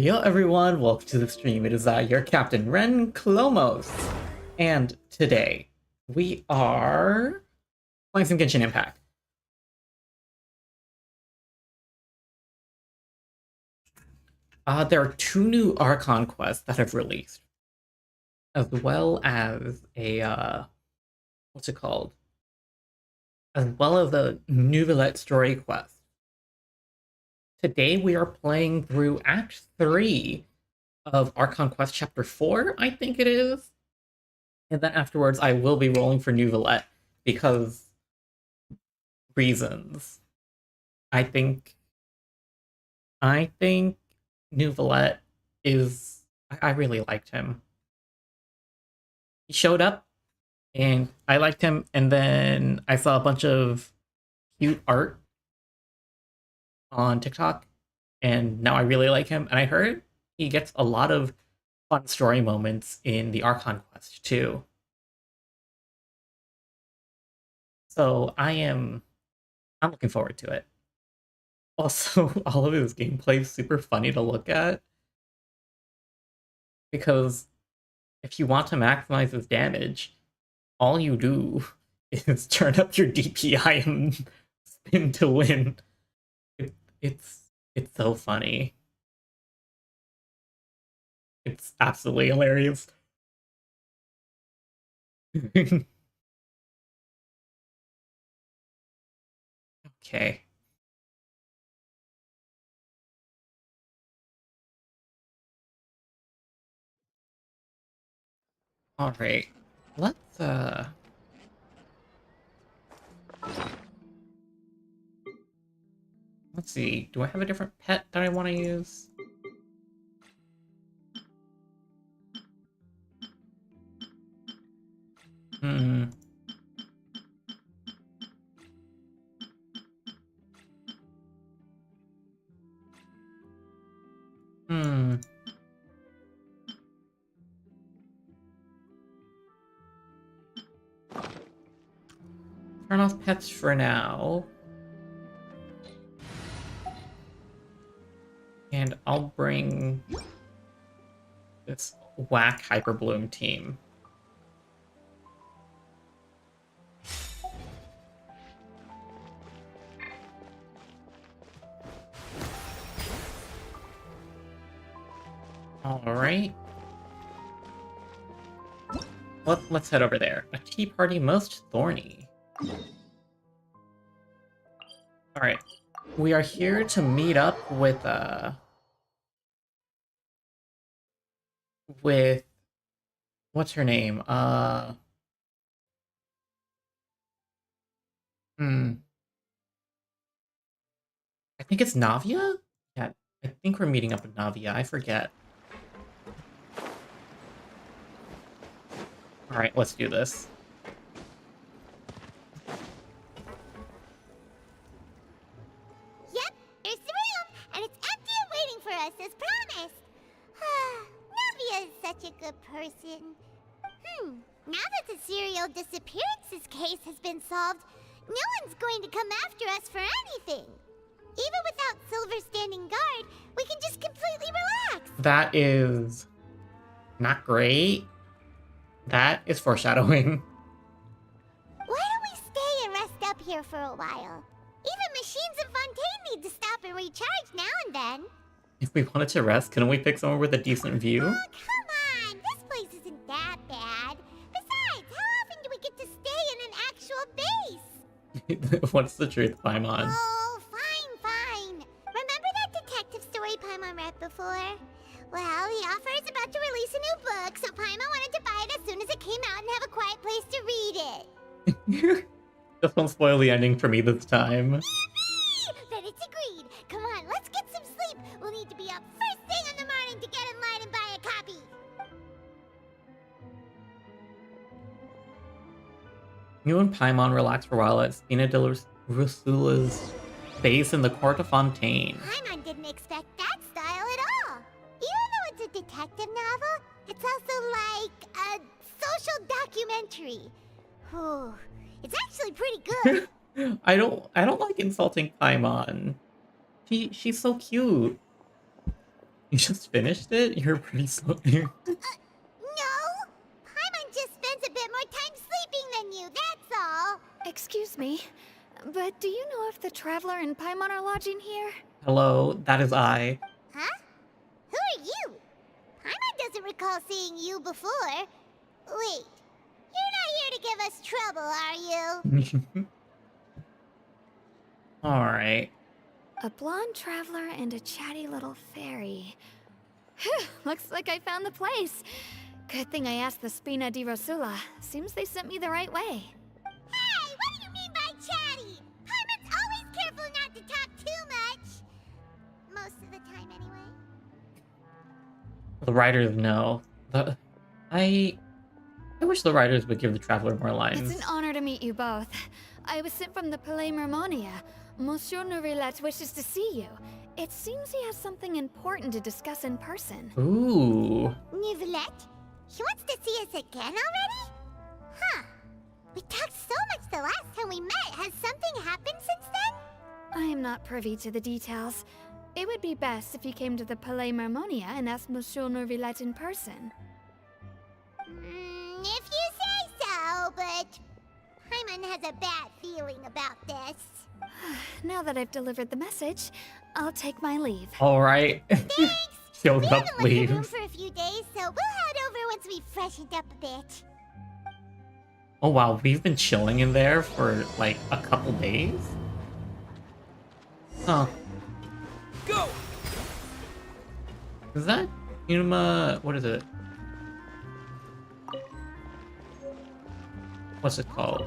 Yo everyone, welcome to the stream. It is your Captain Ren Clomos, and today we are playing some Genshin Impact. There are two new Archon quests that have released, as well as a what's it called? As well as a Neuvillette story quest. Today we are playing through Act 3 of Archon Quest Chapter 4, I think it is. And then afterwards I will be rolling for Neuvillette because reasons. I think Neuvillette is I really liked him. He showed up and I liked him, and then I saw a bunch of cute art on TikTok, and now I really like him. And I heard he gets a lot of fun story moments in the Archon Quest too. So I'm looking forward to it. Also, all of his gameplay is super funny to look at, because if you want to maximize his damage, all you do is turn up your DPI and spin to win. It's so funny. It's absolutely hilarious. Okay. All right. Let's see. Do I have a different pet that I want to use? Hmm. Hmm. Turn off pets for now. And I'll bring this whack Hyperbloom team. Alright. Let's head over there. A tea party most thorny. Alright. We are here to meet up with what's her name? I think it's Navia? Yeah, I think we're meeting up with Navia. I forget. Alright, let's do this. Yep, there's the room, and it's empty and waiting for us as promised. Navia is such a good person. Now that the serial disappearances case has been solved, no one's going to come after us for anything. Even without Silver standing guard, we can just completely relax. That is not great. That is foreshadowing. Why don't we stay and rest up here for a while? Even machines in Fontaine need to stop and recharge now and then. If we wanted to rest, couldn't we pick somewhere with a decent view? Oh, come on! This place isn't that bad. Besides, how often do we get to stay in an actual base? What's the truth, Paimon? Oh, fine. Remember that detective story Paimon read before? Well, the author is about to release a new book, so Paimon wanted to buy it as soon as it came out and have a quiet place to read it. Just don't spoil the ending for me this time. Then it's agreed. Come on, let's get some sleep. We'll need to be up first thing in the morning to get in line and buy a copy. You and Paimon relax for a while at Spina de Rusula's base in the court of Fontaine. Paimon didn't expect that style at all. Even though it's a detective novel, it's also like a social documentary. Whew. It's actually pretty good. I don't like insulting Paimon. She's so cute. You just finished it? You're pretty slow. No! Paimon just spends a bit more time sleeping than you, that's all! Excuse me, but do you know if the Traveler and Paimon are lodging here? Hello, that is I. Huh? Who are you? Paimon doesn't recall seeing you before. Wait, you're not here to give us trouble, are you? Alright. A blonde traveler and a chatty little fairy. Whew, looks like I found the place. Good thing I asked the Spina di Rosula. Seems they sent me the right way. Hey, what do you mean by chatty? Paimon's always careful not to talk too much. Most of the time, anyway. The writers know. I wish the writers would give the Traveler more lines. It's an honor to meet you both. I was sent from the Palais Mermonia. Monsieur Neuvillette wishes to see you. It seems he has something important to discuss in person. Ooh. Neuvillette? He wants to see us again already? Huh. We talked so much the last time we met. Has something happened since then? I am not privy to the details. It would be best if you came to the Palais Mermonia and asked Monsieur Neuvillette in person. If you say so, but Paimon has a bad feeling about this. Now that I've delivered the message, I'll take my leave. Alright. Thanks! Shows We up, haven't left the room leaves. for a few days, so we'll head over once we've freshened up a bit. Oh wow, we've been chilling in there for like a couple days? Huh. Go! Is that Unima? What is it? What's it called?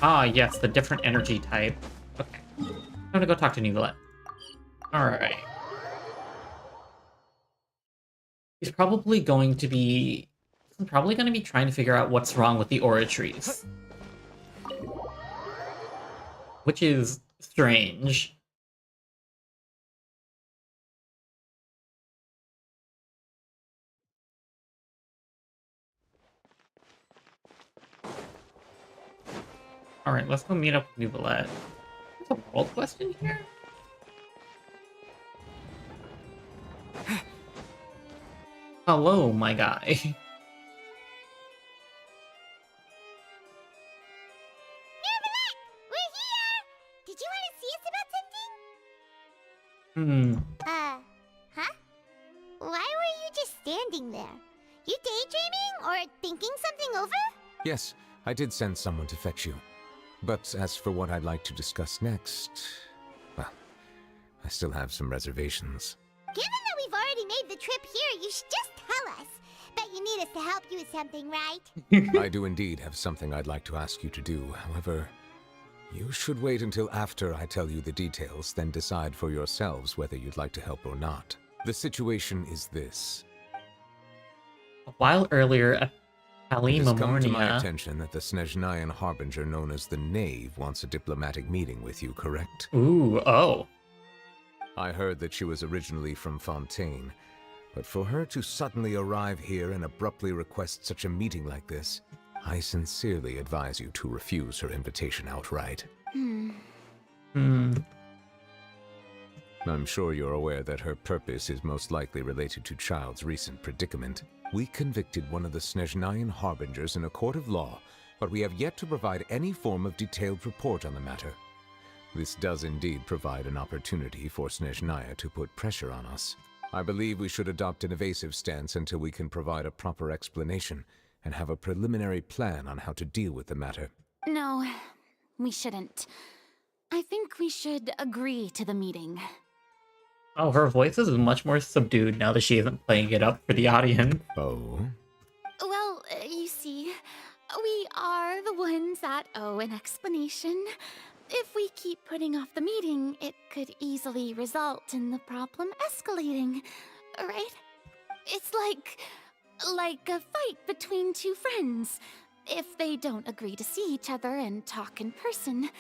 Ah, yes, the different energy type. Okay. I'm gonna go talk to Neuvillette. Alright. He's probably going to be trying to figure out what's wrong with the oratories. Which is strange. Alright, let's go meet up with Neuvillette. There's a world quest in here? Hello, my guy. Neuvillette, we're here! Did you want to see us about something? Huh? Why were you just standing there? You daydreaming or thinking something over? Yes, I did send someone to fetch you. But as for what I'd like to discuss next, well, I still have some reservations. Given that we've already made the trip here, you should just tell us. Bet you need us to help you with something, right? I do indeed have something I'd like to ask you to do. However, you should wait until after I tell you the details, then decide for yourselves whether you'd like to help or not. The situation is this. A while earlier, at It has come to my Memornia. attention that the Snezhnayan harbinger known as the Knave wants a diplomatic meeting with you, correct? Ooh, oh. I heard that she was originally from Fontaine, but for her to suddenly arrive here and abruptly request such a meeting like this, I sincerely advise you to refuse her invitation outright. I'm sure you're aware that her purpose is most likely related to Child's recent predicament. We convicted one of the Snezhnayan harbingers in a court of law, but we have yet to provide any form of detailed report on the matter. This does indeed provide an opportunity for Snezhnaya to put pressure on us. I believe we should adopt an evasive stance until we can provide a proper explanation and have a preliminary plan on how to deal with the matter. No, we shouldn't. I think we should agree to the meeting. Oh, her voice is much more subdued now that she isn't playing it up for the audience. Oh? Well, you see, we are the ones that owe an explanation. If we keep putting off the meeting, it could easily result in the problem escalating, right? It's like a fight between two friends. If they don't agree to see each other and talk in person,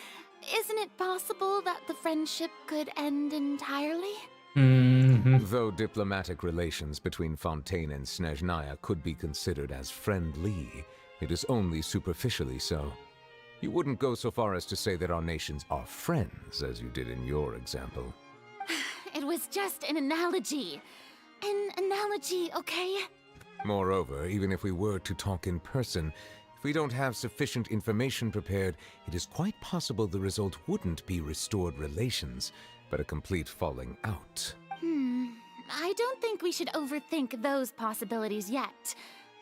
isn't it possible that the friendship could end entirely? Though diplomatic relations between Fontaine and Snezhnaya could be considered as friendly, it is only superficially so. You wouldn't go so far as to say that our nations are friends, as you did in your example. It was just an analogy. An analogy, okay? Moreover, even if we were to talk in person, if we don't have sufficient information prepared, it is quite possible the result wouldn't be restored relations, but a complete falling out. I don't think we should overthink those possibilities yet.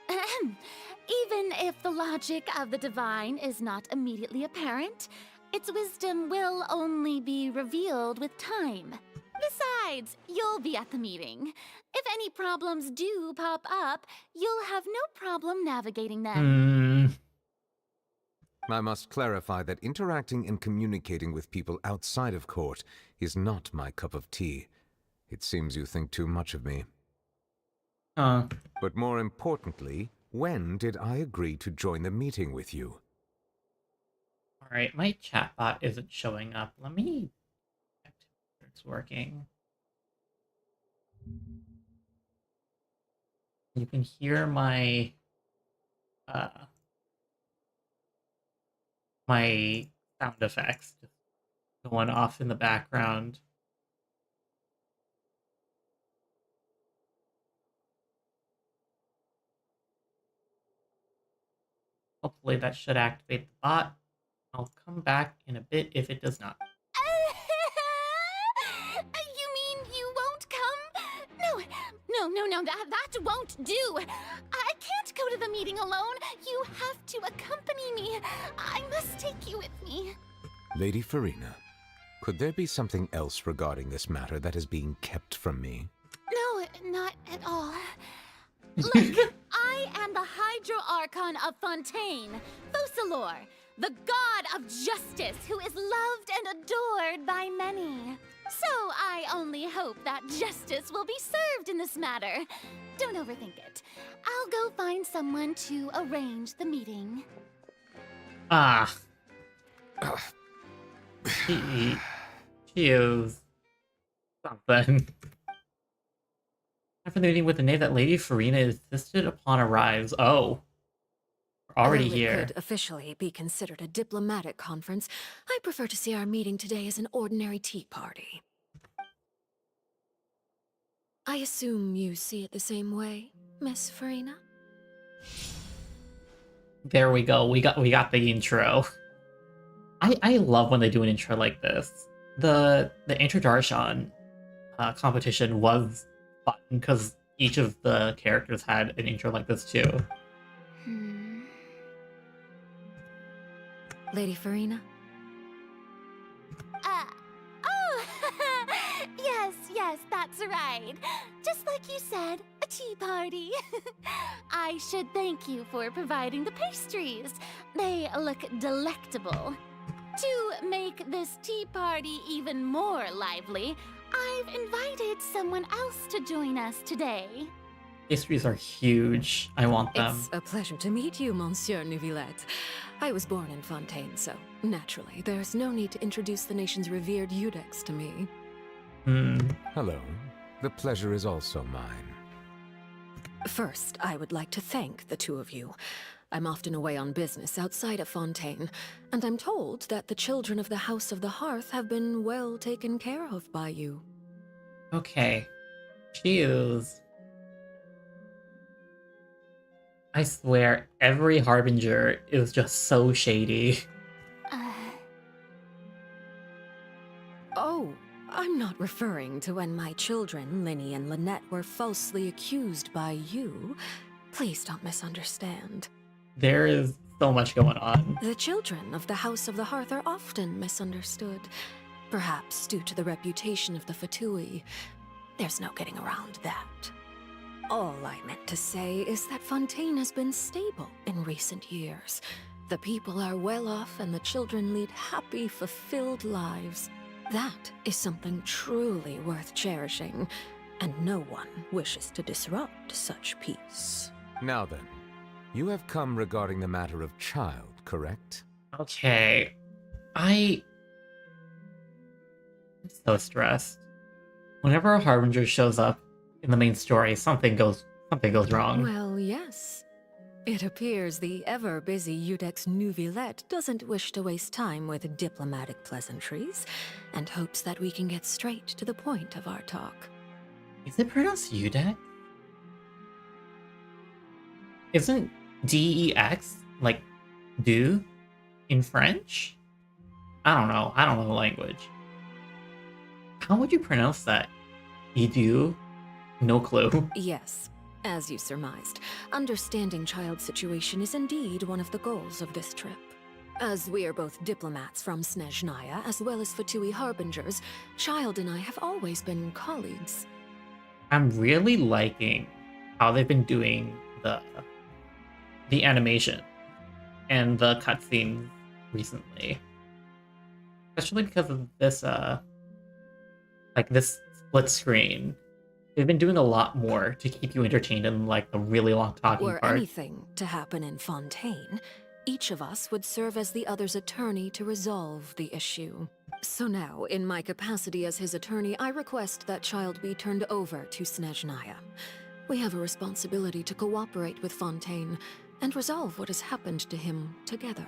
Even if the logic of the divine is not immediately apparent, its wisdom will only be revealed with time. Besides, you'll be at the meeting. If any problems do pop up, you'll have no problem navigating them. I must clarify that interacting and communicating with people outside of court is not my cup of tea. It seems you think too much of me. But more importantly, when did I agree to join the meeting with you? Alright, my chatbot isn't showing up. Let me check if it's working. You can hear my my sound effects just going off in the background. Hopefully that should activate the bot. I'll come back in a bit if it does not. You mean you won't come? No, that won't do. I can't go to the meeting alone. You have to accompany me. I must take you with me. Lady Farina, could there be something else regarding this matter that is being kept from me? No, not at all. Look, I am the Hydro Archon of Fontaine, Focalor, the god of justice who is loved and adored by many. So I only hope that justice will be served in this matter. Don't overthink it. I'll go find someone to arrange the meeting. She is something. After the meeting with the Neuvillette, Lady Farina insisted upon arrives. Oh. We're already Though here. it could officially be considered a diplomatic conference, I prefer to see our meeting today as an ordinary tea party. I assume you see it the same way, Miss Farina? There we go. We got the intro. I love when they do an intro like this. The introduction competition was fun because each of the characters had an intro like this too. Lady Farina? Oh, yes, that's right. Just like you said, a tea party. I should thank you for providing the pastries. They look delectable. To make this tea party even more lively, I've invited someone else to join us today. Pastries are huge. I want them. It's a pleasure to meet you, Monsieur Neuvillette. I was born in Fontaine, so naturally, there's no need to introduce the nation's revered Eudex to me. Hello. The pleasure is also mine. First, I would like to thank the two of you. I'm often away on business outside of Fontaine, and I'm told that the children of the House of the Hearth have been well taken care of by you. Okay. She is... I swear, every Harbinger is just so shady. Oh, I'm not referring to when my children, Linny and Lynette, were falsely accused by you. Please don't misunderstand. There is so much going on. The children of the House of the Hearth are often misunderstood, perhaps due to the reputation of the Fatui. There's no getting around that. All I meant to say is that Fontaine has been stable in recent years. The people are well off and the children lead happy, fulfilled lives. That is something truly worth cherishing, and no one wishes to disrupt such peace. Now then, you have come regarding the matter of child, correct? Okay. I'm so stressed. Whenever a Harbinger shows up in the main story, something goes wrong. Well, yes. It appears the ever-busy Udex Neuvillette doesn't wish to waste time with diplomatic pleasantries, and hopes that we can get straight to the point of our talk. Is it pronounced Udex? Isn't DEX like do in French? I don't know. I don't know the language. How would you pronounce that? Edu? No clue. Yes, as you surmised, understanding Child's situation is indeed one of the goals of this trip. As we are both diplomats from Snezhnaya as well as Fatui Harbingers, Child and I have always been colleagues. I'm really liking how they've been doing the animation and the cutscenes recently. Especially because of this like this split screen. They've been doing a lot more to keep you entertained in like the really long talking Were part. anything to happen in Fontaine, each of us would serve as the other's attorney to resolve the issue. So now, in my capacity as his attorney, I request that Child be turned over to Snezhnaya. We have a responsibility to cooperate with Fontaine and resolve what has happened to him together.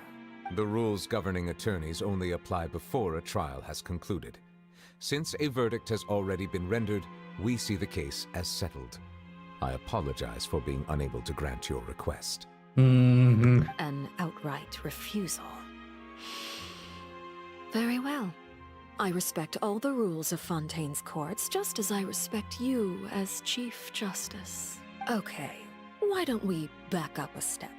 The rules governing attorneys only apply before a trial has concluded. Since a verdict has already been rendered, we see the case as settled. I apologize for being unable to grant your request. An outright refusal. Very well. I respect all the rules of Fontaine's courts, just as I respect you as Chief Justice. Okay, why don't we back up a step?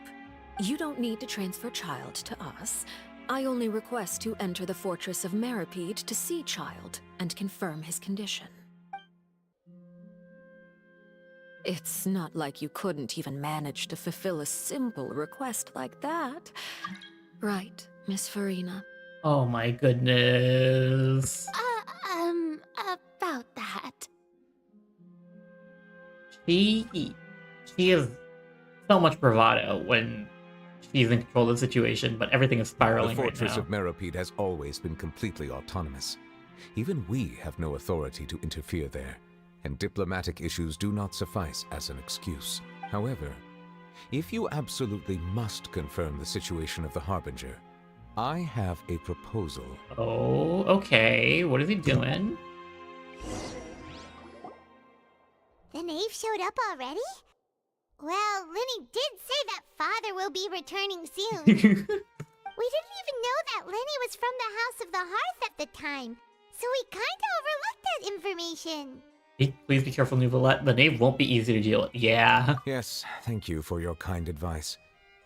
You don't need to transfer Child to us. I only request to enter the Fortress of Meripede to see Child and confirm his condition. It's not like you couldn't even manage to fulfill a simple request like that. Right, Miss Farina? Oh my goodness. About that. She has so much bravado when she's in control of the situation, but everything is The spiraling right Fortress now. of Meripede has always been completely autonomous. Even we have no authority to interfere there, and diplomatic issues do not suffice as an excuse. However, if you absolutely must confirm the situation of the Harbinger, I have a proposal. Oh, okay. What is he doing? The knave showed up already? Well, Lenny did say that father will be returning soon. We didn't even know that Lenny was from the House of the Hearth at the time, so we kinda overlooked that information. Please be careful, Neuvillette. The knave won't be easy to deal with. Yeah. Yes, thank you for your kind advice.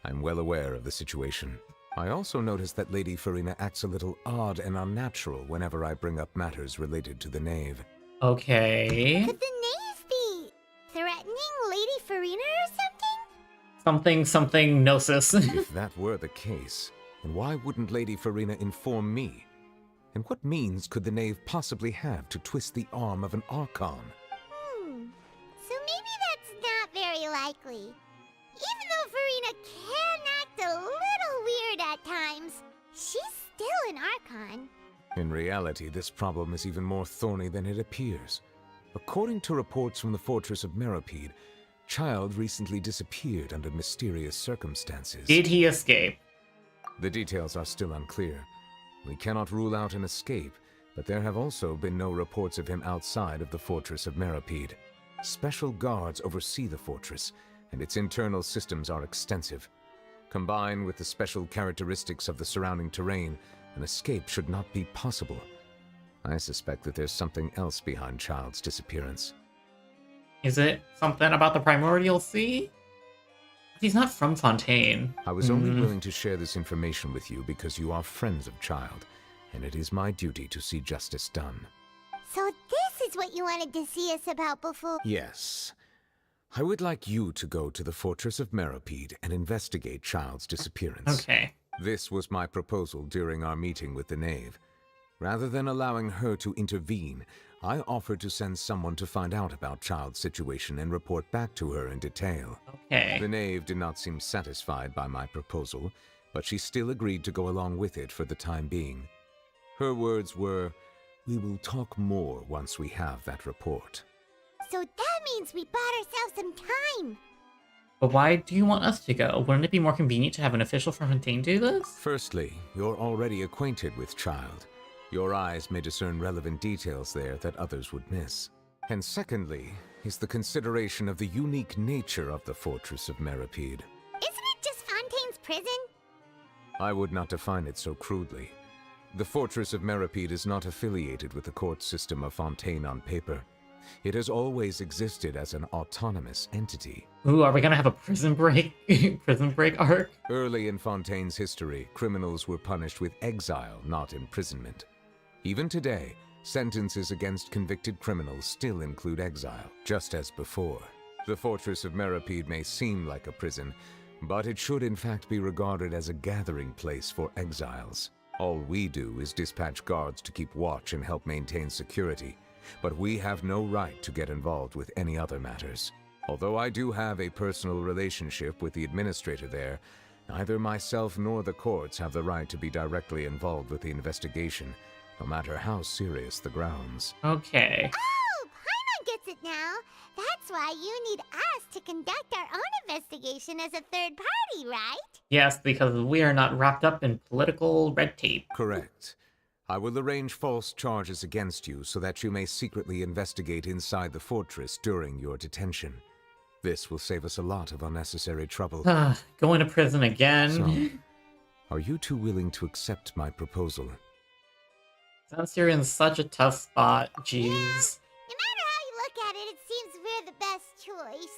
I'm well aware of the situation. I also noticed that Lady Farina acts a little odd and unnatural whenever I bring up matters related to the knave. Okay. Could the knave be threatening Lady Farina or something? Something gnosis. If that were the case, then why wouldn't Lady Farina inform me? And what means could the knave possibly have to twist the arm of an Archon? So maybe that's not very likely. Even though Farina can act a little weird at times, she's still an Archon. In reality, this problem is even more thorny than it appears. According to reports from the Fortress of Meripede, Child recently disappeared under mysterious circumstances. Did he escape? The details are still unclear. We cannot rule out an escape, but there have also been no reports of him outside of the Fortress of Meripede. Special guards oversee the fortress, and its internal systems are extensive. Combined with the special characteristics of the surrounding terrain, an escape should not be possible. I suspect that there's something else behind Child's disappearance. Is it something about the Primordial Sea? He's not from Fontaine. I was only willing to share this information with you because you are friends of Child, and it is my duty to see justice done. So this is what you wanted to see us about before. Yes. I would like you to go to the Fortress of Meripede and investigate Child's disappearance. Okay. This was my proposal during our meeting with the knave. Rather than allowing her to intervene, I offered to send someone to find out about Child's situation and report back to her in detail. Okay. The knave did not seem satisfied by my proposal, but she still agreed to go along with it for the time being. Her words were, "We will talk more once we have that report." So that means we bought ourselves some time. But why do you want us to go? Wouldn't it be more convenient to have an official from Fontaine do this? Firstly, you're already acquainted with Child. Your eyes may discern relevant details there that others would miss. And secondly, is the consideration of the unique nature of the Fortress of Meripede. Isn't it just Fontaine's prison? I would not define it so crudely. The Fortress of Meripede is not affiliated with the court system of Fontaine on paper. It has always existed as an autonomous entity. Ooh, are we gonna have a prison break prison break arc? Early in Fontaine's history, criminals were punished with exile, not imprisonment. Even today, sentences against convicted criminals still include exile, just as before. The Fortress of Meripede may seem like a prison, but it should in fact be regarded as a gathering place for exiles. All we do is dispatch guards to keep watch and help maintain security, but we have no right to get involved with any other matters. Although I do have a personal relationship with the administrator there, neither myself nor the courts have the right to be directly involved with the investigation, no matter how serious the grounds. Okay. Oh, Paimon gets it now. That's why you need us to conduct our own investigation as a third party, right? Yes, because we are not wrapped up in political red tape. Correct. I will arrange false charges against you so that you may secretly investigate inside the fortress during your detention. This will save us a lot of unnecessary trouble. Going to prison again. So, are you two willing to accept my proposal? Sounds you're in such a tough spot. Jeez. No matter how you look at it, it seems we're the best choice.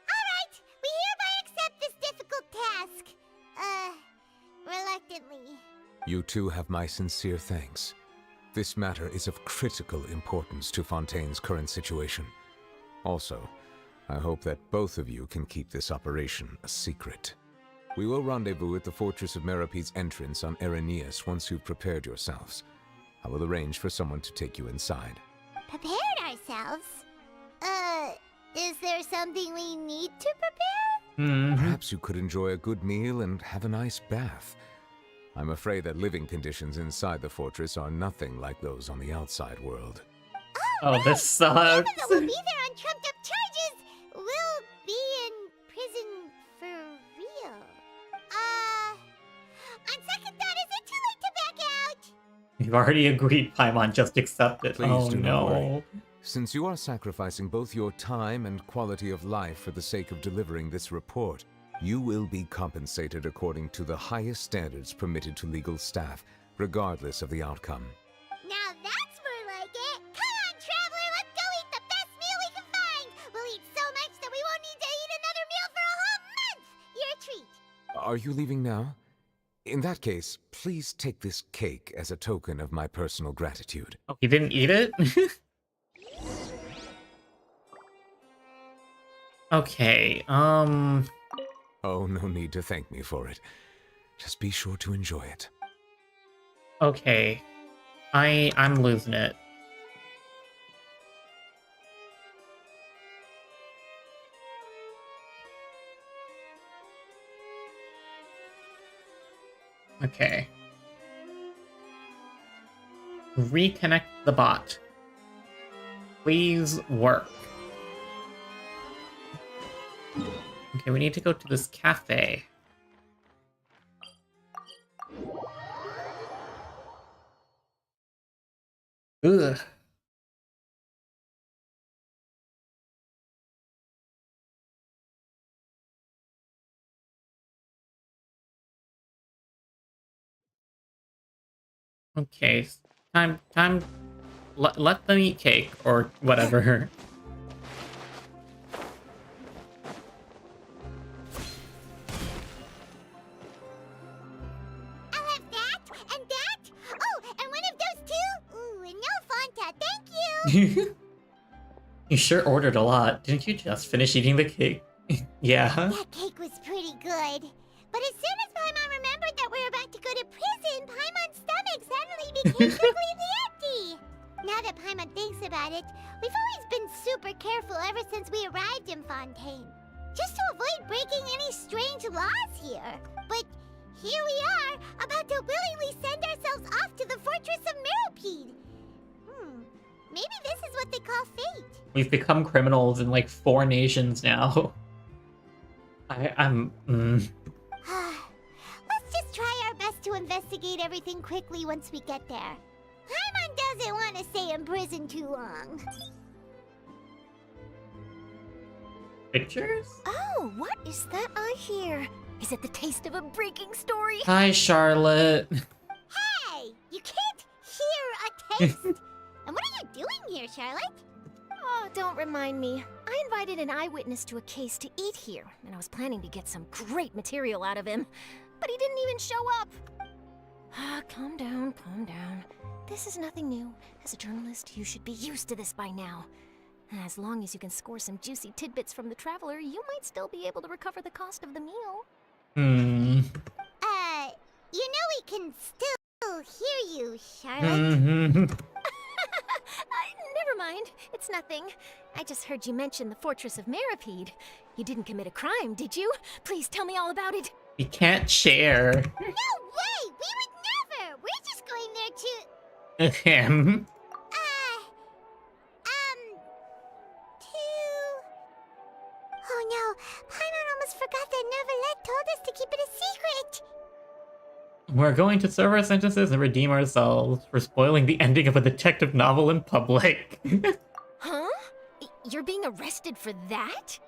Alright, we hereby accept this difficult task. Reluctantly. You two have my sincere thanks. This matter is of critical importance to Fontaine's current situation. Also, I hope that both of you can keep this operation a secret. We will rendezvous at the Fortress of Meripede's entrance on Erinius once you've prepared yourselves. I will arrange for someone to take you inside. Prepared ourselves? Is there something we need to prepare? Perhaps you could enjoy a good meal and have a nice bath. I'm afraid that living conditions inside the fortress are nothing like those on the outside world. Oh, this sucks. Even though we'll be there on trumped up charges, we'll be in prison for real. On second thought, is it too late to back out? You've already agreed, Paimon. Just accept it. Please Oh do not worry. no. Since you are sacrificing both your time and quality of life for the sake of delivering this report, you will be compensated according to the highest standards permitted to legal staff, regardless of the outcome. Now that's more like it. Come on, traveler, let's go eat the best meal we can find. We'll eat so much that we won't need to eat another meal for a whole month. Your treat. Are you leaving now? In that case, please take this cake as a token of my personal gratitude. Oh, he didn't eat it? Okay, Oh, no need to thank me for it. Just be sure to enjoy it. okay. I'm losing it. Okay. Reconnect the bot. Please work. Okay, we need to go to this cafe. Ugh. Okay, time. Let them eat cake or whatever. I'll have that, and that. Oh, and one of those two. Ooh, and no Fanta, thank you. You sure ordered a lot. Didn't you just finish eating the cake? Yeah. That cake was pretty good. But as soon as Paimon remembered that we're about to go to prison, Paimon's stomach suddenly became completely empty. Now that Paimon thinks about it, we've always been super careful ever since we arrived in Fontaine. Just to avoid breaking any strange laws here. But here we are, about to willingly send ourselves off to the Fortress of Meripede. Maybe this is what they call fate. We've become criminals in like 4 nations now. I'm. Let's just try our best to investigate everything quickly once we get there. Paimon doesn't want to stay in prison too long. Pictures? Oh, what is that I hear? Is it the taste of a breaking story? Hi, Charlotte. Hey, you can't hear a taste. And what are you doing here, Charlotte? Oh, don't remind me. I invited an eyewitness to a case to eat here, and I was planning to get some great material out of him. But he didn't even show up. Ah, calm down, calm down. This is nothing new. As a journalist, you should be used to this by now. As long as you can score some juicy tidbits from the traveler, you might still be able to recover the cost of the meal. You know we can still hear you, Charlotte. Never mind. It's nothing. I just heard you mention the Fortress of Meripede. You didn't commit a crime, did you? Please tell me all about it. We can't share. No way! We would never! We're just going there to... Him. Oh no, Paimon almost forgot that Neuvillette told us to keep it a secret! We're going to serve our sentences and redeem ourselves for spoiling the ending of a detective novel in public. Huh? You're being arrested for that?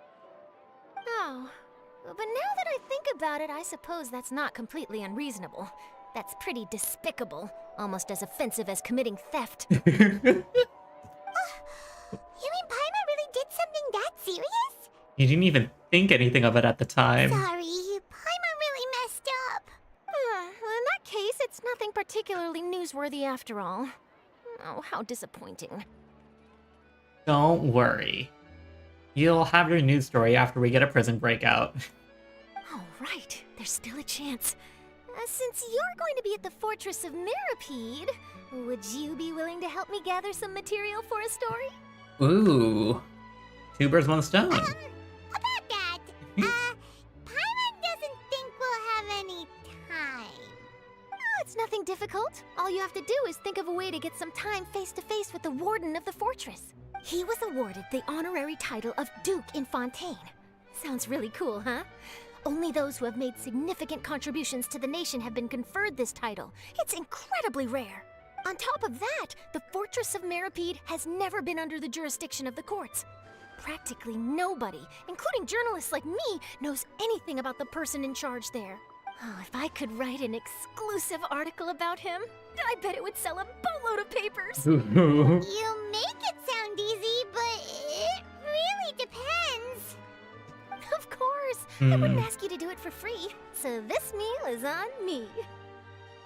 Oh. But now that I think about it, I suppose that's not completely unreasonable. That's pretty despicable. Almost as offensive as committing theft. You mean Paimon really did something that serious? You didn't even think anything of it at the time. Sorry, Paimon really messed up. Well, in that case, it's nothing particularly newsworthy after all. Oh, how disappointing. Don't worry. You'll have your news story after we get a prison breakout. Oh, right. There's still a chance. Since you're going to be at the Fortress of Meripede, would you be willing to help me gather some material for a story? Ooh. Two birds, one stone. About that, Paimon doesn't think we'll have any time. Oh, it's nothing difficult. All you have to do is think of a way to get some time face-to-face with the warden of the fortress. He was awarded the honorary title of Duke in Fontaine. Sounds really cool, huh? Only those who have made significant contributions to the nation have been conferred this title. It's incredibly rare. On top of that, the Fortress of Meripede has never been under the jurisdiction of the courts. Practically nobody, including journalists like me, knows anything about the person in charge there. Oh, if I could write an exclusive article about him, I bet it would sell a boatload of papers. You make it sound easy, but it really depends. Of course, I wouldn't ask you to do it for free, so this meal is on me.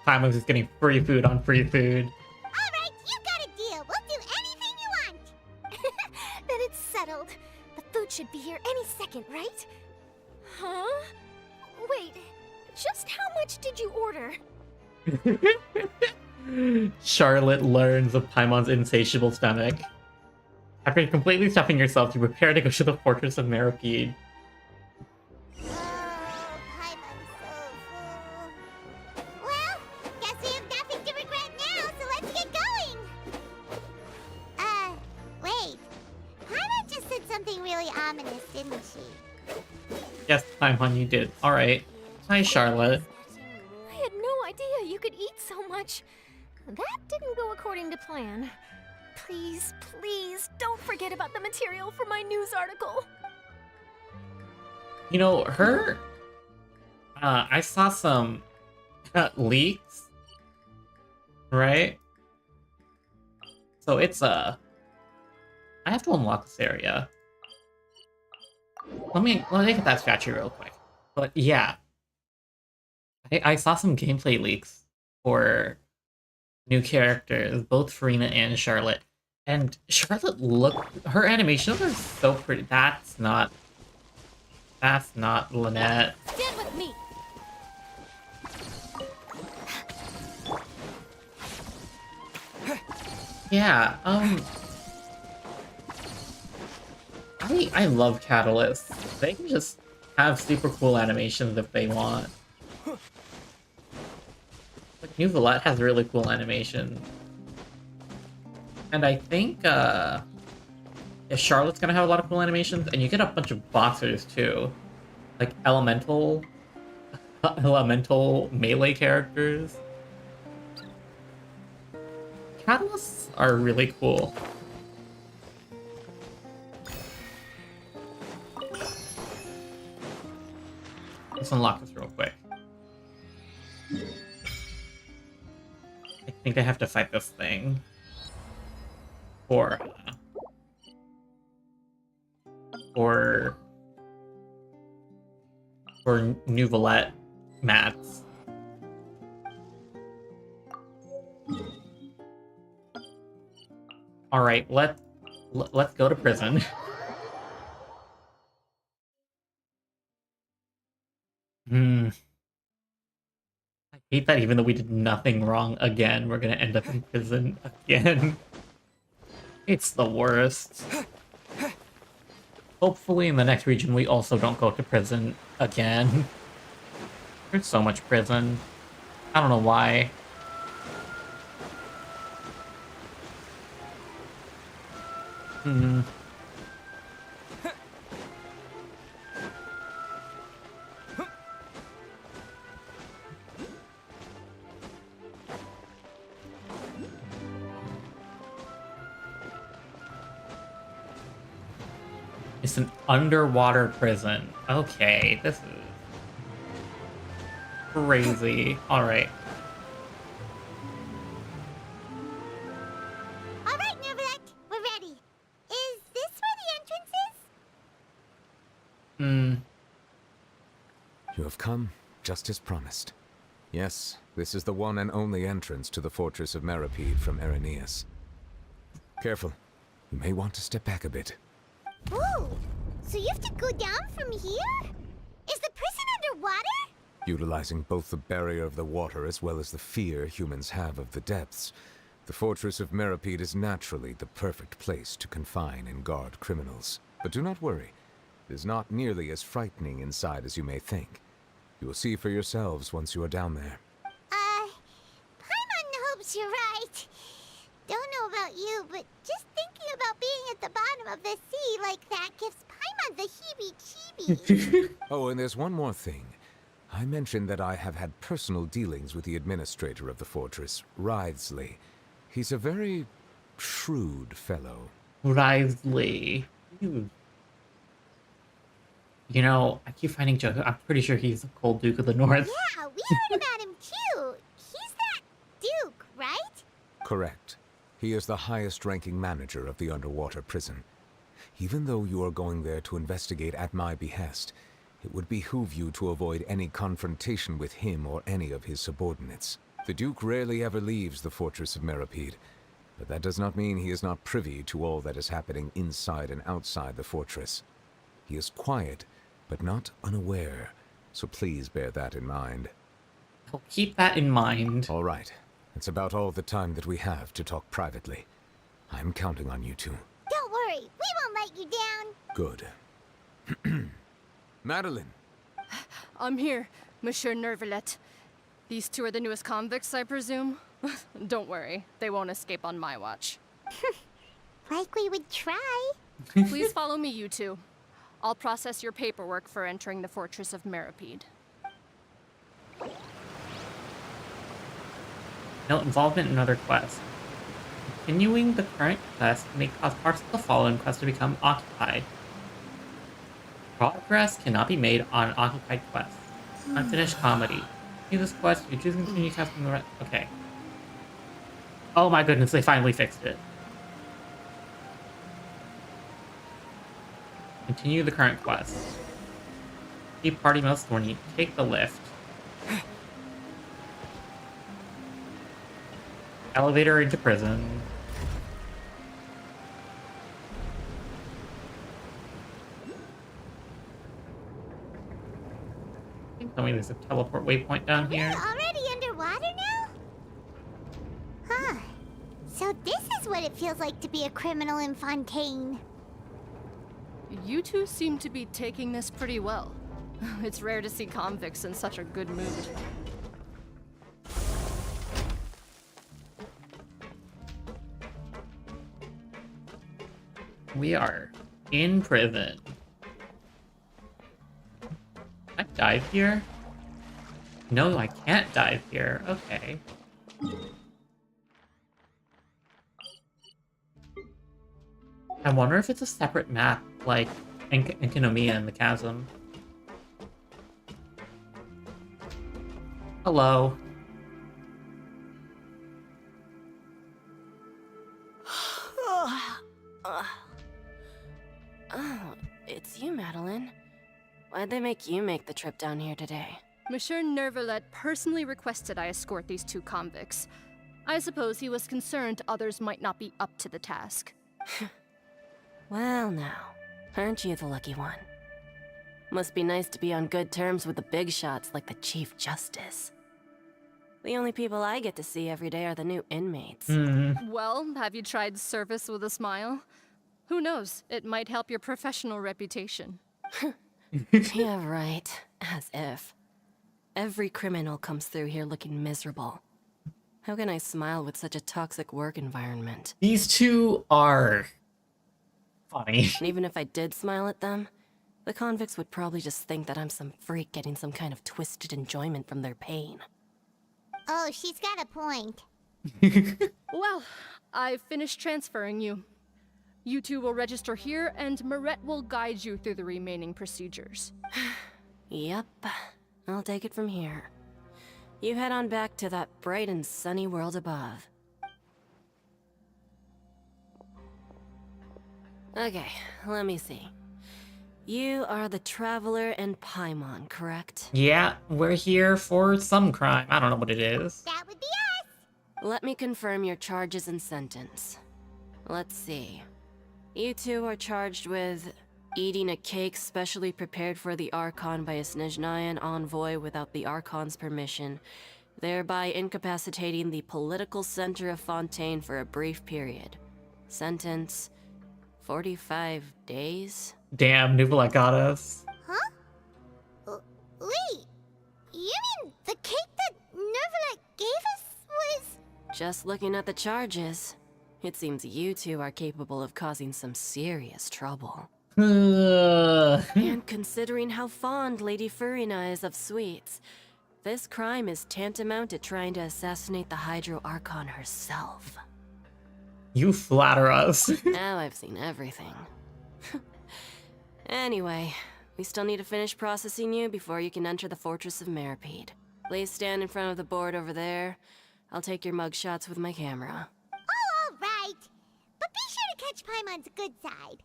Paimon's just getting free food on free food. Alright, you got a deal. We'll do anything you want. Then it's settled. The food should be here any second, right? Huh? Wait, just how much did you order? Charlotte learns of Paimon's insatiable stomach. After completely stuffing yourself, you prepare to go to the Fortress of Meripede. Paimon's so full. Well, guess we have nothing to regret now, so let's get going. Wait. Paimon just said something really ominous, didn't she? Yes, Paimon, you did. Alright. Hi, Charlotte. I had no idea you could eat so much. That didn't go according to plan. Please, please, don't forget about the material for my news article. You know, I saw some leaks, right? So it's, I have to unlock this area. Let me get that statue real quick. But yeah. I saw some gameplay leaks for new characters, both Farina and Charlotte. And Charlotte her animations are so pretty. That's not Lynette. Stand with me. Yeah, I love Catalyst. They can just have super cool animations if they want. Like, Neuvillette has really cool animation. And I think, Charlotte's gonna have a lot of cool animations, and you get a bunch of boxers, too. like elemental melee characters. Catalysts are really cool. Let's unlock this real quick. I think I have to fight this thing for Neuvillette mats. All right, let's go to prison. I hate that even though we did nothing wrong again, we're gonna end up in prison again. It's the worst. Hopefully in the next region we also don't go to prison again. There's so much prison. I don't know why. It's an underwater prison. Okay, this is crazy. Alright. Alright, Neuvillette, we're ready. Is this where the entrance is? You have come, just as promised. Yes, this is the one and only entrance to the fortress of Meripede from Irenaeus. Careful. You may want to step back a bit. Whoa! So you have to go down from here? Is the prison underwater? Utilizing both the barrier of the water as well as the fear humans have of the depths, the fortress of Meripede is naturally the perfect place to confine and guard criminals. But do not worry. It is not nearly as frightening inside as you may think. You will see for yourselves once you are down there. Paimon hopes you're right. Don't know about you, but just thinking about being at the bottom of the sea like that gives Paimon the heebie-jeebies. Oh, and there's one more thing. I mentioned that I have had personal dealings with the administrator of the fortress, Writhsley. He's a very shrewd fellow. Writhsley. You know, I keep finding Joe. I'm pretty sure he's the Cold Duke of the North. Yeah, we heard about him too. He's that Duke, right? Correct. He is the highest-ranking manager of the underwater prison. Even though you are going there to investigate at my behest, it would behoove you to avoid any confrontation with him or any of his subordinates. The Duke rarely ever leaves the fortress of Meripede, but that does not mean he is not privy to all that is happening inside and outside the fortress. He is quiet, but not unaware, so please bear that in mind. I'll keep that in mind. All right. It's about all the time that we have to talk privately. I'm counting on you two. Don't worry, we won't let you down. Good. Madeline! I'm here, Monsieur Neuvillette. These two are the newest convicts, I presume? Don't worry, they won't escape on my watch. Like we would try. Please follow me, you two. I'll process your paperwork for entering the fortress of Meripede. No involvement in other quests. Continuing the current quest may cause parts of the following quest to become occupied. Progress cannot be made on occupied quests. Unfinished comedy. In this quest, you choose to continue casting the rest. Okay. Oh my goodness, they finally fixed it. Continue the current quest. Keep party most thorny. Take the lift. Elevator into prison. I think there's a teleport waypoint down here. We're already underwater now? Huh. So this is what it feels like to be a criminal in Fontaine. You two seem to be taking this pretty well. It's rare to see convicts in such a good mood. We are in prison. dive here? No, I can't dive here. Okay. I wonder if it's a separate map, like Enkinomiya and the Chasm. Hello. Oh, it's you, Madeline. Why'd they make you make the trip down here today? Monsieur Neuvillete personally requested I escort these two convicts. I suppose he was concerned others might not be up to the task. Well now, aren't you the lucky one? Must be nice to be on good terms with the big shots like the Chief Justice. The only people I get to see every day are the new inmates. Well, have you tried service with a smile? Who knows, it might help your professional reputation. Yeah, right. As if. Every criminal comes through here looking miserable. How can I smile with such a toxic work environment? These two are funny. And even if I did smile at them, the convicts would probably just think that I'm some freak getting some kind of twisted enjoyment from their pain. Oh, she's got a point. Well, I've finished transferring you. You two will register here, and Mirette will guide you through the remaining procedures. Yep, I'll take it from here. You head on back to that bright and sunny world above. Okay, let me see. You are the Traveler and Paimon, correct? Yeah, we're here for some crime. I don't know what it is. That would be us. Let me confirm your charges and sentence. Let's see. You two are charged with eating a cake specially prepared for the Archon by a Snezhnayan envoy without the Archon's permission, thereby incapacitating the political center of Fontaine for a brief period. Sentence: 45 days? Damn, Neuvillette got us. Huh? Wait, you mean the cake that Neuvillette gave us was... Just looking at the charges, it seems you two are capable of causing some serious trouble. And considering how fond Lady Furina is of sweets, this crime is tantamount to trying to assassinate the Hydro Archon herself. You flatter us. Now I've seen everything. Anyway, we still need to finish processing you before you can enter the Fortress of Meripede. Please stand in front of the board over there. I'll take your mugshots with my camera. Oh, all right. But be sure to catch Paimon's good side.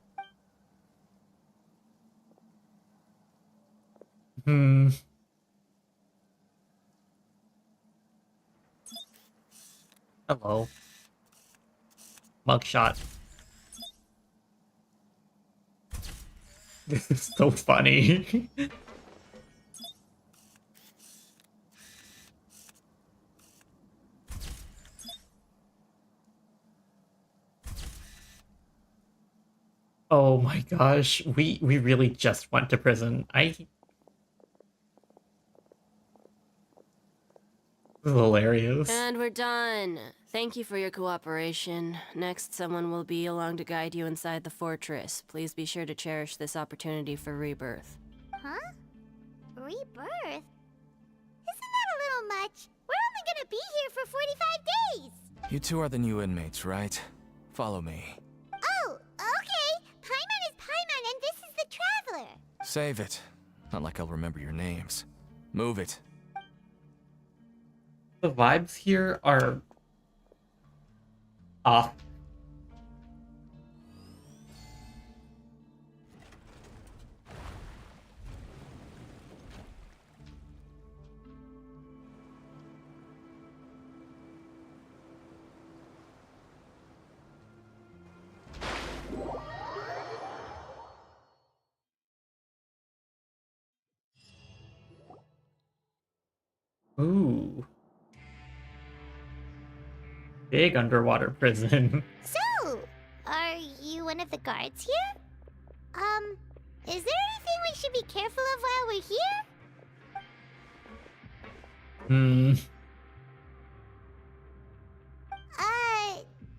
Hello. Mugshot. This is so funny. Oh my gosh, we really just went to prison. This is hilarious. And we're done. Thank you for your cooperation. Next, someone will be along to guide you inside the fortress. Please be sure to cherish this opportunity for rebirth. Huh? Rebirth? Isn't that a little much? We're only gonna be here for 45 days! You two are the new inmates, right? Follow me. Oh, okay! Paimon is Paimon and this is the Traveler! Save it. Not like I'll remember your names. Move it. The vibes here are off. Ooh. Big underwater prison. So, are you one of the guards here? Is there anything we should be careful of while we're here?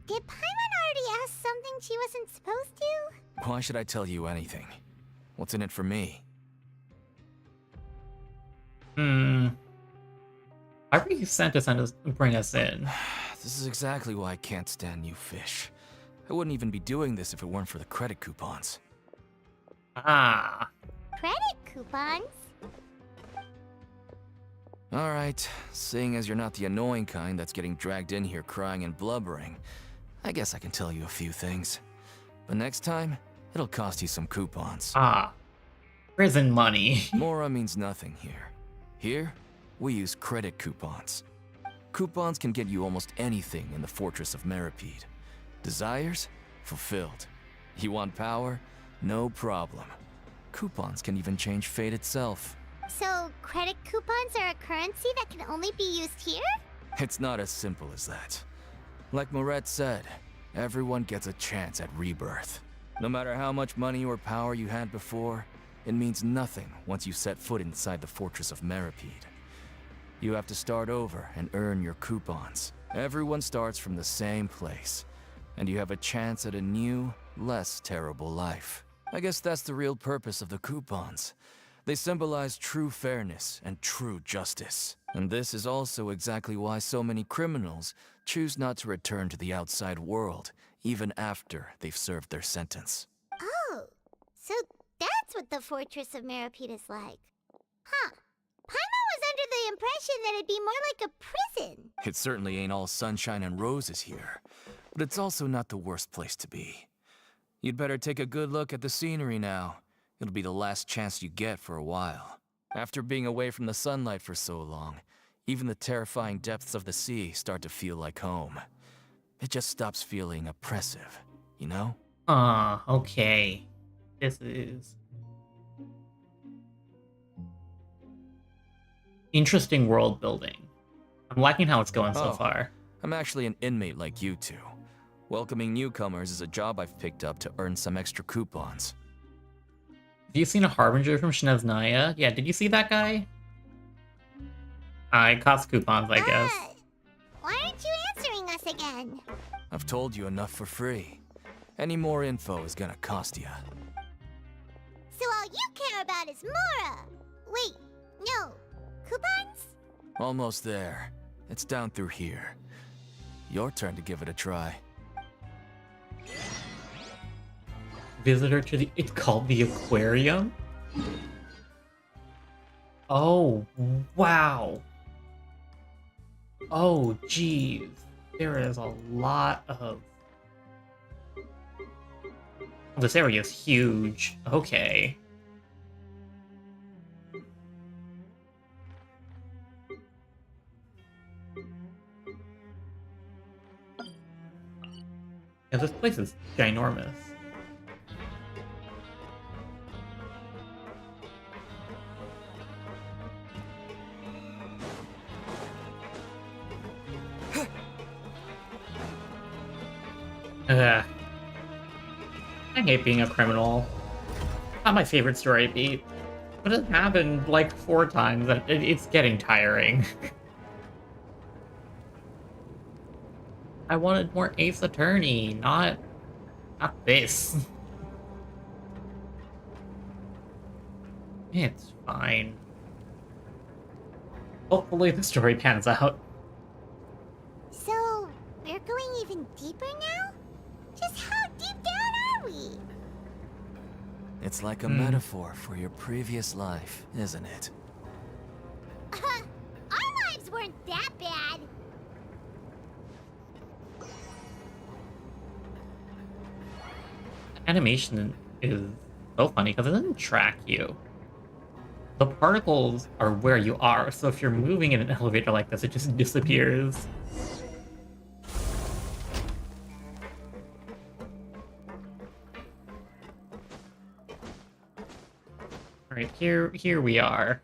Did Paimon already ask something she wasn't supposed to? Why should I tell you anything? What's in it for me? Hmm. Why were you sent to bring us in? This is exactly why I can't stand new fish. I wouldn't even be doing this if it weren't for the credit coupons. Ah. Credit coupons? Alright, seeing as you're not the annoying kind that's getting dragged in here crying and blubbering, I guess I can tell you a few things. But next time, it'll cost you some coupons. Ah. Prison money. Mora means nothing here. Here, we use credit coupons. Coupons can get you almost anything in the Fortress of Meripede. Desires? Fulfilled. You want power? No problem. Coupons can even change fate itself. So, credit coupons are a currency that can only be used here? It's not as simple as that. Like Moret said, everyone gets a chance at rebirth. No matter how much money or power you had before, it means nothing once you set foot inside the Fortress of Meripede. You have to start over and earn your coupons. Everyone starts from the same place, and you have a chance at a new, less terrible life. I guess that's the real purpose of the coupons. They symbolize true fairness and true justice. And this is also exactly why so many criminals choose not to return to the outside world, even after they've served their sentence. Oh, so that's what the Fortress of Meripede is like. Huh. Paimon was under the impression that it'd be more like a prison. It certainly ain't all sunshine and roses here, but it's also not the worst place to be. You'd better take a good look at the scenery now. It'll be the last chance you get for a while. After being away from the sunlight for so long, even the terrifying depths of the sea start to feel like home. It just stops feeling oppressive, you know? Ah, okay. This is interesting world building. I'm liking how it's going so far. I'm actually an inmate like you two. Welcoming newcomers is a job I've picked up to earn some extra coupons. Have you seen a Harbinger from Snezhnaya? Yeah, did you see that guy? It costs coupons, I guess. Why aren't you answering us again? I've told you enough for free. Any more info is gonna cost you. So all you care about is Mora! Wait, no. Coupons? Almost there. It's down through here. Your turn to give it a try. Visitor to the... It's called the aquarium? Oh, wow. Oh, geez. There is a lot of... This area is huge. Okay. Yeah, this place is ginormous. Ugh. I hate being a criminal. Not my favorite story beat. But it happened like 4 times and it's getting tiring. I wanted more Ace Attorney, not this. It's fine. Hopefully the story pans out. So, we're going even deeper now? Just how deep down are we? It's like a metaphor for your previous life, isn't it? Our lives weren't that bad. Animation is so funny because it doesn't track you. The particles are where you are, so if you're moving in an elevator like this, it just disappears. Alright, here we are.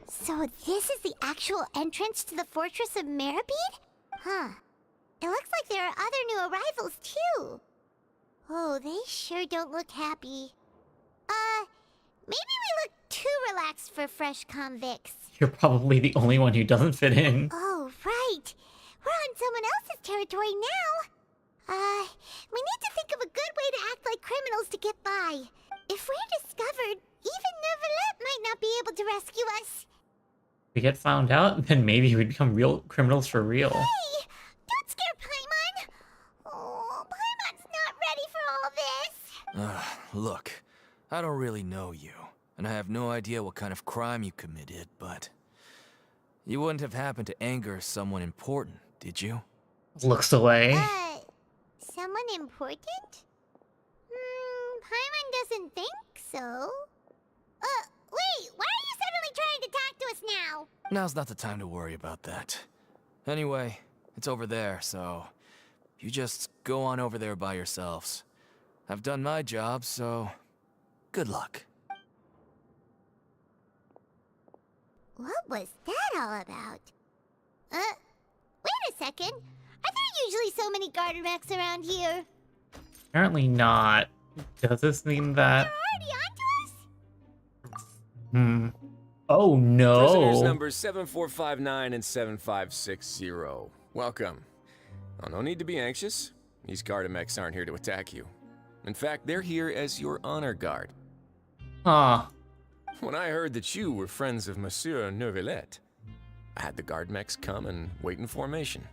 So this is the actual entrance to the Fortress of Meripede? Huh. It looks like there are other new arrivals, too. Oh, they sure don't look happy. Maybe we look too relaxed for fresh convicts. You're probably the only one who doesn't fit in. Oh, right. We're on someone else's territory now. We need to think of a good way to act like criminals to get by. If we're discovered, even Neuvillette might not be able to rescue us. If we get found out, then maybe we'd become real criminals for real. Hey! Don't scare Paimon! Oh, Paimon's not ready for all this! Look, I don't really know you, and I have no idea what kind of crime you committed, but you wouldn't have happened to anger someone important, did you? Looks away. Someone important? Paimon doesn't think so. Wait, why are you suddenly trying to talk to us now? Now's not the time to worry about that. Anyway, it's over there, so you just go on over there by yourselves. I've done my job, so good luck. What was that all about? Wait a second. Are there usually so many garter mechs around here? Apparently not. Does this mean that... They're already onto us? Oh no! Prisoners numbers 7459 and 7560. Welcome. Oh, no need to be anxious. These Gardamex aren't here to attack you. In fact, they're here as your honor guard. Huh. When I heard that you were friends of Monsieur Neuvillette, I had the Guardmex come and wait in formation.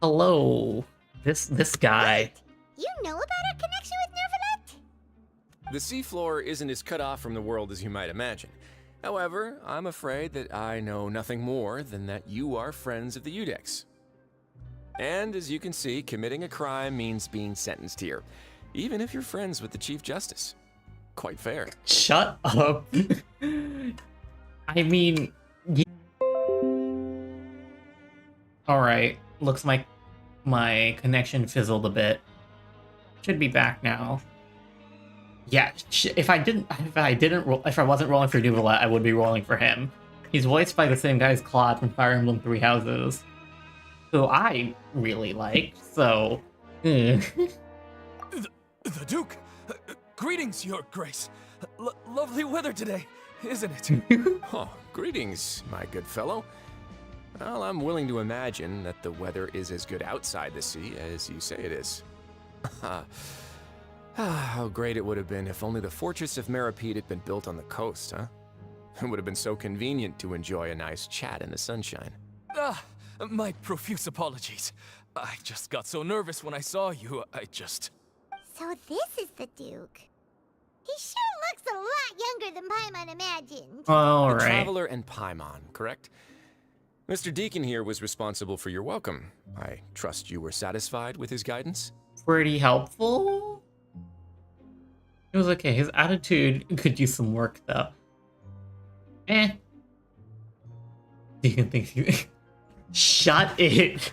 Hello. This guy. Wait, you know about our connection with Neuvillette? The seafloor isn't as cut off from the world as you might imagine. However, I'm afraid that I know nothing more than that you are friends of the Udex. And as you can see, committing a crime means being sentenced here, even if you're friends with the Chief Justice. Quite fair. Shut up. I mean... Alright, looks like my connection fizzled a bit. Should be back now. Yeah, if I wasn't rolling for Neuvillette, I would be rolling for him. He's voiced by the same guy as Claude from Fire Emblem Three Houses, who I really like. So, The Duke. Greetings, Your Grace. Lovely weather today, isn't it? Oh, greetings, my good fellow. Well, I'm willing to imagine that the weather is as good outside the sea as you say it is. How great it would have been if only the Fortress of Meripede had been built on the coast, huh? It would have been so convenient to enjoy a nice chat in the sunshine. My profuse apologies. I just got so nervous when I saw you, So this is the Duke. He sure looks a lot younger than Paimon imagined. alright. The Traveler and Paimon, correct? Mr. Deacon here was responsible for your welcome. I trust you were satisfied with his guidance? Pretty helpful. It was okay. His attitude could use some work, though. Deacon thinks you... Shut it!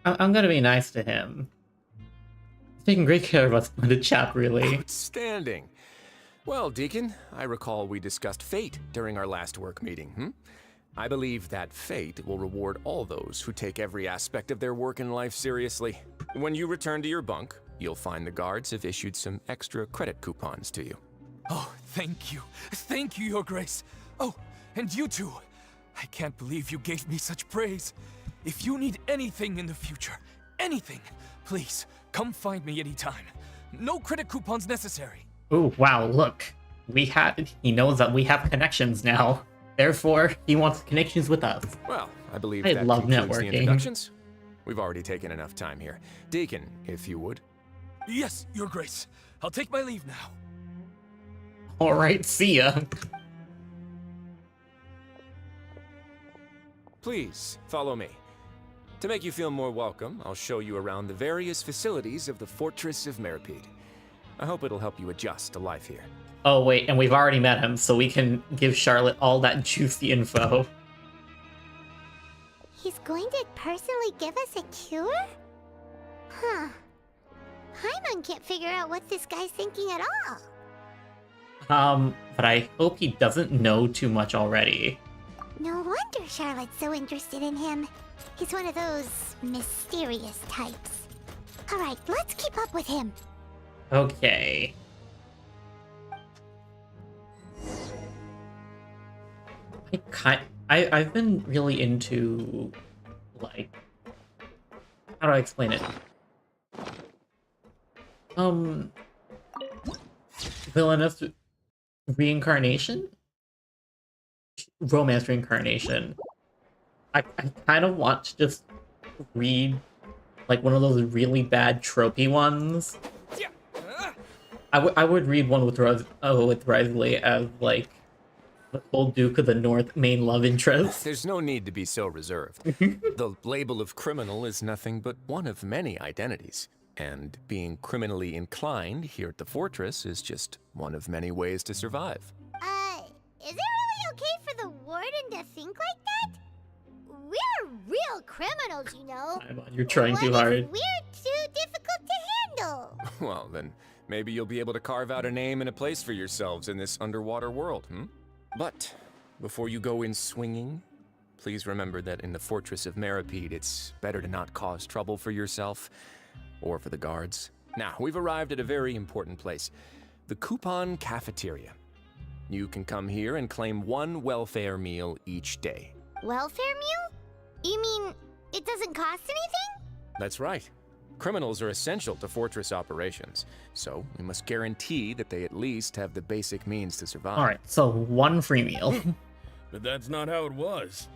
I'm gonna be nice to him. He's taking great care of us in the chat, really. Outstanding. Well, Deacon, I recall we discussed fate during our last work meeting, I believe that fate will reward all those who take every aspect of their work in life seriously. When you return to your bunk, you'll find the guards have issued some extra credit coupons to you. Oh, thank you. Thank you, Your Grace. Oh, and you too. I can't believe you gave me such praise. If you need anything in the future, anything, please, come find me anytime. No credit coupons necessary. Oh, wow, look. He knows that we have connections now. Therefore, he wants connections with us. Well, I believe I that love concludes networking. the introductions. We've already taken enough time here. Deacon, if you would. Yes, Your Grace. I'll take my leave now. Alright, see ya. Please, follow me. To make you feel more welcome, I'll show you around the various facilities of the Fortress of Meripede. I hope it'll help you adjust to life here. Oh, wait, and we've already met him, so we can give Charlotte all that juicy info. He's going to personally give us a cure? Huh. Paimon can't figure out what this guy's thinking at all. But I hope he doesn't know too much already. No wonder Charlotte's so interested in him. He's one of those mysterious types. Alright, let's keep up with him. Okay. I've been really into, like, How do I explain it? Villainous reincarnation? Romance reincarnation. I kind of want to just read like one of those really bad tropey ones. I would read one with Risley as like the old Duke of the North main love interest. There's no need to be so reserved. The label of criminal is nothing but one of many identities. And being criminally inclined here at the fortress is just one of many ways to survive. Is it really okay for the warden to think like that? We're real criminals, you know. You're trying too hard. We're too difficult to handle. Well, then maybe you'll be able to carve out a name and a place for yourselves in this underwater world, But before you go in swinging, please remember that in the Fortress of Meripede, it's better to not cause trouble for yourself or for the guards. Now, we've arrived at a very important place, the Coupon Cafeteria. You can come here and claim one welfare meal each day. Welfare meal? You mean it doesn't cost anything? That's right. Criminals are essential to Fortress operations, so we must guarantee that they at least have the basic means to survive. Alright, so one free meal. But that's not how it was.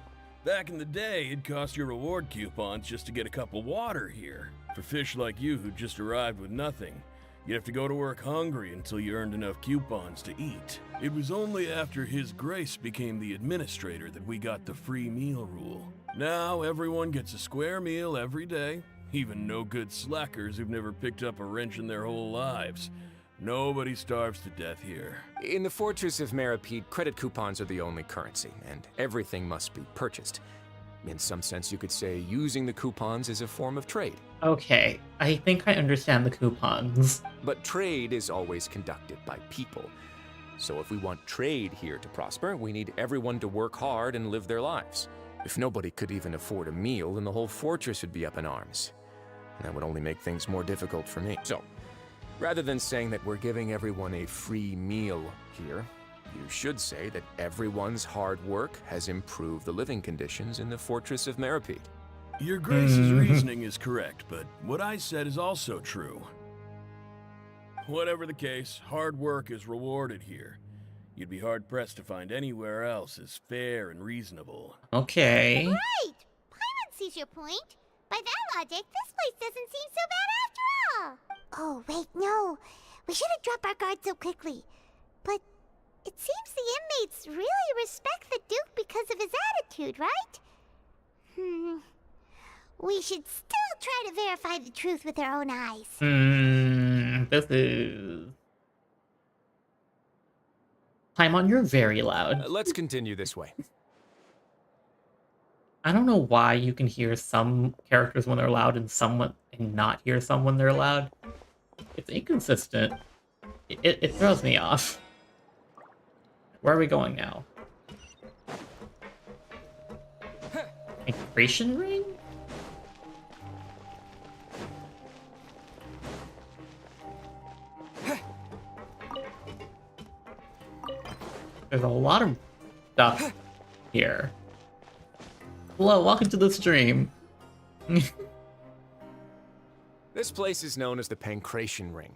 Back in the day, it cost your reward coupons just to get a cup of water here. For fish like you who just arrived with nothing, you'd have to go to work hungry until you earned enough coupons to eat. It was only after His Grace became the administrator that we got the free meal rule. Now everyone gets a square meal every day, even no good slackers who've never picked up a wrench in their whole lives. Nobody starves to death here. In the Fortress of Meripede, credit coupons are the only currency, and everything must be purchased. In some sense, you could say using the coupons is a form of trade. Okay, I think I understand the coupons. But trade is always conducted by people. So if we want trade here to prosper, we need everyone to work hard and live their lives. If nobody could even afford a meal, then the whole fortress would be up in arms. And that would only make things more difficult for me. So, rather than saying that we're giving everyone a free meal here, you should say that everyone's hard work has improved the living conditions in the Fortress of Meripede. Your Grace's reasoning is correct, but what I said is also true. Whatever the case, hard work is rewarded here. You'd be hard-pressed to find anywhere else as fair and reasonable. Okay. Right! Paimon sees your point. By that logic, this place doesn't seem so bad after all. Oh, wait, no. We shouldn't drop our guard so quickly. But it seems the inmates really respect the Duke because of his attitude, right? We should still try to verify the truth with our own eyes. This is... Paimon, you're very loud. Let's continue this way. I don't know why you can hear some characters when they're loud and not hear some when they're loud. It's inconsistent. It throws me off. Where are we going now? Migration ring? There's a lot of stuff here. Hello, welcome to the stream. This place is known as the Pancration Ring.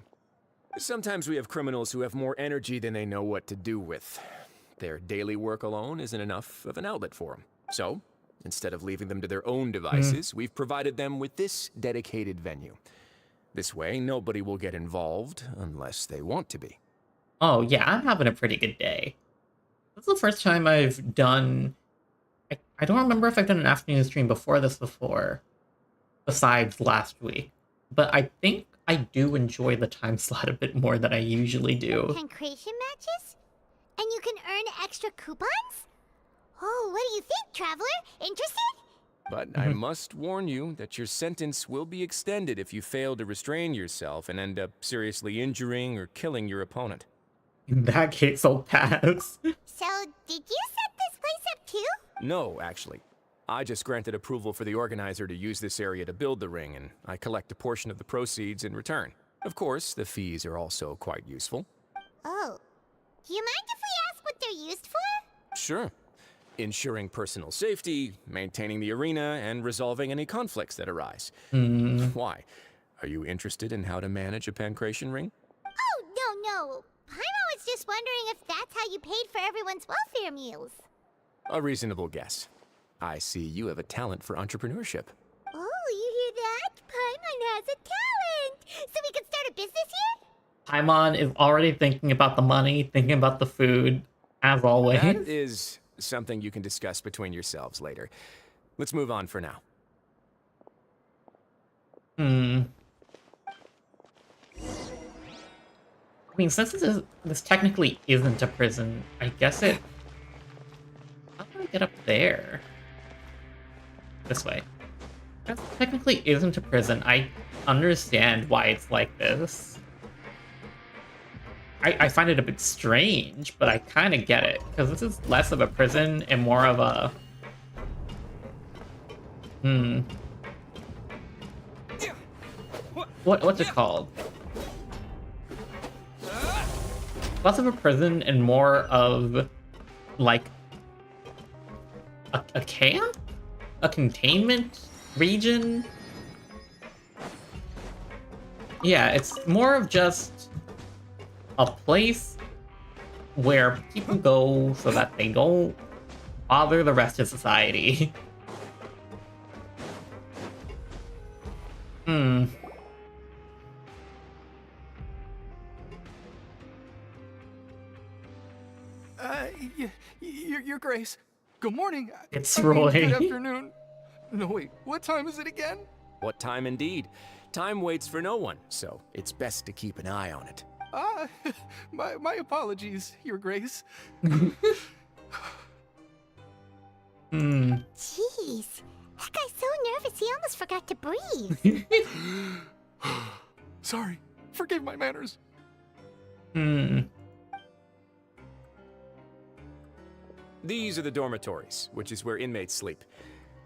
Sometimes we have criminals who have more energy than they know what to do with. Their daily work alone isn't enough of an outlet for them. So, instead of leaving them to their own devices, we've provided them with this dedicated venue. This way, nobody will get involved unless they want to be. Oh yeah, I'm having a pretty good day. This is the first time I've done... I don't remember if I've done an afternoon stream before this besides last week. But I think I do enjoy the time slot a bit more than I usually do. Pancration matches? And you can earn extra coupons? Oh, what do you think, Traveler? Interested? But I must warn you that your sentence will be extended if you fail to restrain yourself and end up seriously injuring or killing your opponent. In that case, I'll pass. So, did you set this place up too? No, actually. I just granted approval for the organizer to use this area to build the ring, and I collect a portion of the proceeds in return. Of course, the fees are also quite useful. Oh. Do you mind if we ask what they're used for? Sure. ensuring personal safety, maintaining the arena, and resolving any conflicts that arise. Why? Are you interested in how to manage a pancration ring? Oh, no. Paimon was just wondering if that's how you paid for everyone's welfare meals. A reasonable guess. I see you have a talent for entrepreneurship. Oh, you hear that? Paimon has a talent! So we could start a business here? Paimon is already thinking about the money, thinking about the food, as always. That is something you can discuss between yourselves later. Let's move on for now. I mean, since this technically isn't a prison, I guess it... How do I get up there? This way. That technically isn't a prison. I understand why it's like this. I find it a bit strange, but I kind of get it. Because this is less of a prison and more of a... What's it called? Less of a prison and more of, like, a camp? A containment region? Yeah, it's more of just a place where people go so that they don't bother the rest of society. Your Grace. Good morning. It's I mean, Roy. Good afternoon. No, wait. What time is it again? What time indeed? Time waits for no one, so it's best to keep an eye on it. My apologies, Your Grace. Jeez, that guy's so nervous he almost forgot to breathe. Sorry. Forgive my manners. These are the dormitories, which is where inmates sleep.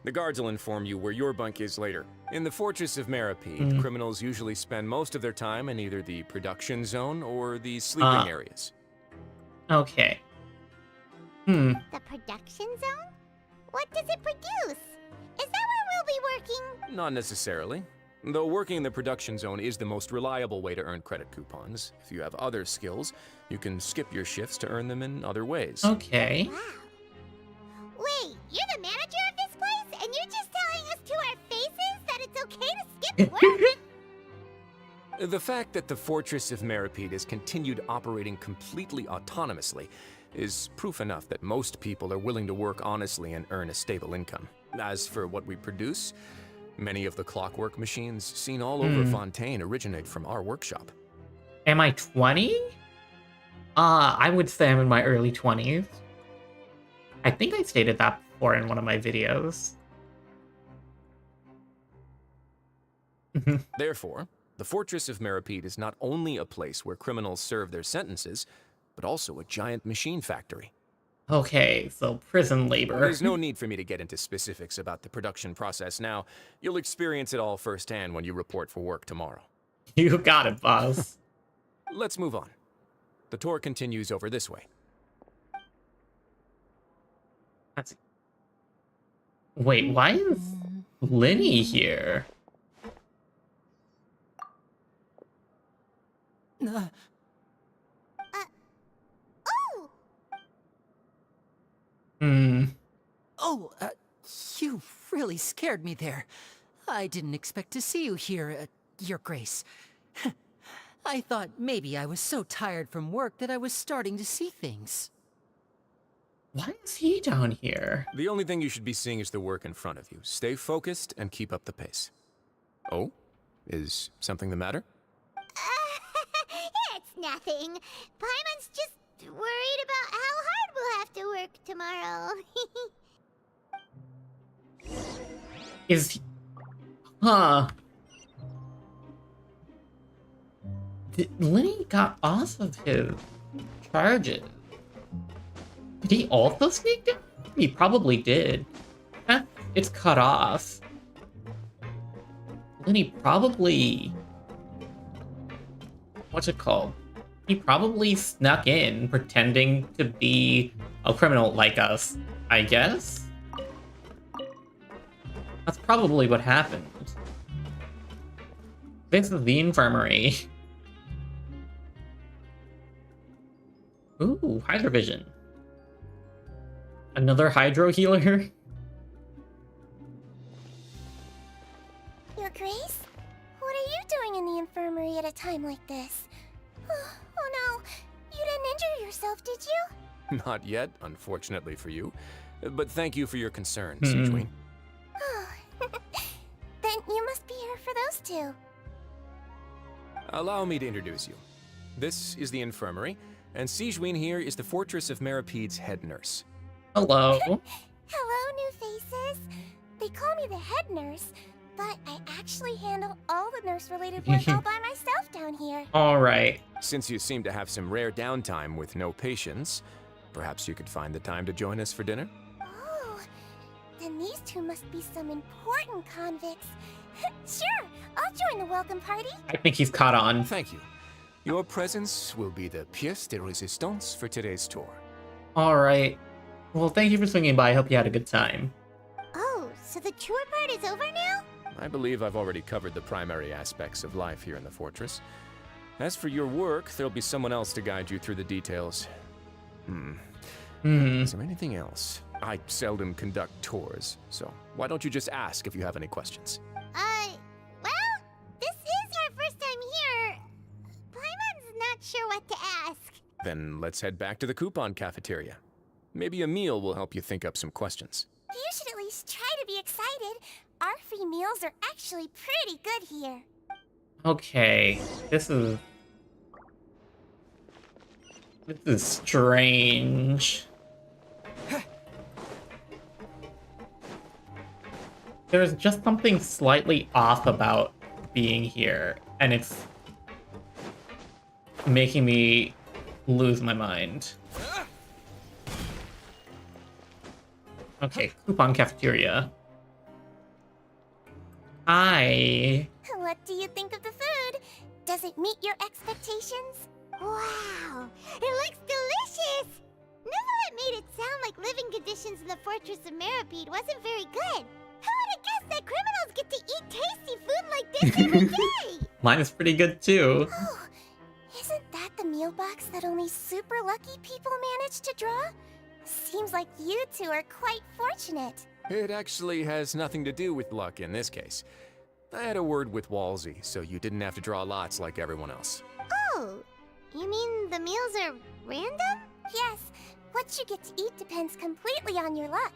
The guards will inform you where your bunk is later. In the Fortress of Meripede, criminals usually spend most of their time in either the production zone or the sleeping areas. Okay. The production zone? What does it produce? Is that where we'll be working? Not necessarily. Though working in the production zone is the most reliable way to earn credit coupons. If you have other skills, you can skip your shifts to earn them in other ways. Okay. Wow. Wait, you're the manager of this place, and you're just telling us to our faces that it's okay to skip work? The fact that the Fortress of Meripede has continued operating completely autonomously is proof enough that most people are willing to work honestly and earn a stable income. As for what we produce, many of the clockwork machines seen all over Fontaine originate from our workshop. Am I 20? I would say I'm in my early 20s. I think I stated that before in one of my videos. Therefore, the Fortress of Meripede is not only a place where criminals serve their sentences, but also a giant machine factory. Okay, so prison labor. There's no need for me to get into specifics about the production process now. You'll experience it all firsthand when you report for work tomorrow. You got it, boss. Let's move on. The tour continues over this way. Wait, why is Linny here? Oh! Oh, you really scared me there. I didn't expect to see you here, Your Grace. I thought maybe I was so tired from work that I was starting to see things. Why is he down here? The only thing you should be seeing is the work in front of you. Stay focused and keep up the pace. Oh? Is something the matter? It's nothing. Paimon's just worried about how hard we'll have to work tomorrow. Is he... Huh. Linny got off of his charges. Did he also sneak down? He probably did. Huh? It's cut off. Linny probably... What's it called? He probably snuck in, pretending to be a criminal like us. I guess? That's probably what happened. This is the infirmary. Ooh, Hydrovision. Another Hydro healer? Your Grace? What are you doing in the infirmary at a time like this? Oh no, you didn't injure yourself, did you? Not yet, unfortunately for you. But thank you for your concern, Sijuin. Then you must be here for those two. Allow me to introduce you. This is the infirmary, and Sijuin here is the Fortress of Meripede's head nurse. Hello. Hello, new faces. They call me the head nurse, but I actually handle all the nurse-related work all by myself down here. Alright. Since you seem to have some rare downtime with no patients, perhaps you could find the time to join us for dinner? Oh, then these two must be some important convicts. Sure, I'll join the welcome party. I think he's caught on. Thank you. Your presence will be the pièce de résistance for today's tour. Alright. Well, thank you for swinging by. I hope you had a good time. Oh, so the tour part is over now? I believe I've already covered the primary aspects of life here in the fortress. As for your work, there'll be someone else to guide you through the details. Is there anything else? I seldom conduct tours, so why don't you just ask if you have any questions? Well, this is our first time here. Paimon's not sure what to ask. Then let's head back to the coupon cafeteria. Maybe a meal will help you think up some questions. You should at least try to be excited. Our free meals are actually pretty good here. Okay. This is strange. There's just something slightly off about being here, and it's making me lose my mind. Okay, coupon cafeteria. Hi. What do you think of the food? Does it meet your expectations? Wow, it looks delicious! Neuvillette made it sound like living conditions in the Fortress of Meripede wasn't very good. Who would have guessed that criminals get to eat tasty food like this every day? Mine is pretty good too. Oh, isn't that the meal box that only super lucky people manage to draw? Seems like you two are quite fortunate. It actually has nothing to do with luck in this case. I had a word with Walsey, so you didn't have to draw lots like everyone else. Oh, you mean the meals are random? Yes, what you get to eat depends completely on your luck.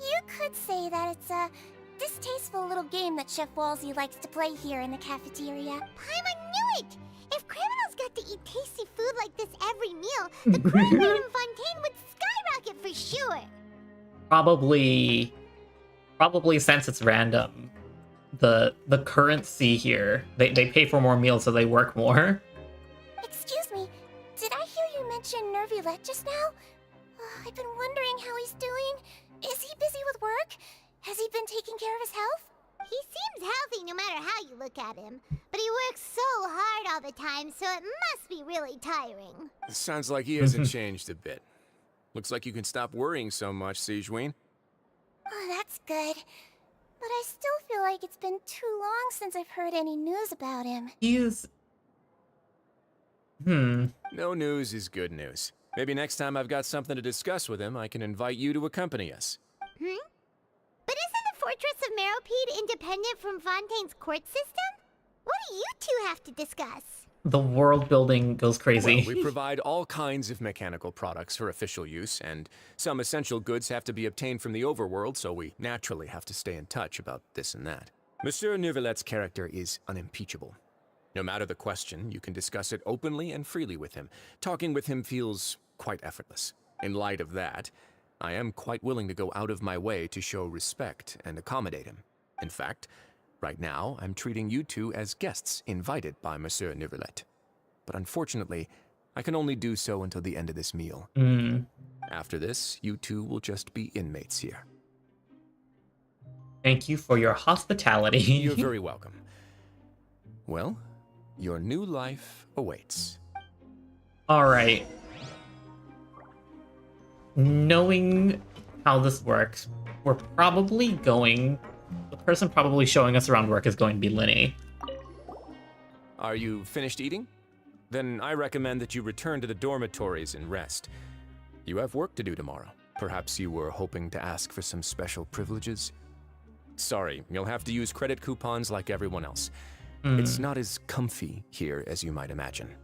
You could say that it's a distasteful little game that Chef Walsey likes to play here in the cafeteria. Paimon knew it! If criminals got to eat tasty food like this every meal, the crime rate in Fontaine would skyrocket for sure! Probably since it's random, the currency here, they pay for more meals so they work more. Excuse me, did I hear you mention Neuvillette just now? I've been wondering how he's doing. Is he busy with work? Has he been taking care of his health? He seems healthy no matter how you look at him. But he works so hard all the time, so it must be really tiring. Sounds like he hasn't changed a bit. Looks like you can stop worrying so much, Sijuin. Oh, that's good. But I still feel like it's been too long since I've heard any news about him. He's... No news is good news. Maybe next time I've got something to discuss with him, I can invite you to accompany us. But isn't the Fortress of Meripede independent from Fontaine's court system? What do you two have to discuss? The world building goes crazy. Well, we provide all kinds of mechanical products for official use, and some essential goods have to be obtained from the overworld, so we naturally have to stay in touch about this and that. Monsieur Neuvillette's character is unimpeachable. No matter the question, you can discuss it openly and freely with him. Talking with him feels quite effortless. In light of that, I am quite willing to go out of my way to show respect and accommodate him. In fact, right now, I'm treating you two as guests invited by Monsieur Neuvillette. But unfortunately, I can only do so until the end of this meal. After this, you two will just be inmates here. Thank you for your hospitality. You're very welcome. Well, your new life awaits. Alright. Knowing how this works, we're probably going... The person probably showing us around work is going to be Linny. Are you finished eating? Then I recommend that you return to the dormitories and rest. You have work to do tomorrow. Perhaps you were hoping to ask for some special privileges? Sorry, you'll have to use credit coupons like everyone else. It's not as comfy here as you might imagine.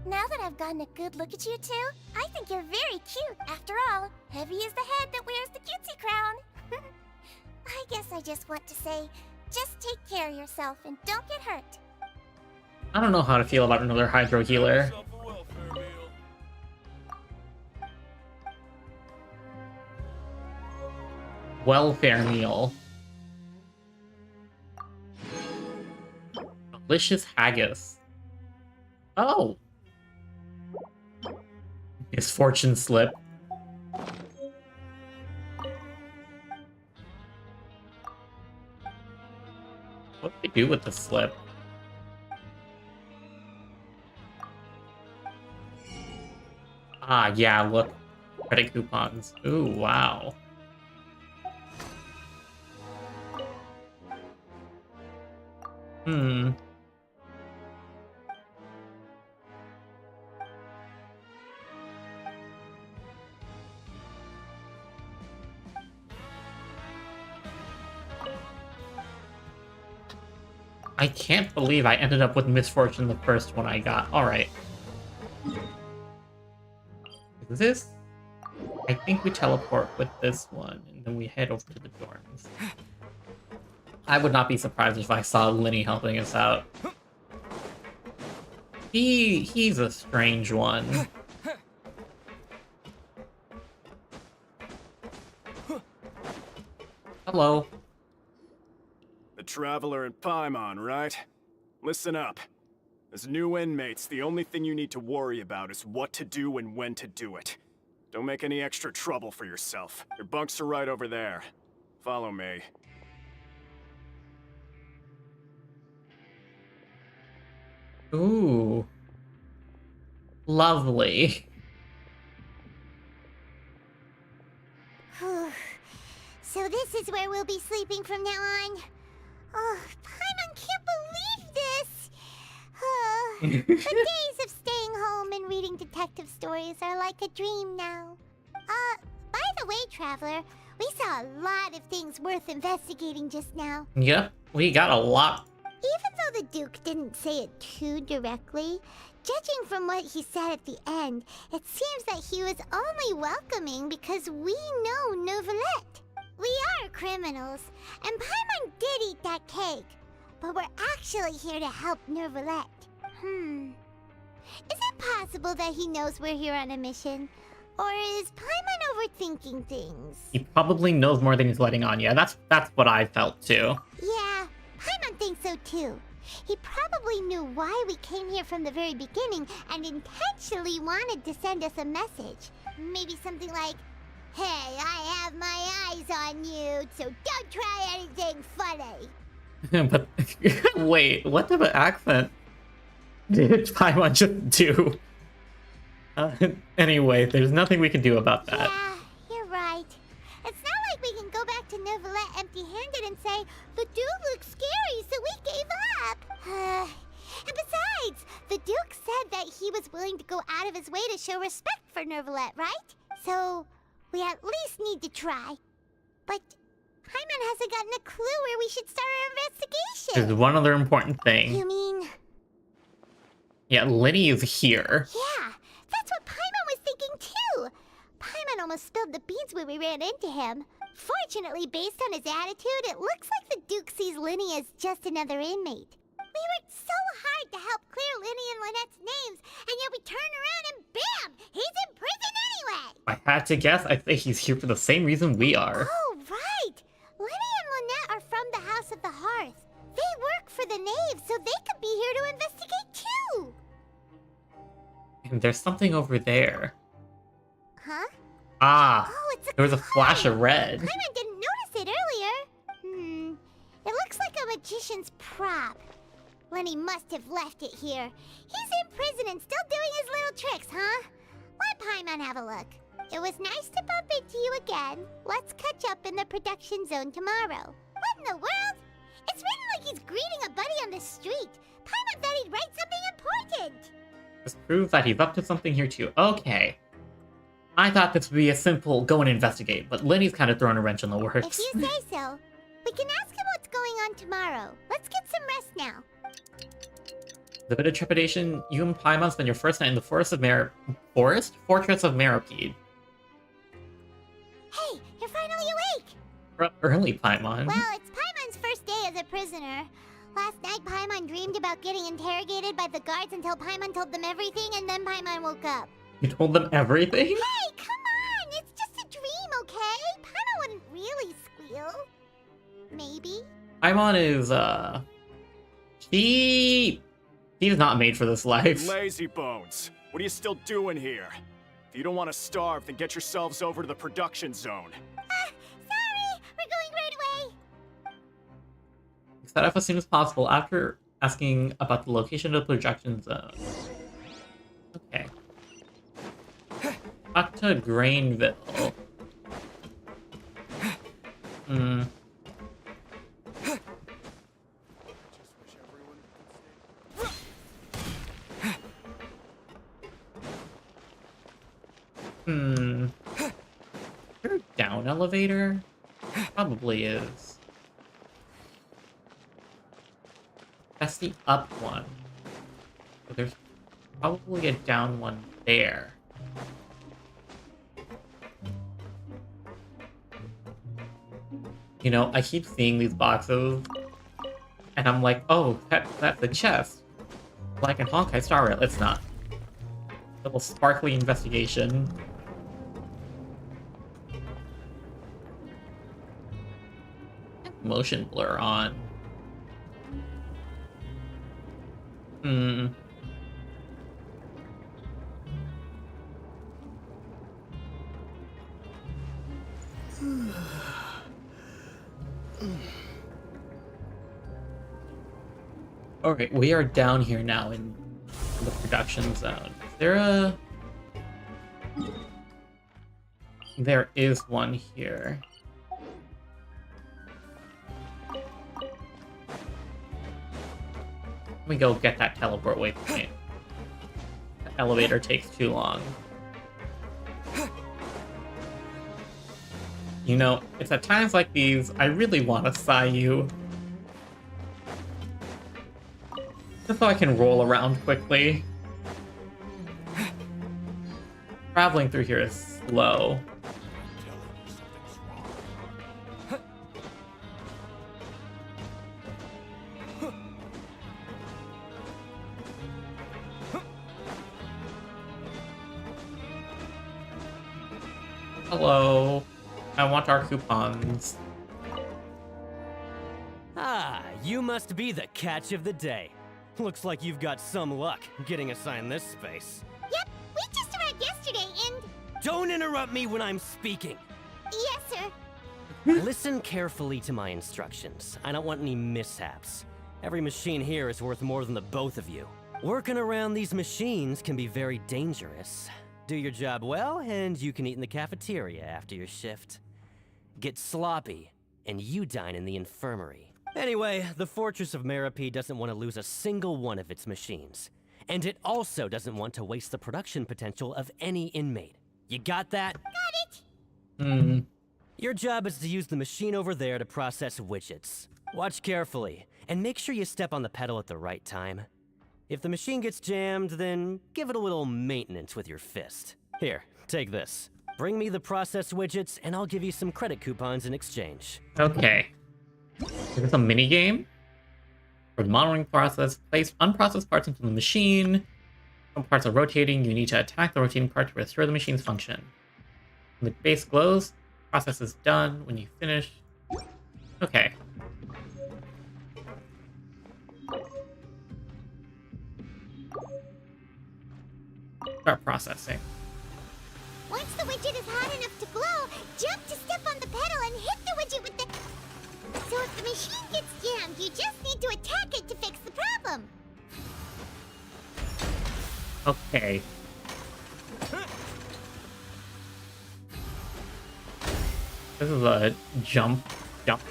Now that I've gotten a good look at you two, I think you're very cute. After all, heavy is the head that wears the cutesy crown. I guess I just want to say, just take care of yourself and don't get hurt. I don't know how to feel about another hydro healer. Welfare meal. Delicious haggis. Oh. Misfortune slip. What do we do with the slip? Ah, yeah, look. Credit coupons. Ooh, wow. I can't believe I ended up with Misfortune the first one I got. Alright. Is this? I think we teleport with this one, and then we head over to the dorms. I would not be surprised if I saw Linny helping us out. He's a strange one. Hello. The Traveler and Paimon, right? Listen up. As new inmates, the only thing you need to worry about is what to do and when to do it. Don't make any extra trouble for yourself. Your bunks are right over there. Follow me. Ooh. Lovely. So this is where we'll be sleeping from now on. Oh, Paimon can't believe this! The days of staying home and reading detective stories are like a dream now. By the way, Traveler, we saw a lot of things worth investigating just now. Yep, we got a lot. Even though the Duke didn't say it too directly, judging from what he said at the end, it seems that he was only welcoming because we know Neuvillette. We are criminals, and Paimon did eat that cake, but we're actually here to help Neuvillette. Is it possible that he knows we're here on a mission? Or is Paimon overthinking things? He probably knows more than he's letting on. Yeah, that's what I felt too. Yeah, Paimon thinks so too. He probably knew why we came here from the very beginning and intentionally wanted to send us a message. Maybe something like, "Hey, I have my eyes on you, so don't try anything funny." But wait, what type of accent did Paimon just do? Anyway, there's nothing we can do about that. Yeah, you're right. It's not like we can go back to Neuvillette empty-handed and say, "The Duke looks scary, so we gave up." And besides, the Duke said that he was willing to go out of his way to show respect for Neuvillette, right? So we at least need to try. But Paimon hasn't gotten a clue where we should start our investigation. There's one other important thing. You mean? Yeah, Liddy is here. Yeah, that's what Paimon was thinking too. Paimon almost spilled the beans when we ran into him. Fortunately, based on his attitude, it looks like the Duke sees Linny as just another inmate. We worked so hard to help clear Linny and Lynette's names, and yet we turn around and bam! He's in prison anyway! I had to guess, I think he's here for the same reason we are. Oh, right! Linny and Lynette are from the House of the Hearth. They work for the Knave, so they could be here to investigate too! And there's something over there. Huh? Ah, Oh, it's a there was a flash of red. Paimon didn't notice it earlier. It looks like a magician's prop. Lenny must have left it here. He's in prison and still doing his little tricks, huh? Let Paimon have a look. It was nice to bump into you again. Let's catch up in the production zone tomorrow. What in the world? It's written like he's greeting a buddy on the street. Paimon thought he'd write something important. This proves that he's up to something here too. Okay. I thought this would be a simple go and investigate, but Lenny's kind of throwing a wrench in the works. If you say so. We can ask him what's going on tomorrow. Let's get some rest now. The bit of trepidation, you and Paimon spend your first night in the Fortress of Meropide. Hey, you're finally awake! We're up early, Paimon. Well, it's Paimon's first day as a prisoner. Last night, Paimon dreamed about getting interrogated by the guards until Paimon told them everything, and then Paimon woke up. You told them everything? Hey, come on! It's just a dream, okay? Paimon wouldn't really squeal. Maybe? Paimon is, She's not made for this life. Lazy bones. What are you still doing here? If you don't want to starve, then get yourselves over to the production zone. Sorry! We're going right away! Set up as soon as possible after asking about the location of the projection zone. Okay. Back to Grainville. Is there a down elevator? Probably is. That's the up one. But there's probably a down one there. You know, I keep seeing these boxes, and I'm like, oh, that's a chest. Like in Honkai Star Rail, it's not. Little sparkly investigation. Motion blur on. Okay, we are down here now in the production zone. Is there a... There is one here. Let me go get that teleport waypoint. The elevator takes too long. You know, it's at times like these I really want to sigh you. Just so I can roll around quickly. Traveling through here is slow. Hello. I want our coupons. Ah, you must be the catch of the day. Looks like you've got some luck getting assigned this space. Yep, we just arrived yesterday and... Don't interrupt me when I'm speaking! Yes, sir. Listen carefully to my instructions. I don't want any mishaps. Every machine here is worth more than the both of you. Working around these machines can be very dangerous. Do your job well, and you can eat in the cafeteria after your shift. Get sloppy, and you dine in the infirmary. Anyway, the Fortress of Meropide doesn't want to lose a single one of its machines. And it also doesn't want to waste the production potential of any inmate. You got that? Got it! Your job is to use the machine over there to process widgets. Watch carefully, and make sure you step on the pedal at the right time. If the machine gets jammed, then give it a little maintenance with your fist. Here, take this. Bring me the process widgets, and I'll give you some credit coupons in exchange. Okay. Is this a mini game? For the monitoring process, place unprocessed parts into the machine. Some parts are rotating. You need to attack the rotating part to restore the machine's function. When the base glows, the process is done. When you finish... Okay. Start processing. Once the widget is hot enough to glow, jump to step on the pedal and hit the widget with the... So if the machine gets jammed, you just need to attack it to fix the problem. Okay. This is a jump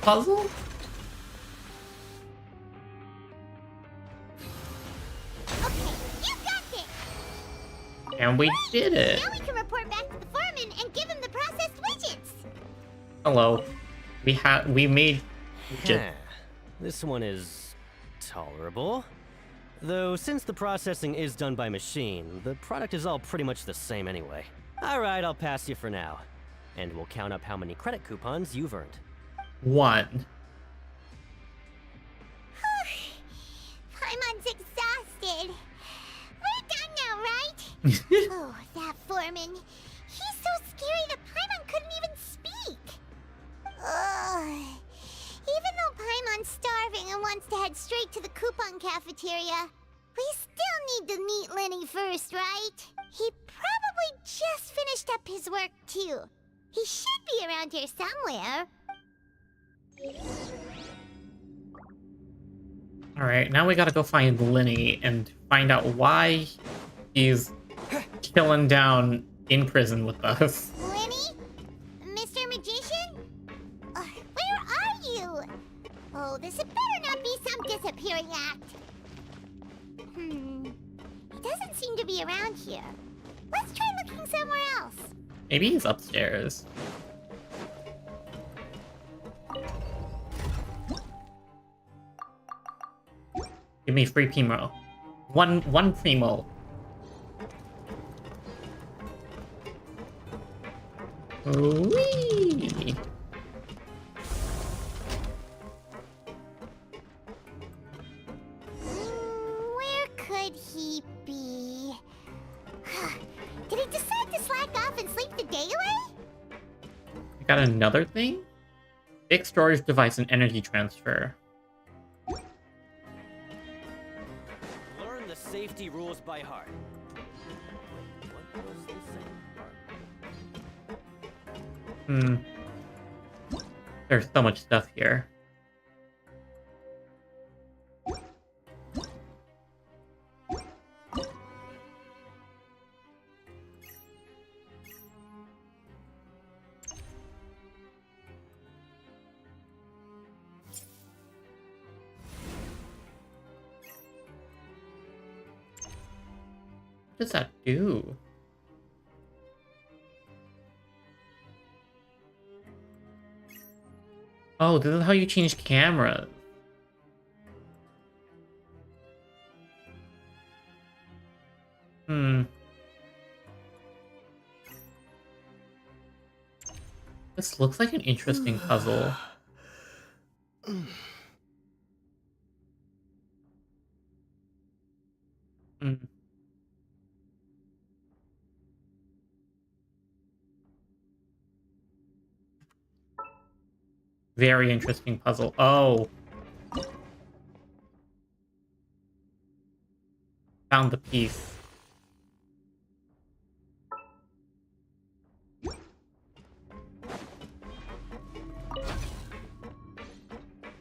puzzle? Okay, you got this! And we did it! Now we can report back to the foreman and give him the processed widgets! Hello. We made widgets. This one is tolerable. Though since the processing is done by machine, the product is all pretty much the same anyway. Alright, I'll pass you for now. And we'll count up how many credit coupons you've earned. 1. Paimon's exhausted. We're done now, right? Oh, that foreman. He's so scary that Paimon couldn't even speak. Ugh. Even though Paimon's starving and wants to head straight to the coupon cafeteria, we still need to meet Lenny first, right? He probably just finished up his work, too. He should be around here somewhere. Alright, now we gotta go find Lenny and find out why he's chilling down in prison with us. Lenny? Mr. Magician? Where are you? Oh, this had better not be some disappearing act. He doesn't seem to be around here. Let's try looking somewhere else. Maybe he's upstairs. Give me free Primo. One Primo. Whee! Where could he be? Did he decide to slack off and sleep the day away? I got another thing? Big storage device and energy transfer. Learn the safety rules by heart. What was the same? There's so much stuff here. What does that do? Oh, this is how you change cameras. This looks like an interesting puzzle. Very interesting puzzle. Oh. Found the piece. Do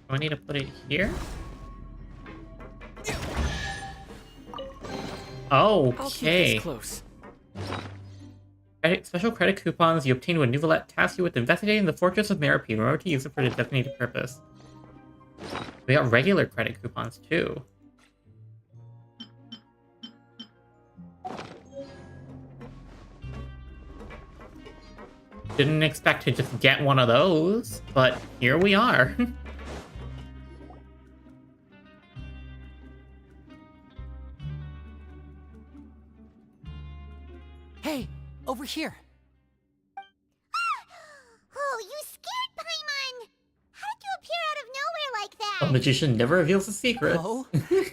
I need to put it here? Okay. Close. Special credit coupons you obtain when Neuvillette tasks you with investigating the Fortress of Merope. Remember to use it for the designated purpose. We got regular credit coupons too. Didn't expect to just get one of those, but here we are. Hey, over here. Oh, you scared Paimon! How did you appear out of nowhere like that? A magician never reveals a secret. Oh,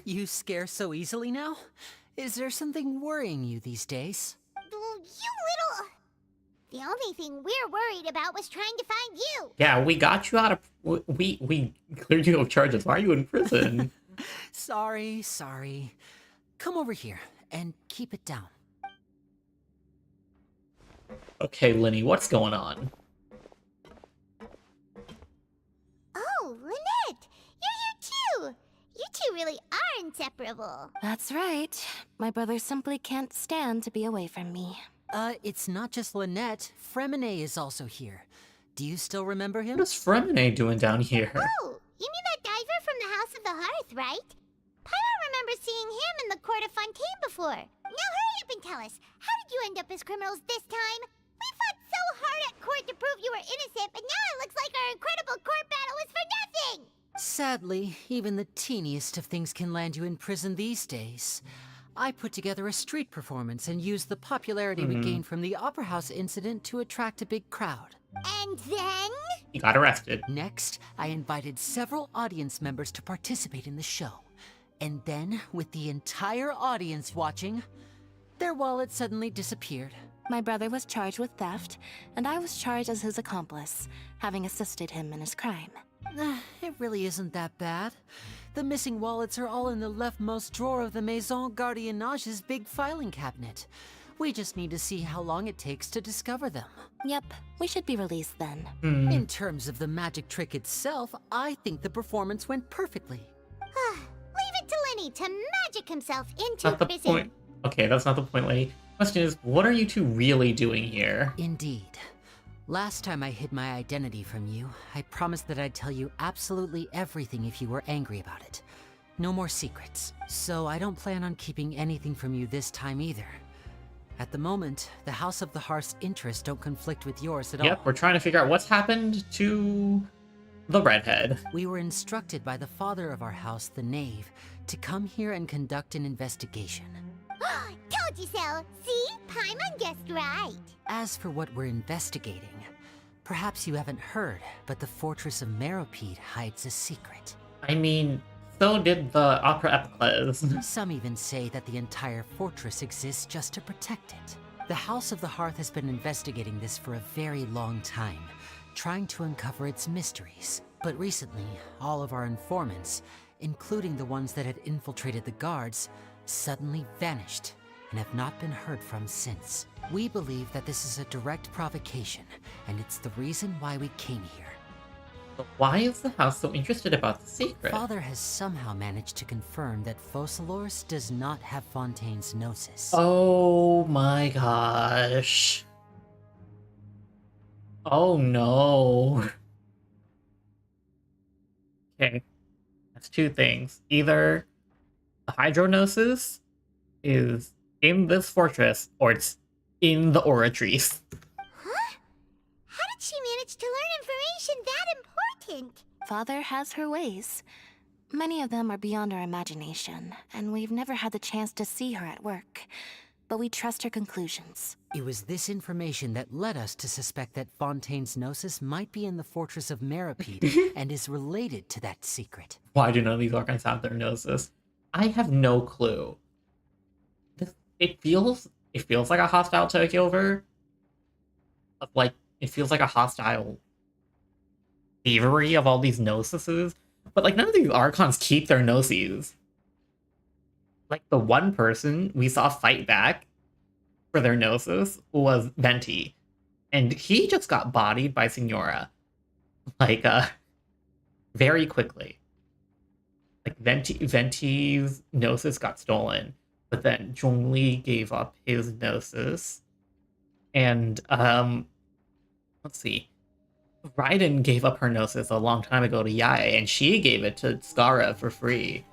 you scare so easily now? Is there something worrying you these days? You little... The only thing we're worried about was trying to find you. Yeah, we got you out of... We cleared you of charges. Why are you in prison? Sorry. Come over here and keep it down. Okay, Lenny, what's going on? Oh, Lynette! You're here too! You two really are inseparable. That's right. My brother simply can't stand to be away from me. It's not just Lynette. Fremine is also here. Do you still remember him? What is Fremine doing down here? Oh, you mean that diver from the House of the Hearth, right? Paimon remembers seeing him in the court of Fontaine before. Now hurry up and tell us, how did you end up as criminals this time? We fought so hard at court to prove you were innocent, but now it looks like our incredible court battle was for nothing! Sadly, even the teeniest of things can land you in prison these days. I put together a street performance and used the popularity we gained from the Opera House incident to attract a big crowd. And then? He got arrested. Next, I invited several audience members to participate in the show. And then, with the entire audience watching, their wallet suddenly disappeared. My brother was charged with theft, and I was charged as his accomplice, having assisted him in his crime. It really isn't that bad. The missing wallets are all in the leftmost drawer of the Maison Gardiennage's big filing cabinet. We just need to see how long it takes to discover them. Yep, we should be released then. In terms of the magic trick itself, I think the performance went perfectly. Leave it to Lenny to magic himself into Not the prison. point. Okay, that's not the point, lady. Question is, what are you two really doing here? Indeed. Last time I hid my identity from you, I promised that I'd tell you absolutely everything if you were angry about it. No more secrets. So I don't plan on keeping anything from you this time either. At the moment, the House of the Hearth's interests don't conflict with yours at all. Yep, we're trying to figure out what's happened to the redhead. We were instructed by the father of our house, the Knave, to come here and conduct an investigation. Told you so! See? Paimon guessed right. As for what we're investigating, perhaps you haven't heard, but the Fortress of Meropide hides a secret. I mean, so did the Opera Epicles. Some even say that the entire fortress exists just to protect it. The House of the Hearth has been investigating this for a very long time, trying to uncover its mysteries. But recently, all of our informants, including the ones that had infiltrated the guards, suddenly vanished and have not been heard from since. We believe that this is a direct provocation, and it's the reason why we came here. But why is the house so interested about the secret? Father has somehow managed to confirm that Focalors does not have Fontaine's gnosis. Oh my gosh. Oh no. Okay. That's two things. Either the Hydronosis is in this fortress, or it's in the Oratrice. Huh? How did she manage to learn information that important? Father has her ways. Many of them are beyond our imagination, and we've never had the chance to see her at work. But we trust her conclusions. It was this information that led us to suspect that Fontaine's gnosis might be in the Fortress of Meropide and is related to that secret. Why do none of these Archons have their gnosis? I have no clue. It feels like a hostile takeover. Like, it feels like a hostile thievery of all these gnosises. But, like, none of these Archons keep their gnoses. Like, the one person we saw fight back for their gnosis was Venti. And he just got bodied by Signora. Like, very quickly. Like, Venti's gnosis got stolen. But then Zhongli gave up his gnosis. And, let's see. Raiden gave up her gnosis a long time ago to Yae, and she gave it to Skara for free.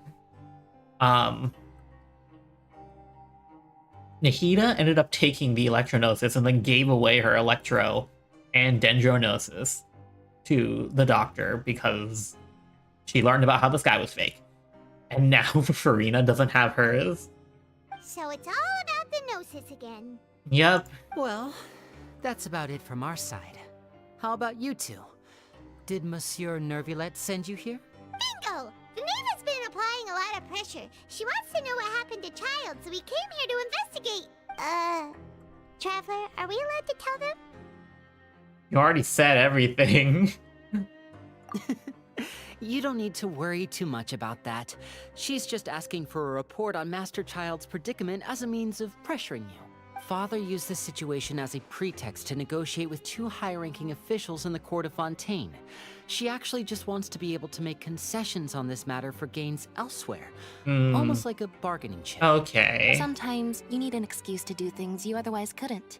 Nahida ended up taking the Electrognosis and then gave away her Electro and Dendrognosis to the doctor because she learned about how the sky was fake. And now Farina doesn't have hers. So it's all about the gnosis again. Yep. Well, that's about it from our side. How about you two? Did Monsieur Neuvillette send you here? Bingo! The Knave has been applying a lot of pressure. She wants to know what happened to Child, so we came here to investigate. Traveler, are we allowed to tell them? You already said everything. You don't need to worry too much about that. She's just asking for a report on Master Child's predicament as a means of pressuring you. Father used this situation as a pretext to negotiate with two high-ranking officials in the court of Fontaine. She actually just wants to be able to make concessions on this matter for gains elsewhere. Almost like a bargaining chip. Okay. Sometimes you need an excuse to do things you otherwise couldn't.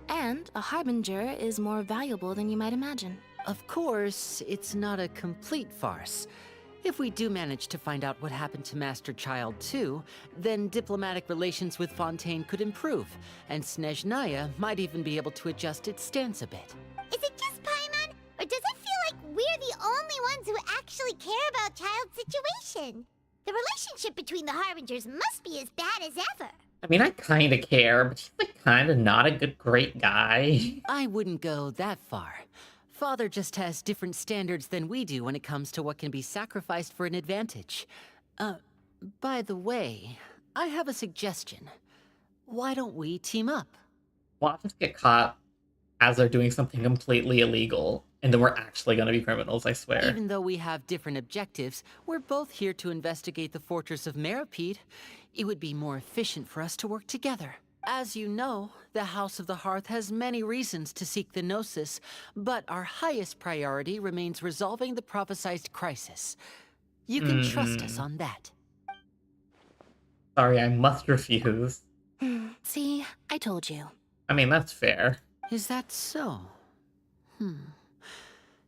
And a harbinger is more valuable than you might imagine. Of course, it's not a complete farce. If we do manage to find out what happened to Master Child 2, then diplomatic relations with Fontaine could improve, and Snezhnaya might even be able to adjust its stance a bit. Is it just Paimon, or does it feel like we're the only ones who actually care about Child's situation? The relationship between the Harbingers must be as bad as ever. I mean, I kind of care, but he's like kind of not a great guy. I wouldn't go that far. Father just has different standards than we do when it comes to what can be sacrificed for an advantage. By the way, I have a suggestion. Why don't we team up? Watch us get caught as they're doing something completely illegal, and then we're actually going to be criminals, I swear. Even though we have different objectives, we're both here to investigate the fortress of Meripede. It would be more efficient for us to work together. As you know, the House of the Hearth has many reasons to seek the Gnosis, but our highest priority remains resolving the prophesized crisis. You can trust us on that. Sorry, I must refuse. See, I told you. I mean, that's fair. Is that so?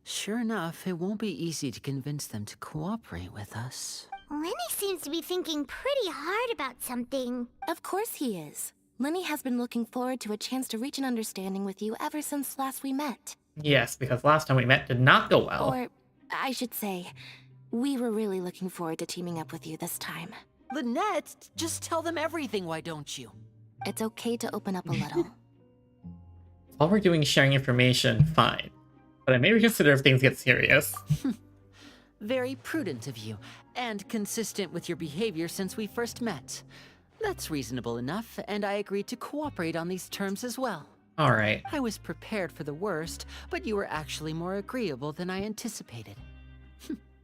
Sure enough, it won't be easy to convince them to cooperate with us. Lenny seems to be thinking pretty hard about something. Of course he is. Lenny has been looking forward to a chance to reach an understanding with you ever since last we met. Yes, because last time we met did not go well. Or, I should say, we were really looking forward to teaming up with you this time. Lynette, just tell them everything, why don't you? It's okay to open up a little. All we're doing is sharing information, fine. But I may reconsider if things get serious. Very prudent of you, and consistent with your behavior since we first met. That's reasonable enough, and I agreed to cooperate on these terms as well. Alright. I was prepared for the worst, but you were actually more agreeable than I anticipated.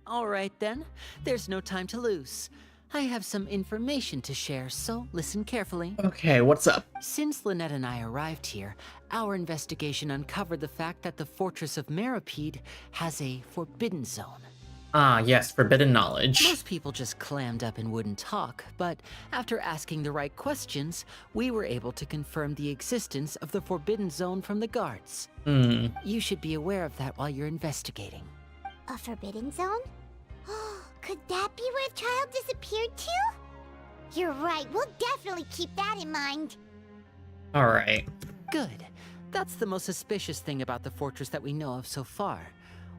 Alright then, there's no time to lose. I have some information to share, so listen carefully. Okay, what's up? Since Lynette and I arrived here, our investigation uncovered the fact that the Fortress of Meripede has a forbidden zone. Ah, yes, forbidden knowledge. Most people just clammed up and wouldn't talk, but after asking the right questions, we were able to confirm the existence of the forbidden zone from the guards. You should be aware of that while you're investigating. A forbidden zone? Could that be where Child disappeared to? You're right, we'll definitely keep that in mind. Alright. Good. That's the most suspicious thing about the fortress that we know of so far.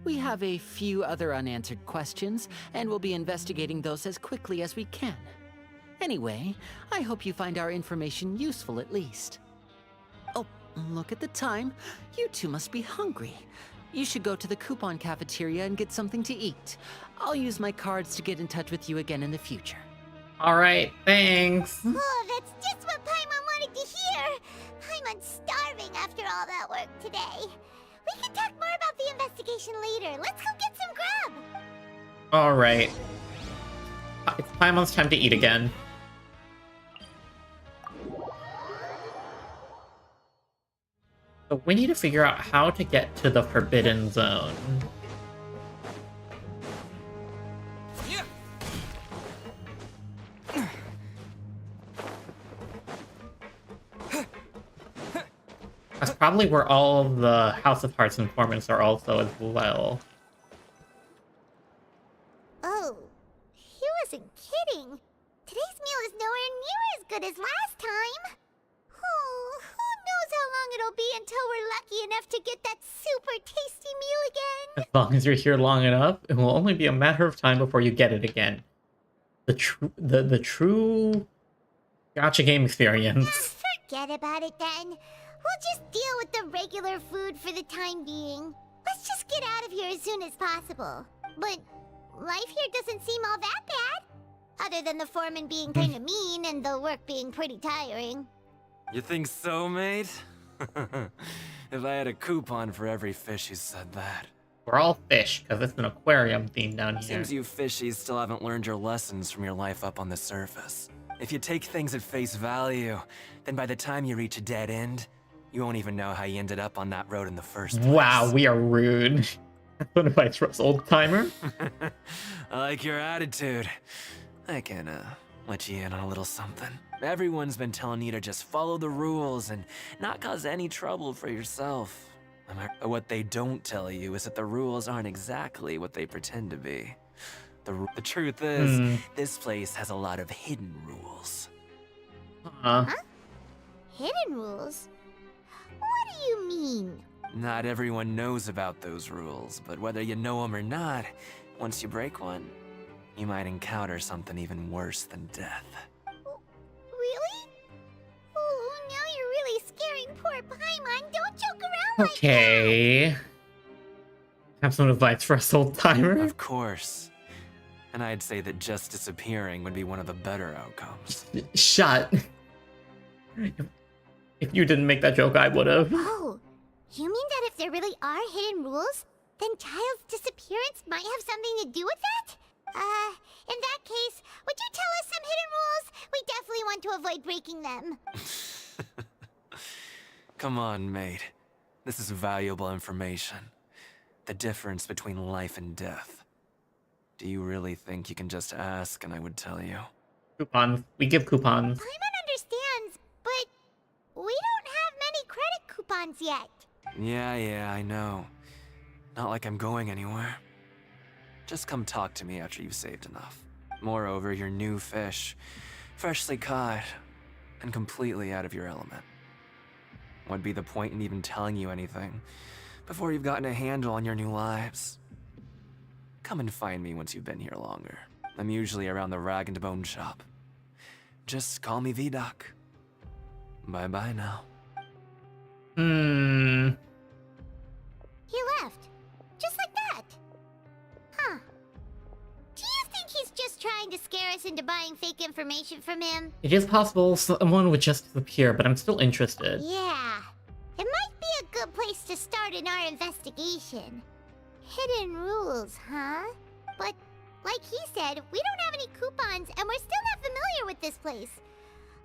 We have a few other unanswered questions, and we'll be investigating those as quickly as we can. Anyway, I hope you find our information useful at least. Oh, look at the time. You two must be hungry. You should go to the coupon cafeteria and get something to eat. I'll use my cards to get in touch with you again in the future. Alright, thanks. Oh, that's just what Paimon wanted to hear. Paimon's starving after all that work today. We can talk more about the investigation later. Let's go get some grub. Alright. It's Paimon's time to eat again. So we need to figure out how to get to the Forbidden Zone. That's probably where all of the House of Hearts informants are also as well. Oh, he wasn't kidding. Today's meal is nowhere near as good as last time. Oh, who knows how long it'll be until we're lucky enough to get that super tasty meal again. As long as you're here long enough, it will only be a matter of time before you get it again. The true gacha game experience. Forget about it then. We'll just deal with the regular food for the time being. Let's just get out of here as soon as possible. But life here doesn't seem all that bad. Other than the foreman being kinda mean and the work being pretty tiring. You think so, mate? If I had a coupon for every fish who said that. We're all fish, because it's an aquarium theme down here. Seems you fishies still haven't learned your lessons from your life up on the surface. If you take things at face value, then by the time you reach a dead end, you won't even know how you ended up on that road in the first place. Wow, we are rude. What if I trust old timer? I like your attitude. I can let you in on a little something. Everyone's been telling you to just follow the rules and not cause any trouble for yourself. But what they don't tell you is that the rules aren't exactly what they pretend to be. The truth is, this place has a lot of hidden rules. Huh? Hidden rules? What do you mean? Not everyone knows about those rules, but whether you know them or not, once you break one, you might encounter something even worse than death. Really? Oh, now you're really scaring poor Paimon. Don't joke around Okay. Have some advice for us, old timer. Of course. And I'd say that just disappearing would be one of the better outcomes. Shut. If you didn't make that joke, I would have. Oh, you mean that if there really are hidden rules, then Child's disappearance might have something to do with that? In that case, would you tell us some hidden rules? We definitely want to avoid breaking them. Come on, mate. This is valuable information. The difference between life and death. Do you really think you can just ask and I would tell you? Coupons. We give coupons. Paimon understands, but we don't have many credit coupons yet. Yeah, I know. Not like I'm going anywhere. Just come talk to me after you've saved enough. Moreover, you're new fish, freshly caught, and completely out of your element. What'd be the point in even telling you anything before you've gotten a handle on your new lives? Come and find me once you've been here longer. I'm usually around the Rag and Bone shop. Just call me V-Doc. Bye-bye now. He left. Just like that. Huh. Do you think he's just trying to scare us into buying fake information from him? It is possible someone would just disappear, but I'm still interested. Yeah. It might be a good place to start in our investigation. Hidden rules, huh? But, like he said, we don't have any coupons, and we're still not familiar with this place.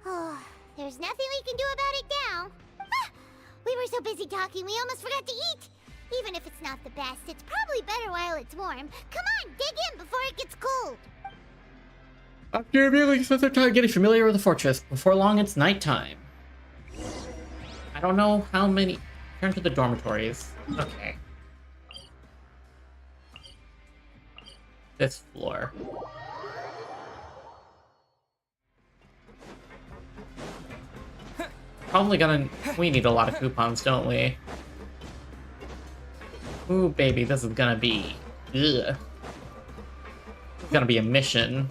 Oh, there's nothing we can do about it now. Ah, we were so busy talking, we almost forgot to eat. Even if it's not the best, it's probably better while it's warm. Come on, dig in before it gets cold. After immediately spent their time getting familiar with the fortress, before long it's nighttime. I don't know how many... Turn to the dormitories. Okay. This floor. Probably gonna... We need a lot of coupons, don't we? Ooh, baby, this is gonna be... Ugh. It's gonna be a mission.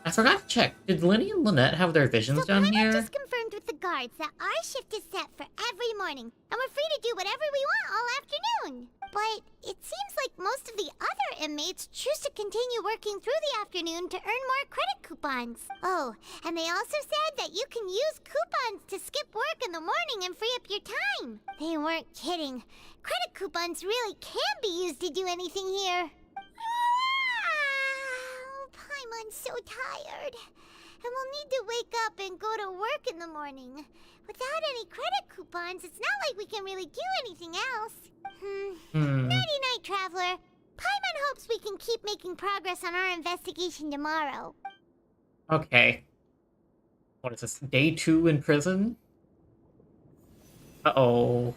I forgot to check. Did Linny and Lynette have their visions down here? Just confirmed with the guards that our shift is set for every morning, and we're free to do whatever we want all afternoon. But it seems like most of the other inmates choose to continue working through the afternoon to earn more credit coupons. Oh, and they also said that you can use coupons to skip work in the morning and free up your time. They weren't kidding. Credit coupons really can be used to do anything here. Paimon's so tired. And we'll need to wake up and go to work in the morning. Without any credit coupons, it's not like we can really do anything else. Nighty-night, Traveler. Paimon hopes we can keep making progress on our investigation tomorrow. Okay. What is this? Day 2 in prison? Uh-oh.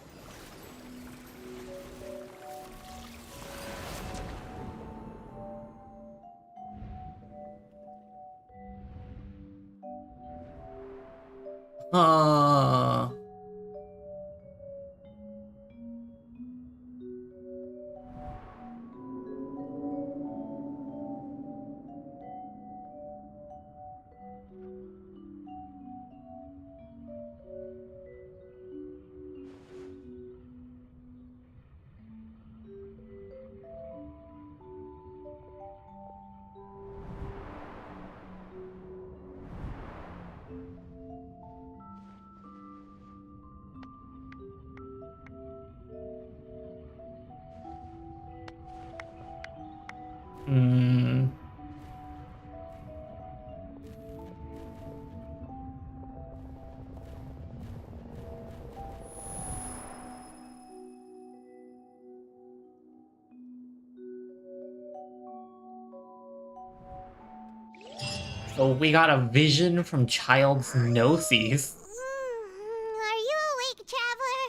So we got a vision from Child's Gnosis. Are you awake, Traveler?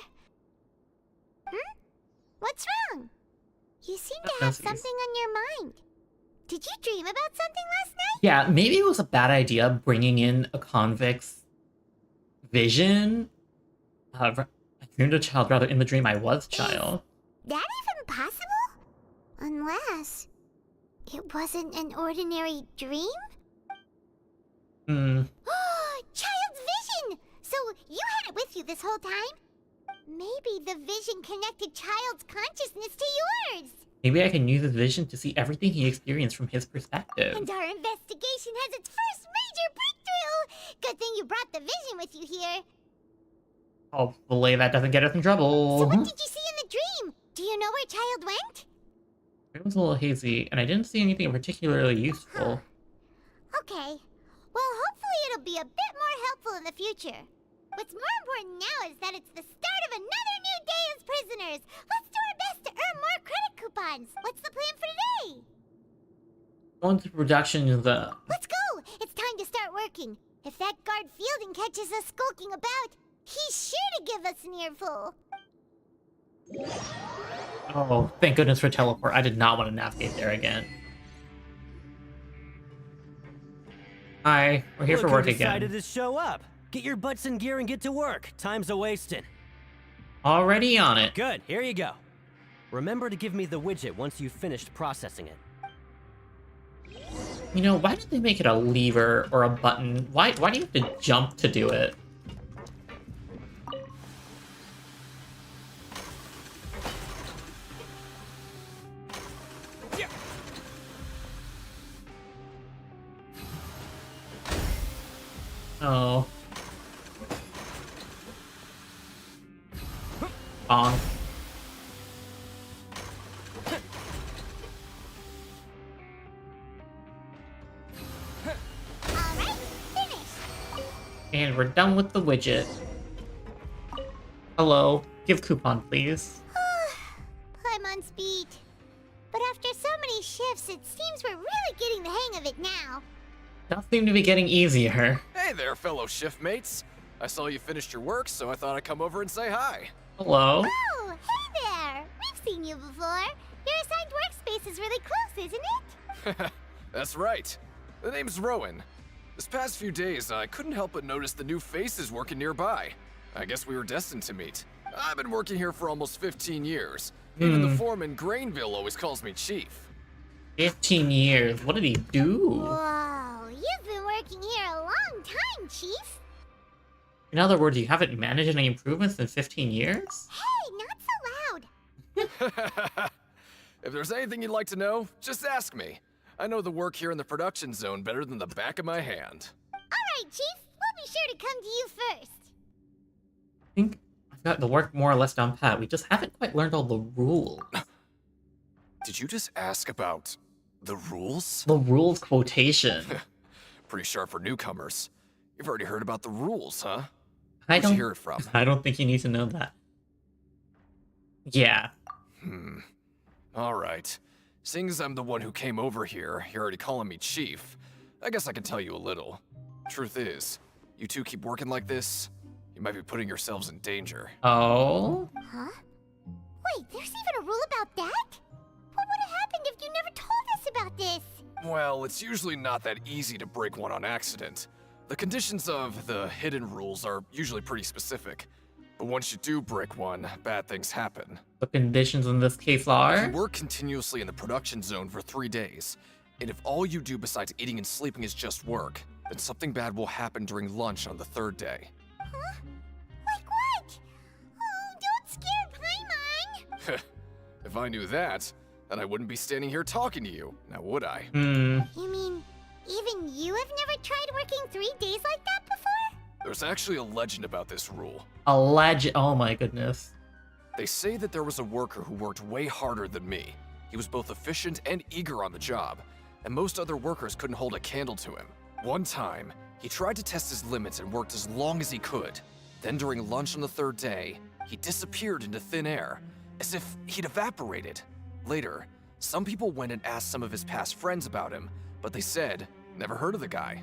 What's wrong? You seem to have something on your mind. Did you dream about something last night? Yeah, maybe it was a bad idea bringing in a convict's vision. I dreamed a child, rather in the dream I was child. Is that even possible? Unless it wasn't an ordinary dream? Child's vision! So you had it with you this whole time? Maybe the vision connected Child's consciousness to yours. Maybe I can use his vision to see everything he experienced from his perspective. And our investigation has its first major breakthrough! Good thing you brought the vision with you here. Hopefully that doesn't get us in trouble. So what did you see in the dream? Do you know where Child went? It was a little hazy, and I didn't see anything particularly useful. Okay. Well, hopefully it'll be a bit more helpful in the future. What's more important now is that it's the start of another new day as prisoners. Let's do our best to earn more credit coupons. What's the plan for today? Going to production is the... Let's go! It's time to start working. If that guard Fielding catches us skulking about, he's sure to give us an earful. Oh, thank goodness for teleport. I did not want to navigate there again. Hi, we're here for work again. Decided to show up. Get your butts in gear and get to work. Time's a-wasting. Already on it. Good, here you go. Remember to give me the widget once you've finished processing it. You know, why did they make it a lever or a button? Why do you have to jump to do it? Oh. Bonk. Alright, finished. And we're done with the widget. Hello. Give coupon, please. Paimon's beat. But after so many shifts, it seems we're really getting the hang of it now. Does seem to be getting easier. Hey there, fellow shift mates. I saw you finished your work, so I thought I'd come over and say hi. Hello. Oh, hey there! We've seen you before. Your assigned workspace is really close, isn't it? That's right. The name's Rowan. This past few days, I couldn't help but notice the new faces working nearby. I guess we were destined to meet. I've been working here for almost 15 years. Even the foreman, Grainville, always calls me Chief. 15 years. What did he do? Whoa, you've been working here a long time, Chief. In other words, you haven't managed any improvements in 15 years? Hey, not so loud. If there's anything you'd like to know, just ask me. I know the work here in the production zone better than the back of my hand. Alright, Chief. We'll be sure to come to you first. I think I've got the work more or less down pat. We just haven't quite learned all the rules. Did you just ask about the rules? The rules quotation. Pretty sharp for newcomers. You've already heard about the rules, huh? Where'd you hear it from? I don't think you need to know that. Yeah. Alright. Seeing as I'm the one who came over here, you're already calling me Chief. I guess I can tell you a little. Truth is, you two keep working like this, you might be putting yourselves in danger. Oh? Huh? Wait, there's even a rule about that? What would have happened if you never told us about this? Well, it's usually not that easy to break one on accident. The conditions of the hidden rules are usually pretty specific. But once you do break one, bad things happen. The conditions in this case are? You work continuously in the production zone for 3 days. And if all you do besides eating and sleeping is just work, then something bad will happen during lunch on the 3rd day. Huh? Like what? Oh, don't scare Paimon! If I knew that, then I wouldn't be standing here talking to you, now would I? You mean, even you have never tried working 3 days like that before? There's actually a legend about this rule. A legend? Oh my goodness. They say that there was a worker who worked way harder than me. He was both efficient and eager on the job, and most other workers couldn't hold a candle to him. One time, he tried to test his limits and worked as long as he could. Then during lunch on the 3rd day, he disappeared into thin air, as if he'd evaporated. Later, some people went and asked some of his past friends about him, but they said, never heard of the guy.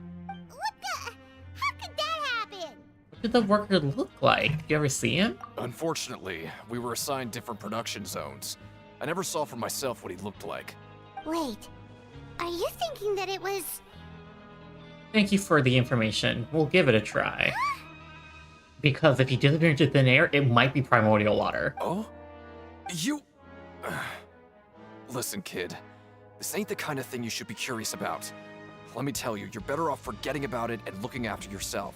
What did the worker look like? Did you ever see him? Unfortunately, we were assigned different production zones. I never saw for myself what he looked like. Wait, are you thinking that it was... Thank you for the information. We'll give it a try. Because if he disappeared into thin air, it might be primordial water. Oh? You... Listen, kid. This ain't the kind of thing you should be curious about. Let me tell you, you're better off forgetting about it and looking after yourself.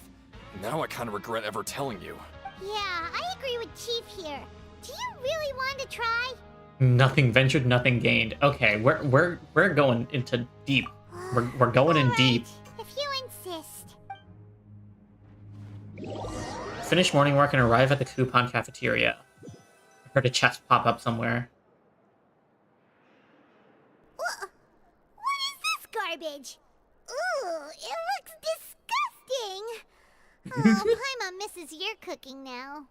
Now I kind of regret ever telling you. Yeah, I agree with Chief here. Do you really want to try? Nothing ventured, nothing gained. Okay, we're going into deep. We're going in deep. If you insist. Finish morning work and arrive at the coupon cafeteria. I heard a chest pop up somewhere. What is this garbage? Ooh, it looks disgusting. Oh, Paimon misses your cooking now.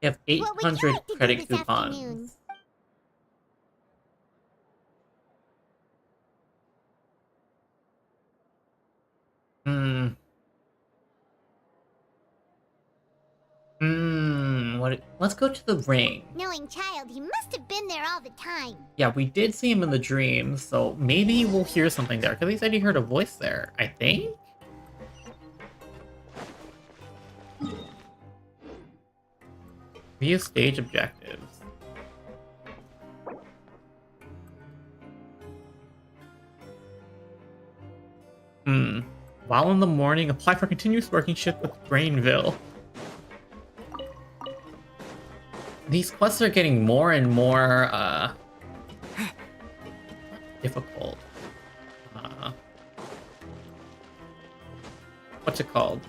You have 800 credit coupons. Afternoon? Let's go to the ring. Knowing child, he must have been there all the time. Yeah, we did see him in the dreams, so maybe we'll hear something there. Because he said he heard a voice there, I think? View stage objectives. While in the morning, apply for continuous working shift with Brainville. These quests are getting more and more, difficult. What's it called?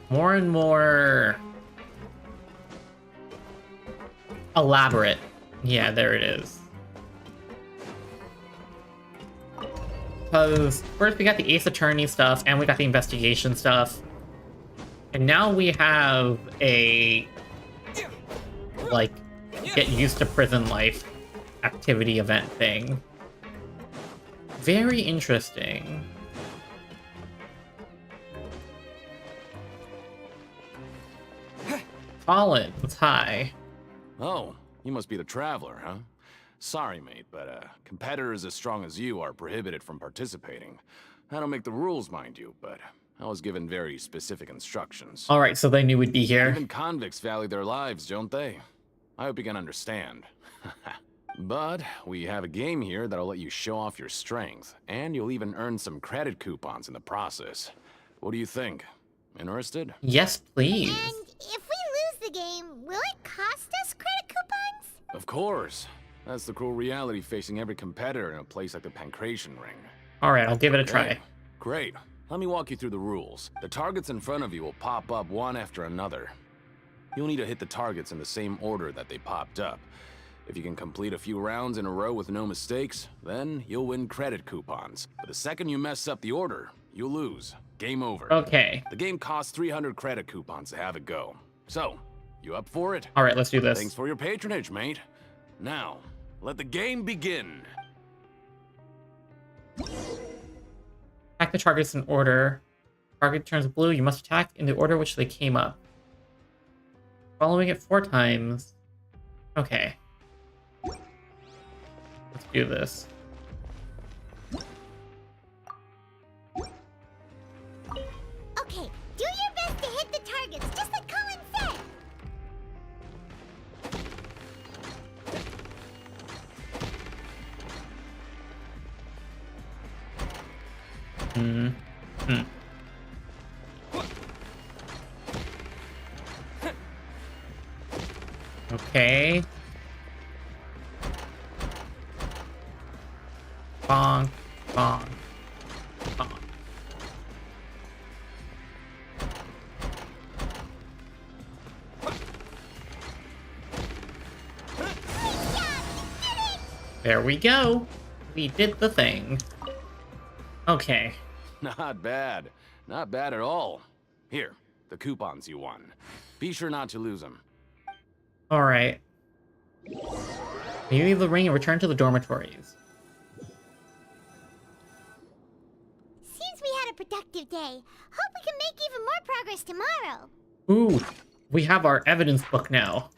More and more elaborate. Yeah, there it is. Because first we got the Ace Attorney stuff, and we got the investigation stuff. And now we have a, like, get used to prison life activity event thing. Very interesting. Colin, it's hi. Oh, you must be the Traveler, huh? Sorry, mate, but competitors as strong as you are prohibited from participating. I don't make the rules, mind you, but I was given very specific instructions. Alright, so they knew we'd be here. Even convicts value their lives, don't they? I hope you can understand. But we have a game here that'll let you show off your strength, and you'll even earn some credit coupons in the process. What do you think? Interested? Yes, please. And if we lose the game, will it cost us credit coupons? Of course. That's the cruel reality facing every competitor in a place like the Pancration Ring. Alright, I'll give it a try. Great. Let me walk you through the rules. The targets in front of you will pop up one after another. You'll need to hit the targets in the same order that they popped up. If you can complete a few rounds in a row with no mistakes, then you'll win credit coupons. But the second you mess up the order, you'll lose. Game over. Okay. The game costs 300 credit coupons to have it go. So, you up for it? Alright, let's do this. Thanks for your patronage, mate. Now, let the game begin. Attack the targets in order. Target turns blue, you must attack in the order which they came up. Following it 4 times. Okay. Let's do this. Okay, do your best to hit the targets, just like Colin said. Okay. Bonk, bonk, bonk. There we go. We did the thing. Okay. Not bad. Not bad at all. Here, the coupons you won. Be sure not to lose them. Alright. You leave the ring and return to the dormitories. Seems we had a productive day. Hope we can make even more progress tomorrow. Ooh, we have our evidence book now.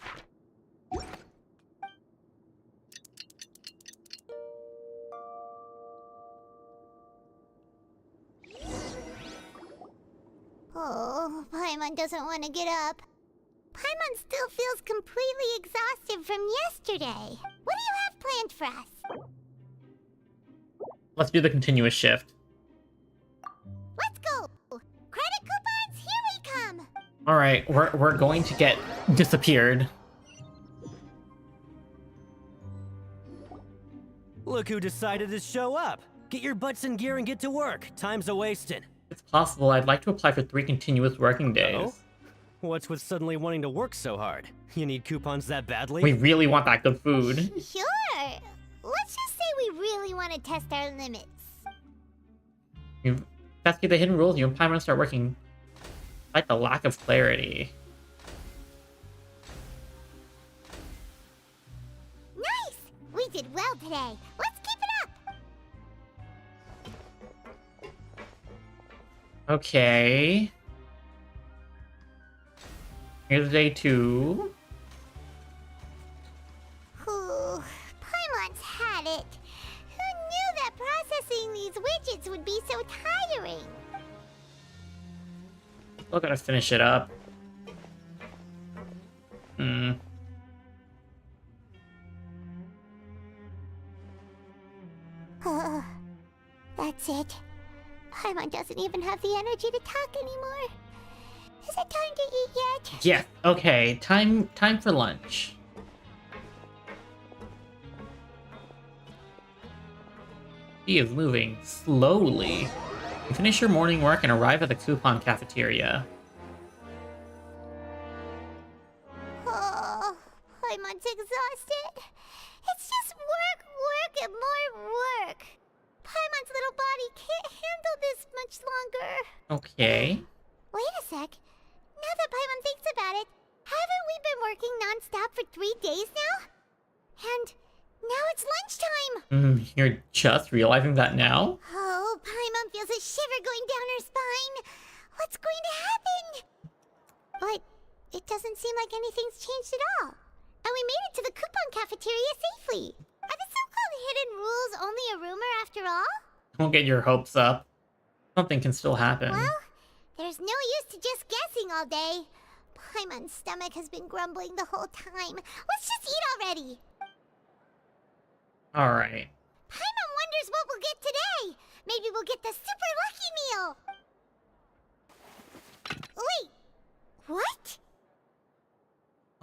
Oh, Paimon doesn't want to get up. Paimon still feels completely exhausted from yesterday. What do you have planned for us? Let's do the continuous shift. Let's go! Credit coupons, here we come! Alright, we're going to get disappeared. Look who decided to show up. Get your butts in gear and get to work. Time's a-wasting. It's possible. I'd like to apply for 3 continuous working days. Oh? What's with suddenly wanting to work so hard? You need coupons that badly? We really want that good food. Sure. Let's just say we really want to test our limits. You investigate the hidden rules, you and Paimon start working. Despite the lack of clarity. Nice! We did well today. Let's keep it up! Okay. Here's day 2. Ooh, Paimon's had it. Who knew that processing these widgets would be so tiring? Still gotta finish it up. That's it. Paimon doesn't even have the energy to talk anymore. Is it time to eat yet? Yes, okay. Time for lunch. He is moving slowly. You finish your morning work and arrive at the coupon cafeteria. Oh, Paimon's exhausted. It's just work, work, and more work. Paimon's little body can't handle this much longer. Okay. Wait a sec. Now that Paimon thinks about it, haven't we been working non-stop for 3 days now? And now it's lunchtime! You're just realizing that now? Oh, Paimon feels a shiver going down her spine. What's going to happen? But it doesn't seem like anything's changed at all. And we made it to the coupon cafeteria safely. Are the so-called hidden rules only a rumor after all? Don't get your hopes up. Something can still happen. Well, there's no use to just guessing all day. Paimon's stomach has been grumbling the whole time. Let's just eat already. Alright. Paimon wonders what we'll get today. Maybe we'll get the super lucky meal. Wait, what?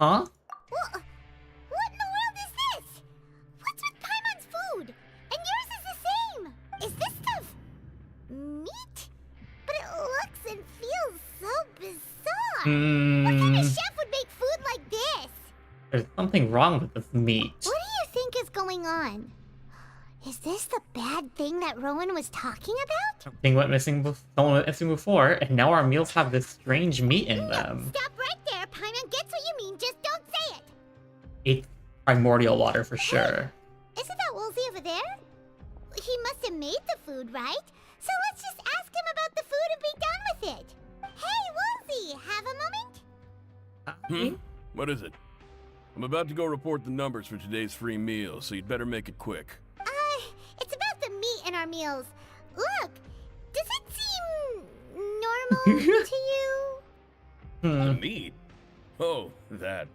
Huh? What in the world is this? What's with Paimon's food? And yours is the same. Is this stuff meat? But it looks and feels so bizarre. What kind of chef would make food like this? There's something wrong with this meat. What do you think is going on? Is this the bad thing that Rowan was talking about? Something went missing before, and now our meals have this strange meat in them. Stop right there. Paimon gets what you mean, just don't say it. It's primordial water for sure. Isn't that Woolsey over there? He must have made the food, right? So let's just ask him about the food and be done with it. Hey, Woolsey, have a moment? What is it? I'm about to go report the numbers for today's free meal, so you'd better make it quick. It's about the meat in our meals. Look, does it seem normal to you? The meat? Oh, that.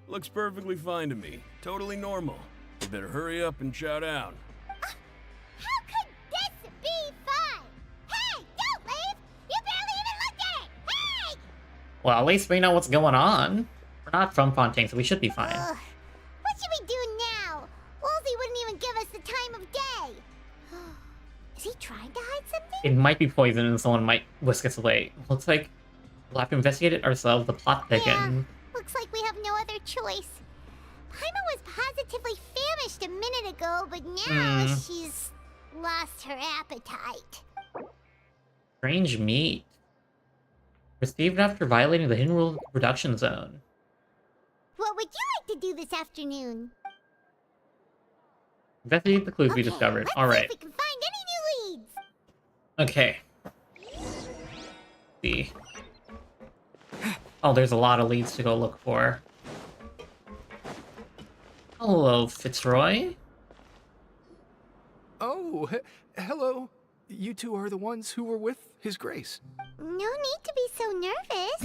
Looks perfectly fine to me. Totally normal. You better hurry up and chow down. How could this be fun? Hey, don't leave! You barely even looked at it! Hey! Well, at least we know what's going on. We're not from Fontaine, so we should be fine. What should we do now? Woolsey wouldn't even give us the time of day. Is he trying to hide something? It might be poison and someone might whisk us away. Looks like we'll have to investigate it ourselves. The plot thickens. Looks like we have no other choice. Paimon was positively famished a minute ago, but now she's lost her appetite. Strange meat. Received after violating the hidden rules of the production zone. What would you like to do this afternoon? Investigate the clues we discovered. Alright. We can find any new leads. Okay. See. Oh, there's a lot of leads to go look for. Hello, Fitzroy. Oh, hello. You two are the ones who were with His Grace. No need to be so nervous.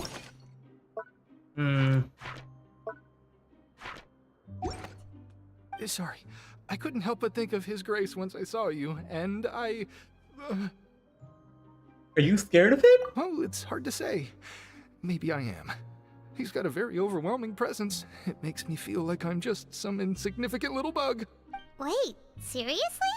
Sorry. I couldn't help but think of His Grace once I saw you, and I... Are you scared of him? Oh, it's hard to say. Maybe I am. He's got a very overwhelming presence. It makes me feel like I'm just some insignificant little bug. Wait, seriously?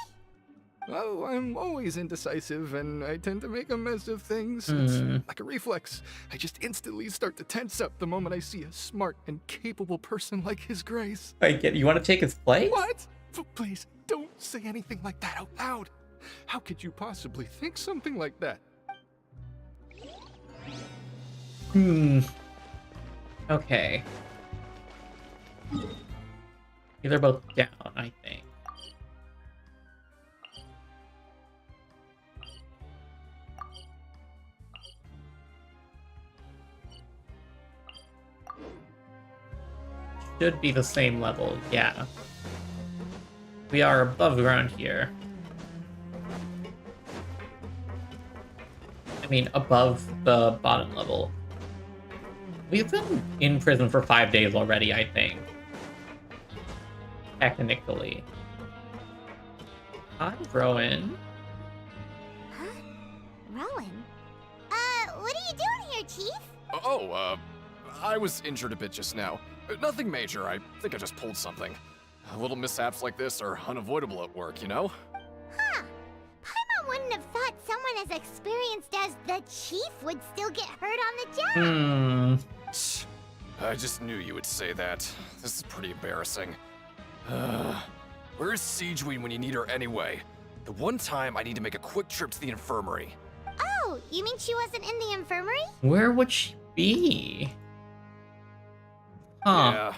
Oh, I'm always indecisive, and I tend to make a mess of things. It's like a reflex. I just instantly start to tense up the moment I see a smart and capable person like His Grace. I get you want to take his place? What? Please, don't say anything like that out loud. How could you possibly think something like that? Okay. They're both down, I think. Should be the same level, yeah. We are above ground here. I mean, above the bottom level. We've been in prison for 5 days already, I think. Technically. Hi, Rowan. Huh? Rowan? What are you doing here, Chief? I was injured a bit just now. Nothing major, I think I just pulled something. Little mishaps like this are unavoidable at work, you know? Huh. Paimon wouldn't have thought someone as experienced as the Chief would still get hurt on the job. I just knew you would say that. This is pretty embarrassing. Where's Siegeween when you need her anyway? The one time I need to make a quick trip to the infirmary. Oh, you mean she wasn't in the infirmary? Where would she be? Huh. Yeah.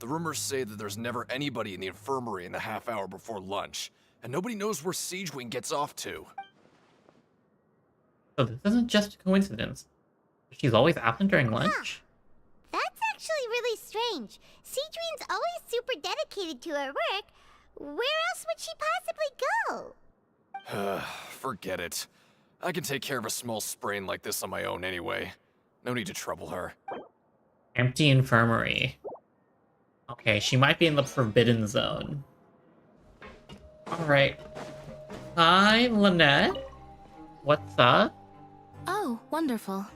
The rumors say that there's never anybody in the infirmary in the half hour before lunch, and nobody knows where Siegeween gets off to. So this isn't just a coincidence. She's always absent during lunch? That's actually really strange. Siegeween's always super dedicated to her work. Where else would she possibly go? Forget it. I can take care of a small sprain like this on my own anyway. No need to trouble her. Empty infirmary. Okay, she might be in the Forbidden Zone. Alright. Hi, Lynette. What's up? Oh, wonderful.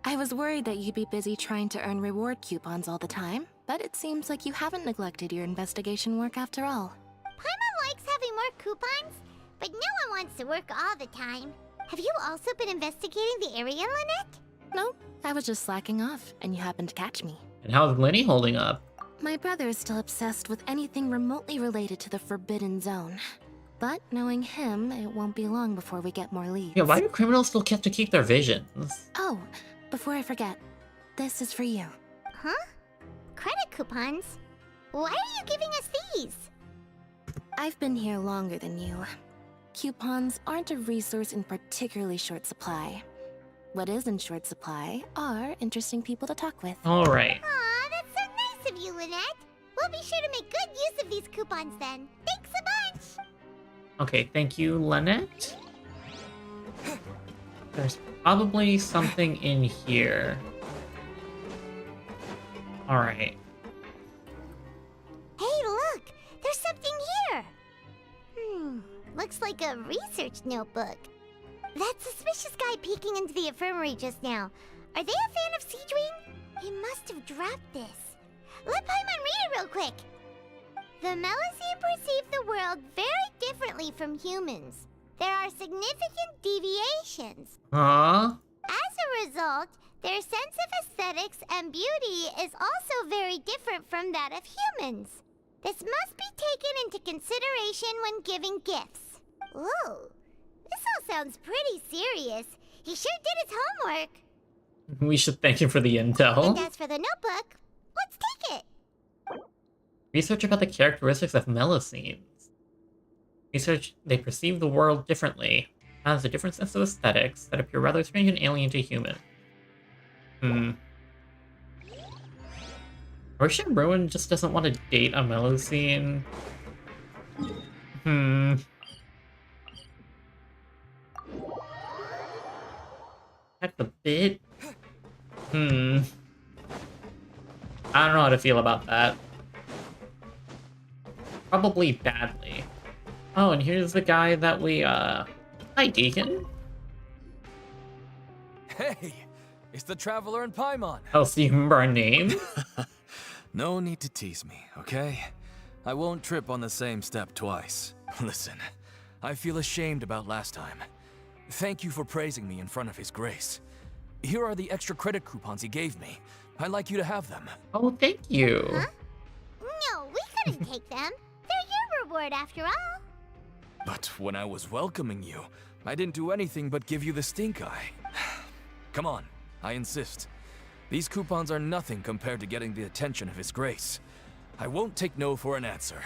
I was worried that you'd be busy trying to earn reward coupons all the time, but it seems like you haven't neglected your investigation work after all. Paimon likes having more coupons, but no one wants to work all the time. Have you also been investigating the area, Lynette? No, I was just slacking off, and you happened to catch me. And how's Lenny holding up? My brother is still obsessed with anything remotely related to the Forbidden Zone. But knowing him, it won't be long before we get more leads. Yeah, why do criminals still get to keep their visions? Oh, before I forget, this is for you. Huh? Credit coupons? Why are you giving us these? I've been here longer than you. Coupons aren't a resource in particularly short supply. What is in short supply are interesting people to talk with. Alright. Aw, that's so nice of you, Lynette. We'll be sure to make good use of these coupons then. Thanks a bunch! Okay, thank you, Lynette. There's probably something in here. Alright. Hey, look! There's something here! Looks like a research notebook. That suspicious guy peeking into the infirmary just now. Are they a fan of Siegeween? He must have dropped this. Let Paimon read it real quick. The Melusine perceive the world very differently from humans. There are significant deviations. Huh? As a result, their sense of aesthetics and beauty is also very different from that of humans. This must be taken into consideration when giving gifts. Ooh, this all sounds pretty serious. He sure did his homework. We should thank him for the intel. And as for the notebook, let's take it. Research about the characteristics of Melusines. Research, they perceive the world differently, has a different sense of aesthetics that appear rather strange and alien to human. Or should Rowan just doesn't want to date a Melusine? That's a bit... I don't know how to feel about that. Probably badly. Oh, and here's the guy that we, Hi, Deacon. Hey! It's the Traveler and Paimon! Oh, so you remember our name? No need to tease me, okay? I won't trip on the same step twice. Listen, I feel ashamed about last time. Thank you for praising me in front of His Grace. Here are the extra credit coupons he gave me. I'd like you to have them. Oh, thank you. Huh? No, we couldn't take them. They're your reward after all. But when I was welcoming you, I didn't do anything but give you the stink eye. Come on, I insist. These coupons are nothing compared to getting the attention of His Grace. I won't take no for an answer.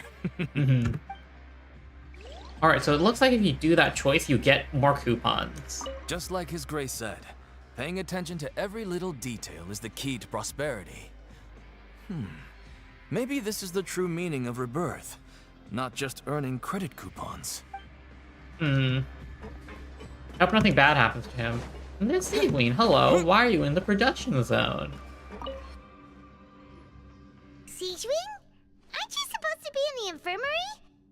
Alright, so it looks like if you do that choice, you get more coupons. Just like His Grace said, paying attention to every little detail is the key to prosperity. Maybe this is the true meaning of rebirth, not just earning credit coupons. I hope nothing bad happens to him. Miss Seaweed, hello. Why are you in the production zone? Siegewing? Aren't you supposed to be in the infirmary?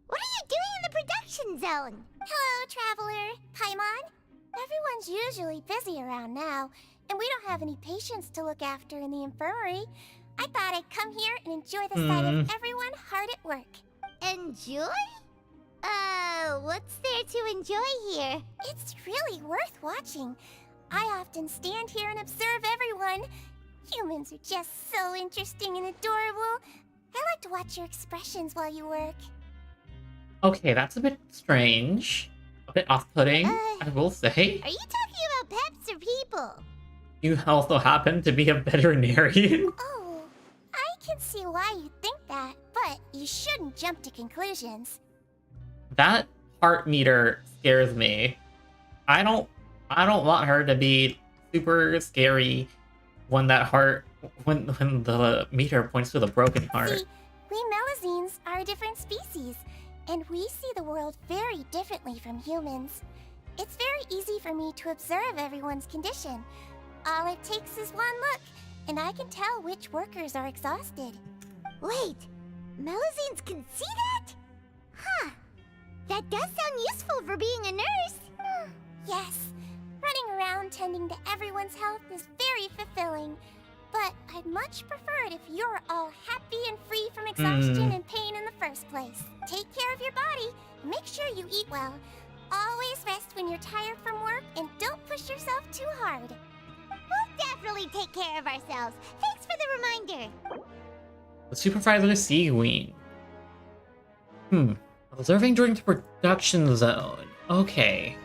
What are you doing in the production zone? Hello, Traveler. Paimon? Everyone's usually busy around now, and we don't have any patients to look after in the infirmary. I thought I'd come here and enjoy the sight of everyone hard at work. Enjoy? What's there to enjoy here? It's really worth watching. I often stand here and observe everyone. Humans are just so interesting and adorable. I like to watch your expressions while you work. Okay, that's a bit strange. A bit off-putting, I will say. Are you talking about pets or people? You also happen to be a veterinarian? Oh, I can see why you think that, but you shouldn't jump to conclusions. That heart meter scares me. I don't want her to be super scary when the meter points to the broken heart. See, we Melusines are a different species, and we see the world very differently from humans. It's very easy for me to observe everyone's condition. All it takes is one look, and I can tell which workers are exhausted. Wait, Melusines can see that? Huh. That does sound useful for being a nurse. Yes. Running around tending to everyone's health is very fulfilling. But I'd much prefer it if you're all happy and free from exhaustion and pain in the first place. Take care of your body, and make sure you eat well. Always rest when you're tired from work, and don't push yourself too hard. We'll definitely take care of ourselves. Thanks for the reminder. The supervisor is Seaweed. Observing during the production zone. Okay.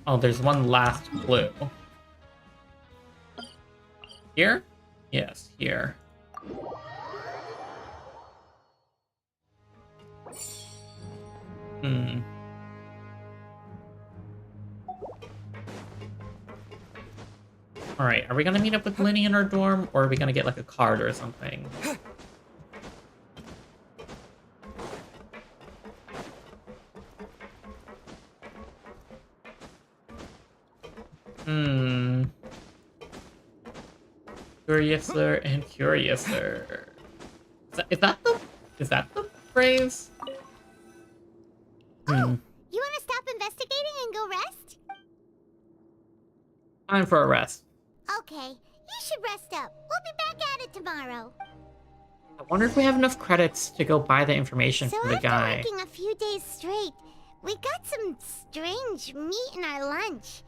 Oh, there's one last clue. Here? Yes, here. Alright, are we gonna meet up with Linny in her dorm, or are we gonna get like a card or something? Curiouser and curiouser. Is that the phrase? Oh, you want to stop investigating and go rest? Time for a rest. Okay, you should rest up. We'll be back at it tomorrow. I wonder if we have enough credits to go buy the information from the guy. After working a few days straight, we got some strange meat in our lunch.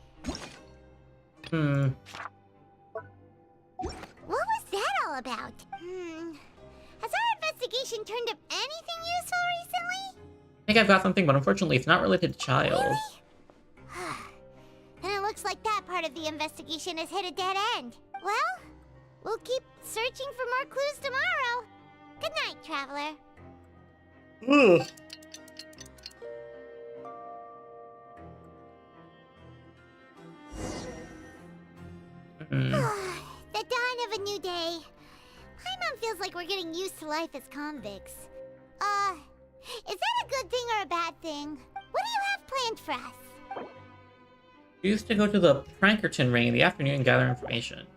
What was that all about? Has our investigation turned up anything useful recently? I think I've got something, but unfortunately it's not related to Child. Really? Then it looks like part of the investigation has hit a dead end. Well, we'll keep searching for more clues tomorrow. Good night, Traveler. Ugh. The dawn of a new day. Paimon feels like we're getting used to life as convicts. Is that a good thing or a bad thing? What do you have planned for us? We used to go to the Prankerton ring in the afternoon and gather information.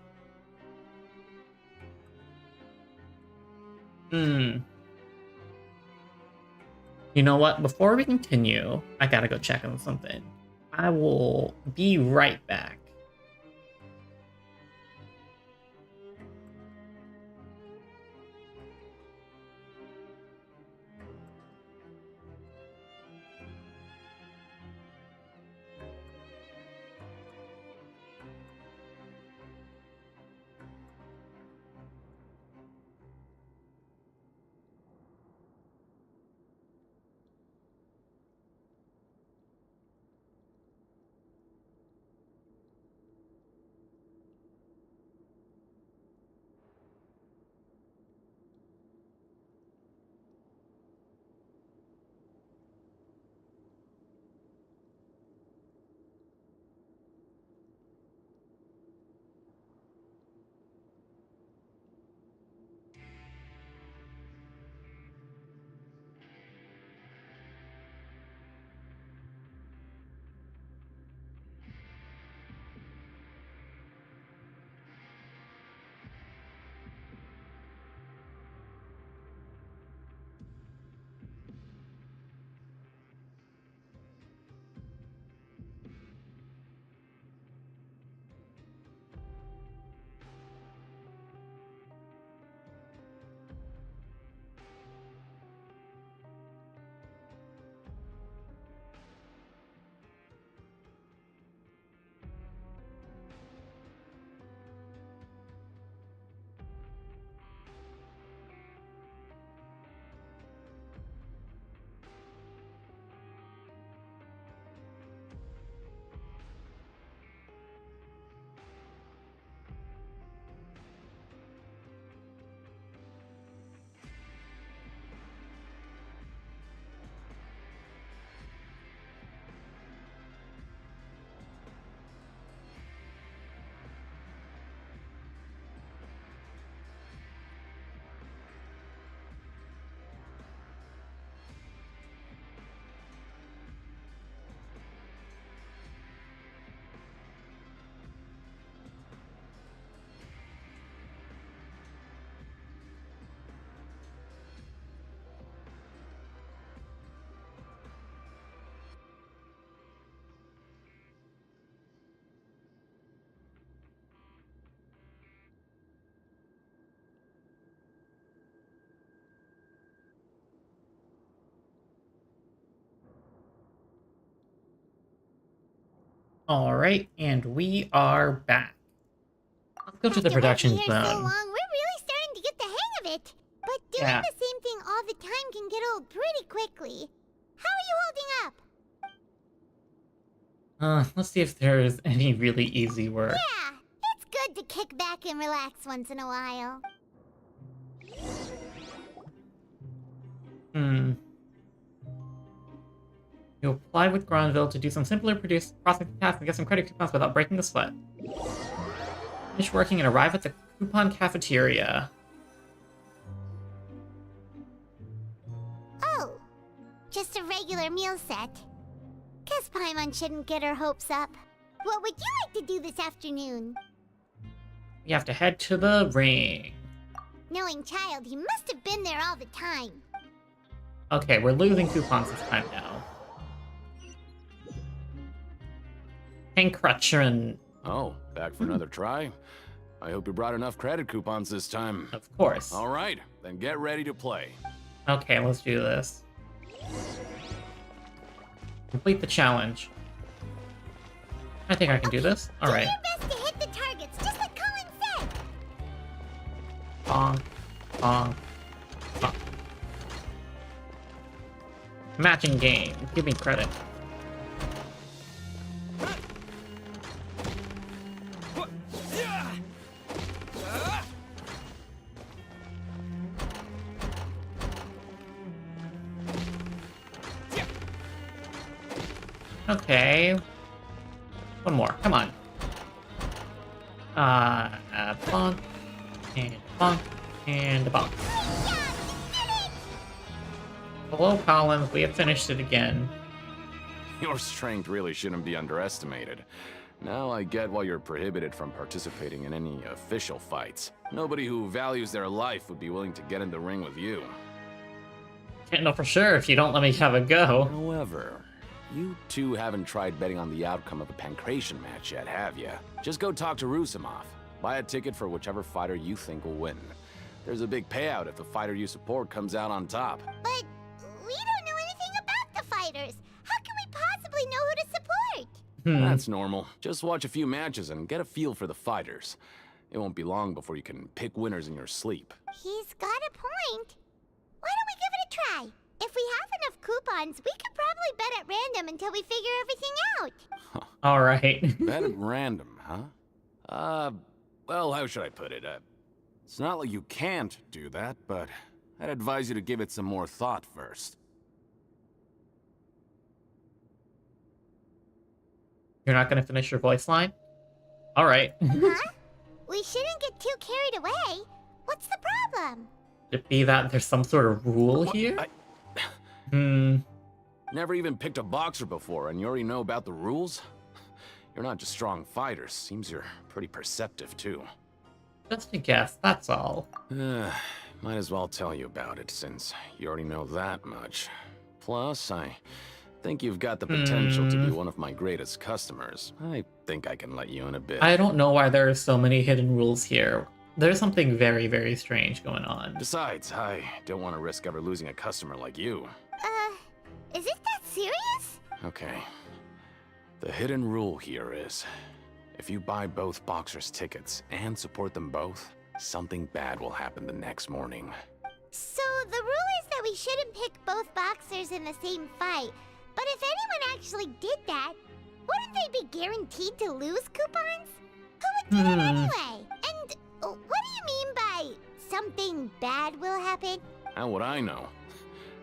You know what? Before we continue, I gotta go check on something. I will be right back. Alright, and we are back. Let's go to the production zone. So long, we're really starting to get the hang of it. But doing the same thing all the time can get old pretty quickly. How are you holding up? Let's see if there's any really easy work. Yeah, it's good to kick back and relax once in a while. You apply with Granville to do some simpler processing tasks and get some credit coupons without breaking the sweat. Finish working and arrive at the coupon cafeteria. Oh, just a regular meal set. Guess Paimon shouldn't get her hopes up. What would you like to do this afternoon? We have to head to the ring. Knowing Child, he must have been there all the time. Okay, we're losing coupons this time now. Pankratchern. Oh, back for another try? I hope you brought enough credit coupons this time. Of course. All right, then get ready to play. Okay, let's do this. Complete the challenge. I think I can do this. Alright. Do your best to hit the targets, just like Colin said. Bong. Bong. Bong. Matching game. Give me credit. Okay. One more. Come on. Bonk. And bonk. And a bonk. Hello, Collins. We have finished it again. Your strength really shouldn't be underestimated. Now I get why you're prohibited from participating in any official fights. Nobody who values their life would be willing to get in the ring with you. Can't know for sure if you don't let me have a go. However, you two haven't tried betting on the outcome of a pancration match yet, have you? Just go talk to Rusimov. Buy a ticket for whichever fighter you think will win. There's a big payout if the fighter you support comes out on top. But we don't know anything about the fighters. How can we possibly know who to support? That's normal. Just watch a few matches and get a feel for the fighters. It won't be long before you can pick winners in your sleep. He's got a point. Why don't we give it a try? If we have enough coupons, we could probably bet at random until we figure everything out. Alright. Bet at random, huh? Well, how should I put it? It's not like you can't do that, but I'd advise you to give it some more thought first. You're not gonna finish your voice line? Alright. Huh? We shouldn't get too carried away. What's the problem? Could it be that there's some sort of rule here? Never even picked a boxer before, and you already know about the rules? You're not just strong fighters. Seems you're pretty perceptive, too. Just a guess, that's all. Might as well tell you about it, since you already know that much. Plus, I think you've got the potential to be one of my greatest customers. I think I can let you in a bit. I don't know why there are so many hidden rules here. There's something very, very strange going on. Besides, I don't want to risk ever losing a customer like you. Is it that serious? Okay. The hidden rule here is, if you buy both boxers' tickets and support them both, something bad will happen the next morning. So the rule is that we shouldn't pick both boxers in the same fight. But if anyone actually did that, wouldn't they be guaranteed to lose coupons? Who would do it anyway? And what do you mean by something bad will happen? How would I know?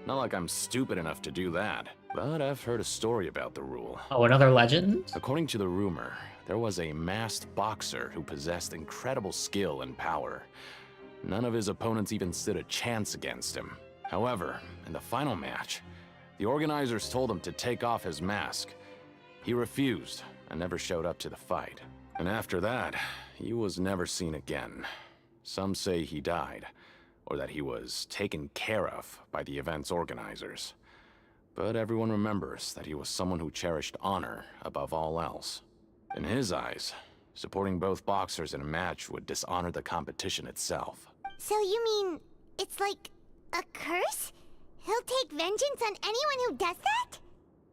Not like I'm stupid enough to do that. But I've heard a story about the rule. Oh, another legend? According to the rumor, there was a masked boxer who possessed incredible skill and power. None of his opponents even stood a chance against him. However, in the final match, the organizers told him to take off his mask. He refused and never showed up to the fight. And after that, he was never seen again. Some say he died, or that he was taken care of by the event's organizers. But everyone remembers that he was someone who cherished honor above all else. In his eyes, supporting both boxers in a match would dishonor the competition itself. So you mean it's like a curse? He'll take vengeance on anyone who does that?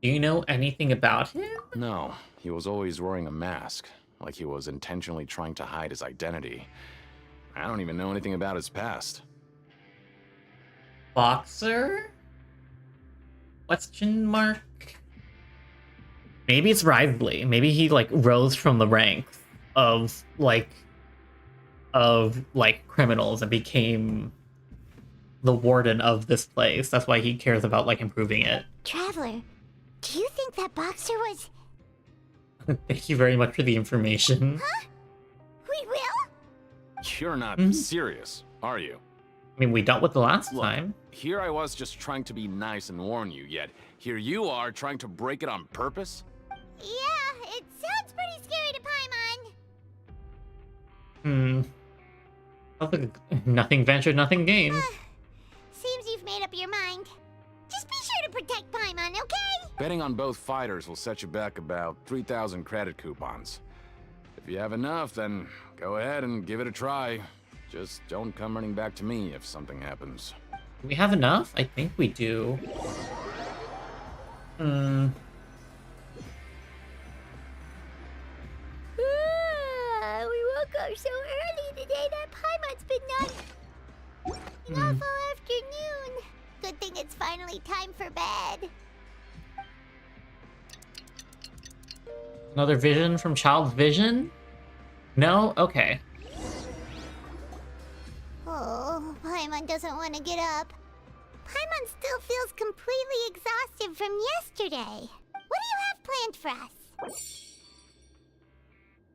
Do you know anything about him? No, he was always wearing a mask, like he was intentionally trying to hide his identity. I don't even know anything about his past. Boxer? Question mark? Maybe it's rivalry. Maybe he like rose from the ranks of criminals and became the warden of this place. That's why he cares about like improving it. Traveler, do you think that boxer was... Thank you very much for the information. Huh? We will? You're not serious, are you? I mean, we dealt with the last Look, time. Here I was just trying to be nice and warn you, yet here you are trying to break it on purpose? Yeah, it sounds pretty scary to Paimon. Sounds like nothing ventured, nothing gained. Seems you've made up your mind. Just be sure to protect Paimon, okay? Betting on both fighters will set you back about 3,000 credit coupons. If you have enough, then go ahead and give it a try. Just don't come running back to me if something happens. Do we have enough? I think we do. We woke up so early today that Paimon's been nodding off all afternoon. Good thing it's finally time for bed. Another vision from Child's Vision? No? Okay. Oh, Paimon doesn't want to get up. Paimon still feels completely exhausted from yesterday. What do you have planned for us.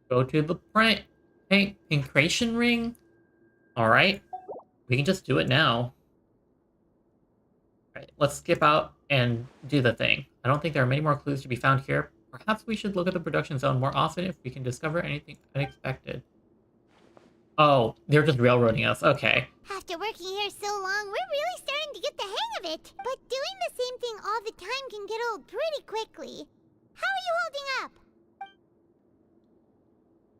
Go to the Pancration ring? Alright. We can just do it now. Alright, let's skip out and do the thing. I don't think there are many more clues to be found here. Perhaps we should look at the production zone more often if we can discover anything unexpected. Oh, they're just railroading us. Okay. After working here so long, we're really starting to get the hang of it. But doing the same thing all the time can get old pretty quickly. How are you holding up?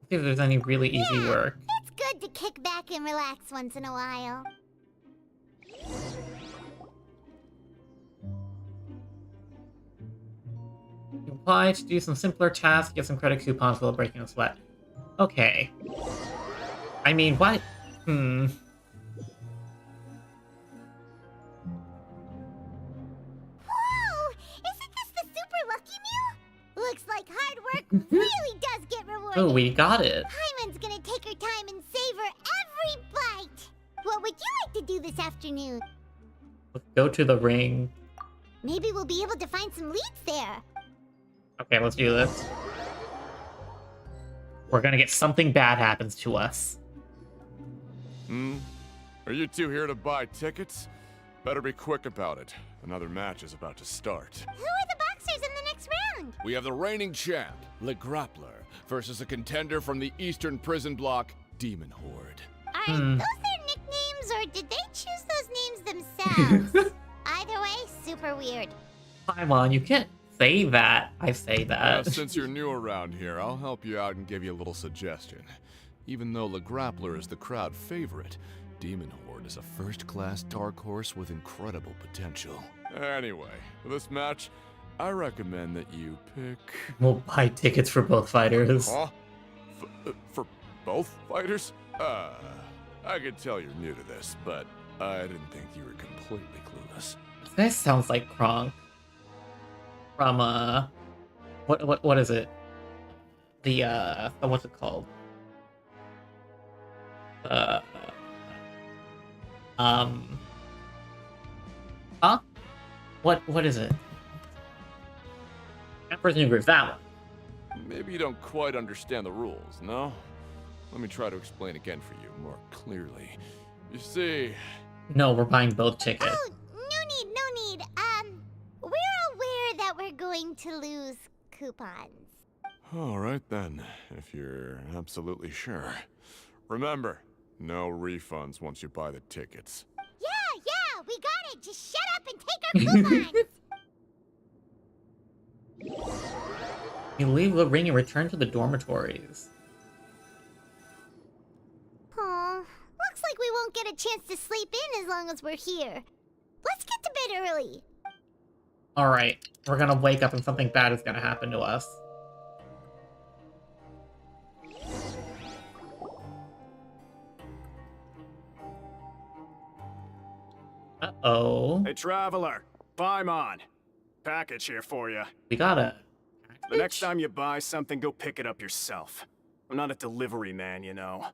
See if there's any really easy work. It's good to kick back and relax once in a while. You apply to do some simpler tasks, get some credit coupons while breaking a sweat. Okay. I mean, what? Whoa! Isn't this the super lucky meal? Looks like hard work really does get rewarded. Oh, we got it. Paimon's gonna take her time and savor every bite. What would you like to do this afternoon? Let's go to the ring. Maybe we'll be able to find some leads there. Okay, let's do this. We're gonna get something bad happens to us. Are you two here to buy tickets? Better be quick about it. Another match is about to start. Who are the boxers in the next round? We have the reigning champ, Le Grappler, versus a contender from the Eastern Prison Block, Demon Horde. Are those their nicknames, or did they choose those names themselves? Either way, super weird. Paimon, you can't say that. I say that. Since you're new around here, I'll help you out and give you a little suggestion. Even though Le Grappler is the crowd favorite, Demon Horde is a first-class dark horse with incredible potential. Anyway, for this match, I recommend that you pick... We'll buy tickets for both fighters. Huh? For both fighters? I could tell you're new to this, but I didn't think you were completely clueless. This sounds like Kronk. From, what is it? The, what's it called? Huh? What is it? Emperor's New Groove, that one. Maybe you don't quite understand the rules, no? Let me try to explain again for you more clearly. You see... No, we're buying both tickets. Oh, no need. We're aware that we're going to lose coupons. Alright then, if you're absolutely sure. Remember, no refunds once you buy the tickets. Yeah, we got it. Just shut up and take our coupons. You leave the ring and return to the dormitories. Aw, looks like we won't get a chance to sleep in as long as we're here. Let's get to bed early. Alright, we're gonna wake up and something bad is gonna happen to us. Uh-oh. Hey, traveler. Paimon. Package here for you. We got it. The next time you buy something, go pick it up yourself. I'm not a delivery man, you know.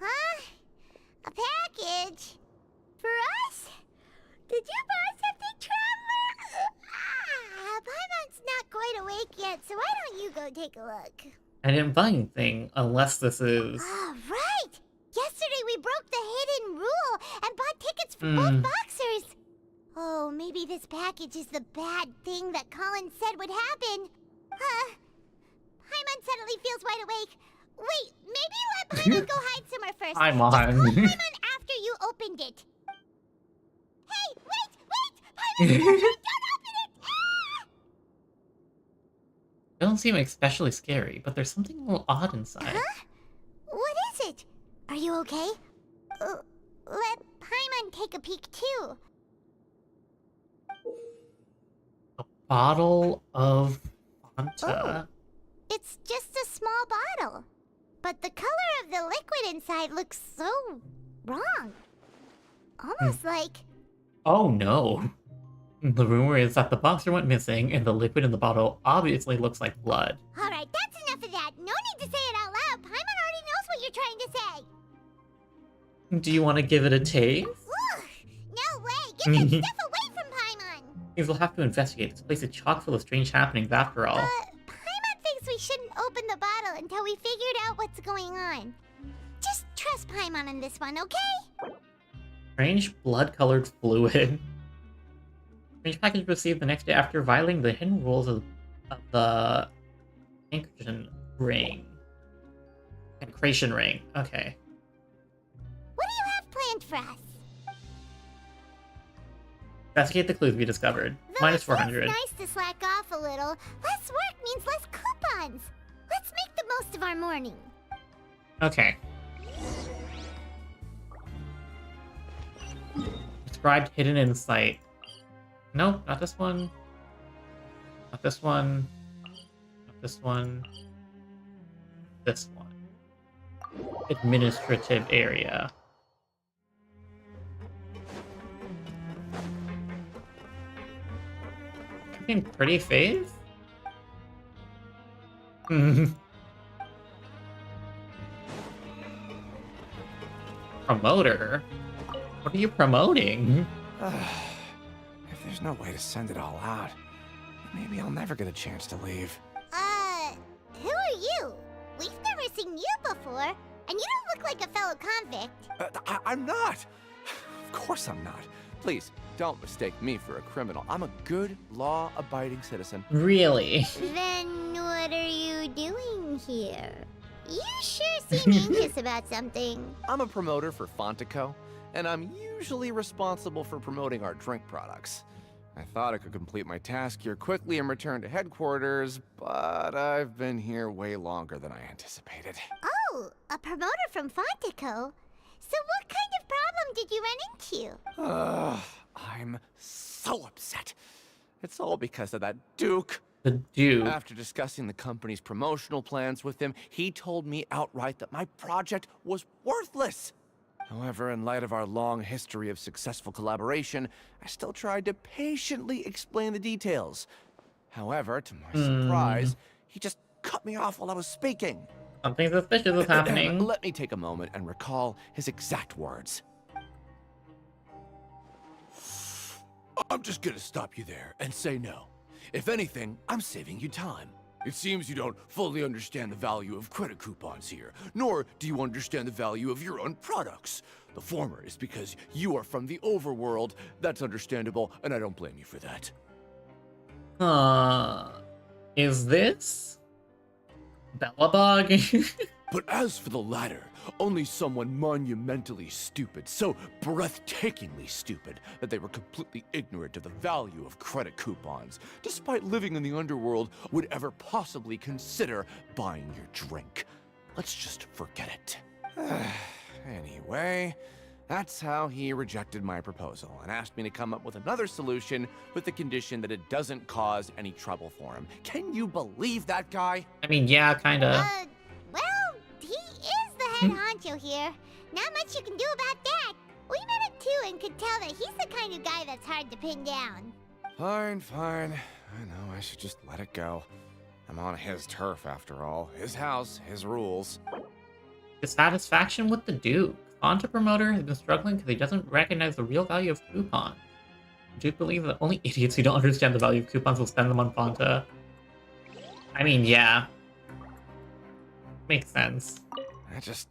Huh? A package? For us? Did you buy something, traveler? Paimon's not quite awake yet, so why don't you go take a look? I didn't buy anything unless this is... Right! Yesterday we broke the hidden rule and bought tickets for both boxers. Oh, maybe this package is the bad thing that Colin said would happen. Paimon suddenly feels wide awake. Wait, maybe let Paimon go hide somewhere first. Paimon. Just call Paimon after you opened it. Hey, wait! Paimon, don't open it! They don't seem especially scary, but there's something a little odd inside. Huh? What is it? Are you okay? Let Paimon take a peek too. Bottle of Fanta. It's just a small bottle. But the color of the liquid inside looks so wrong. Almost like... Oh no. The rumor is that the boxer went missing and the liquid in the bottle obviously looks like blood. Alright, that's enough of that. No need to say it out loud. Paimon already knows what you're trying to say. Do you want to give it a taste? Ugh, no way. Get that stuff away from Paimon. Means we'll have to investigate. This place is chock full of strange happenings after all. Paimon thinks we shouldn't open the bottle until we figured out what's going on. Just trust Paimon on this one, okay? Strange blood-colored fluid. Strange package received the next day after violating the hidden rules of the Incretion ring. Incretion ring. Okay. What do you have planned for us? Investigate the clues we discovered. Minus 400. It's nice to slack off a little. Less work means less coupons. Let's make the most of our morning. Okay. Described hidden insight. Nope, not this one. Not this one. Not this one. This one. Administrative area. Looking pretty face? Promoter? What are you promoting? If there's no way to send it all out, maybe I'll never get a chance to leave. Who are you? We've never seen you before, and you don't look like a fellow convict. I'm not! Of course I'm not. Please, don't mistake me for a criminal. I'm a good, law-abiding citizen. Really? Then what are you doing here? You sure seem anxious about something. I'm a promoter for Fontaine, and I'm usually responsible for promoting our drink products. I thought I could complete my task here quickly and return to headquarters, but I've been here way longer than I anticipated. Oh, a promoter from Fontaine. So what kind of problem did you run into? I'm so upset. It's all because of that Duke. The Duke. After discussing the company's promotional plans with him, he told me outright that my project was worthless. However, in light of our long history of successful collaboration, I still tried to patiently explain the details. However, to my surprise, he just cut me off while I was speaking. Something suspicious is happening. Let me take a moment and recall his exact words. I'm just gonna stop you there and say no. If anything, I'm saving you time. It seems you don't fully understand the value of credit coupons here, nor do you understand the value of your own products. The former is because you are from the overworld. That's understandable, and I don't blame you for that. Is this Bellabog? But as for the latter, only someone monumentally stupid, so breathtakingly stupid that they were completely ignorant of the value of credit coupons, despite living in the underworld, would ever possibly consider buying your drink. Let's just forget it. Anyway, that's how he rejected my proposal and asked me to come up with another solution with the condition that it doesn't cause any trouble for him. Can you believe that guy? I mean, yeah, kinda. Well, he is the head honcho here. Not much you can do about that. We met him too and could tell that he's the kind of guy that's hard to pin down. Fine. I know I should just let it go. I'm on his turf after all. His house, his rules. Dissatisfaction with the Duke. Fonta promoter has been struggling because he doesn't recognize the real value of coupons. Do you believe that only idiots who don't understand the value of coupons will spend them on Fonta? I mean, yeah. Makes sense. I just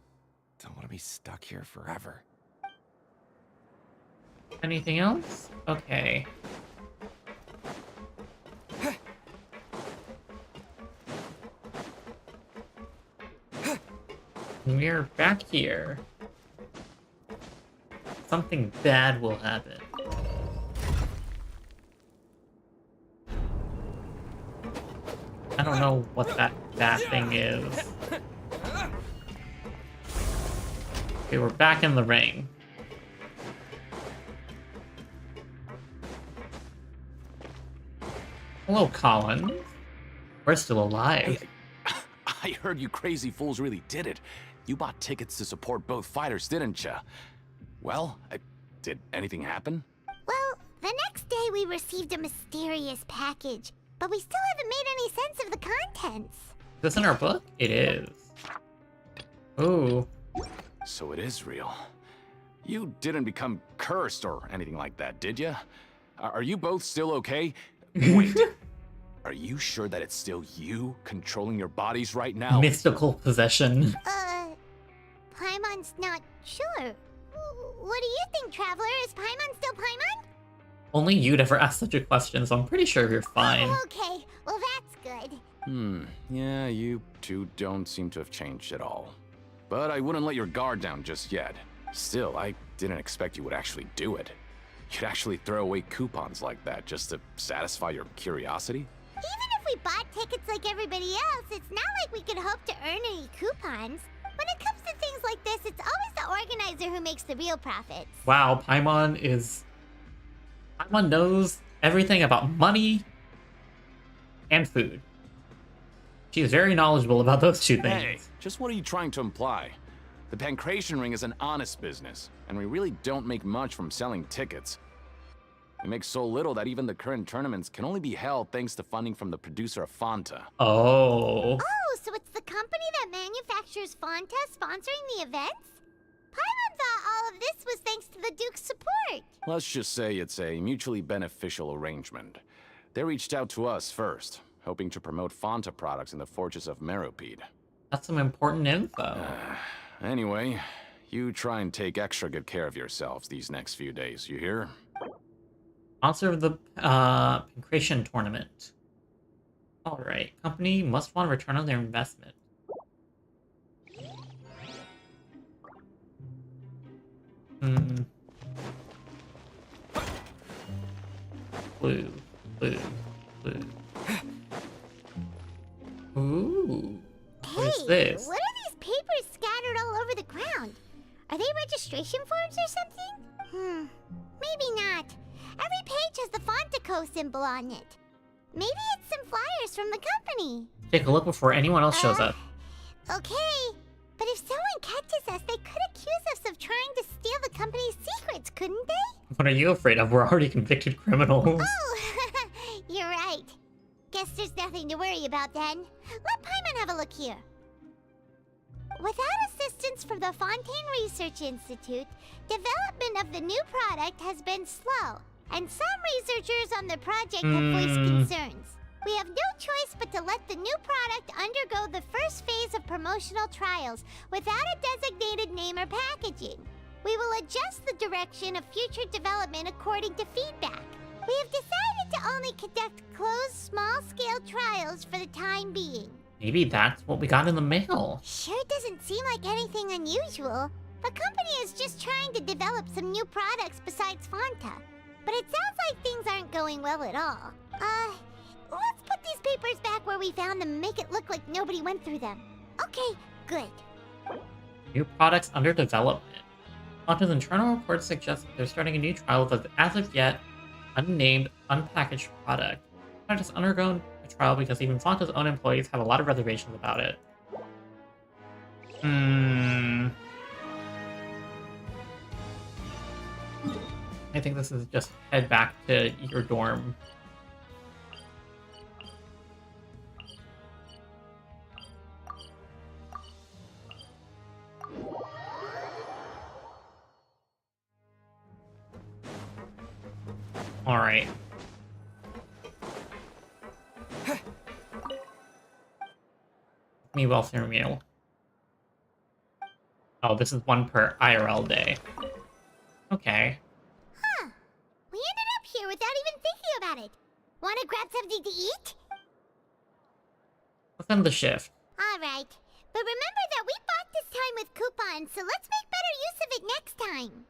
don't want to be stuck here forever. Anything else? Okay. We're back here. Something bad will happen. I don't know what that bad thing is. Okay, we're back in the ring. Hello, Colin. We're still alive. I heard you crazy fools really did it. You bought tickets to support both fighters, didn't ya? Well, did anything happen? Well, the next day we received a mysterious package, but we still haven't made any sense of the contents. Is this in our book? It is. Ooh. So it is real. You didn't become cursed or anything like that, did ya? Are you both still okay? Wait. Are you sure that it's still you controlling your bodies right now? Mystical possession. Paimon's not sure. What do you think, Traveler? Is Paimon still Paimon? Only you'd ever ask such a question, so I'm pretty sure you're fine. Oh, okay. Well, that's good. Yeah, you two don't seem to have changed at all. But I wouldn't let your guard down just yet. Still, I didn't expect you would actually do it. You'd actually throw away coupons like that just to satisfy your curiosity? Even if we bought tickets like everybody else, it's not like we could hope to earn any coupons. When it comes to things like this, it's always the organizer who makes the real profits. Wow, Paimon knows everything about money and food. She's very knowledgeable about those two things. Hey, just what are you trying to imply? The Pancration Ring is an honest business, and we really don't make much from selling tickets. We make so little that even the current tournaments can only be held thanks to funding from the producer of Fanta. Oh. Oh, so it's the company that manufactures Fanta sponsoring the events? Paimon thought all of this was thanks to the Duke's support. Let's just say it's a mutually beneficial arrangement. They reached out to us first, hoping to promote Fanta products in the Fortress of Meropide. That's some important info. Anyway, you try and take extra good care of yourselves these next few days, you hear? Sponsor of the Pancration Tournament. Alright, company must want a return on their investment. Blue. Ooh. What is this? What are these papers scattered all over the ground? Are they registration forms or something? Maybe not. Every page has the Fontaco symbol on it. Maybe it's some flyers from the company. Take a look before anyone else shows up. Okay, but if someone catches us, they could accuse us of trying to steal the company's secrets, couldn't they? What are you afraid of? We're already convicted criminals. Oh, you're right. Guess there's nothing to worry about then. Let Paimon have a look here. Without assistance from the Fontaine Research Institute, development of the new product has been slow, and some researchers on the project have voiced concerns. We have no choice but to let the new product undergo the first phase of promotional trials without a designated name or packaging. We will adjust the direction of future development according to feedback. We have decided to only conduct closed, small-scale trials for the time being. Maybe that's what we got in the mail. Sure doesn't seem like anything unusual. The company is just trying to develop some new products besides Fanta. But it sounds like things aren't going well at all. Let's put these papers back where we found them and make it look like nobody went through them. Okay, good. New products under development. Fanta's internal reports suggest that they're starting a new trial of an as of yet unnamed, unpackaged product. Fanta has undergone a trial because even Fanta's own employees have a lot of reservations about it. I think this is just head back to your dorm. Alright. Me welfare meal. Oh, this is one per IRL day. Okay. Huh. We ended up here without even thinking about it. Wanna grab something to eat? Let's end the shift. Alright. But remember that we bought this time with coupons, so let's make better use of it next time.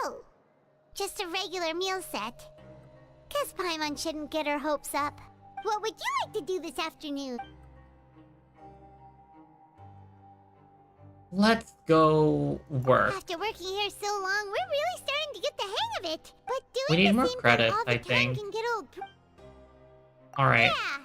Oh. Just a regular meal set. Guess Paimon shouldn't get her hopes up. What would you like to do this afternoon? Let's go work. After working here so long, we're really starting to get the hang of it. But We doing need the more same credits, thing all the I time think. can get old. Alright. Yeah.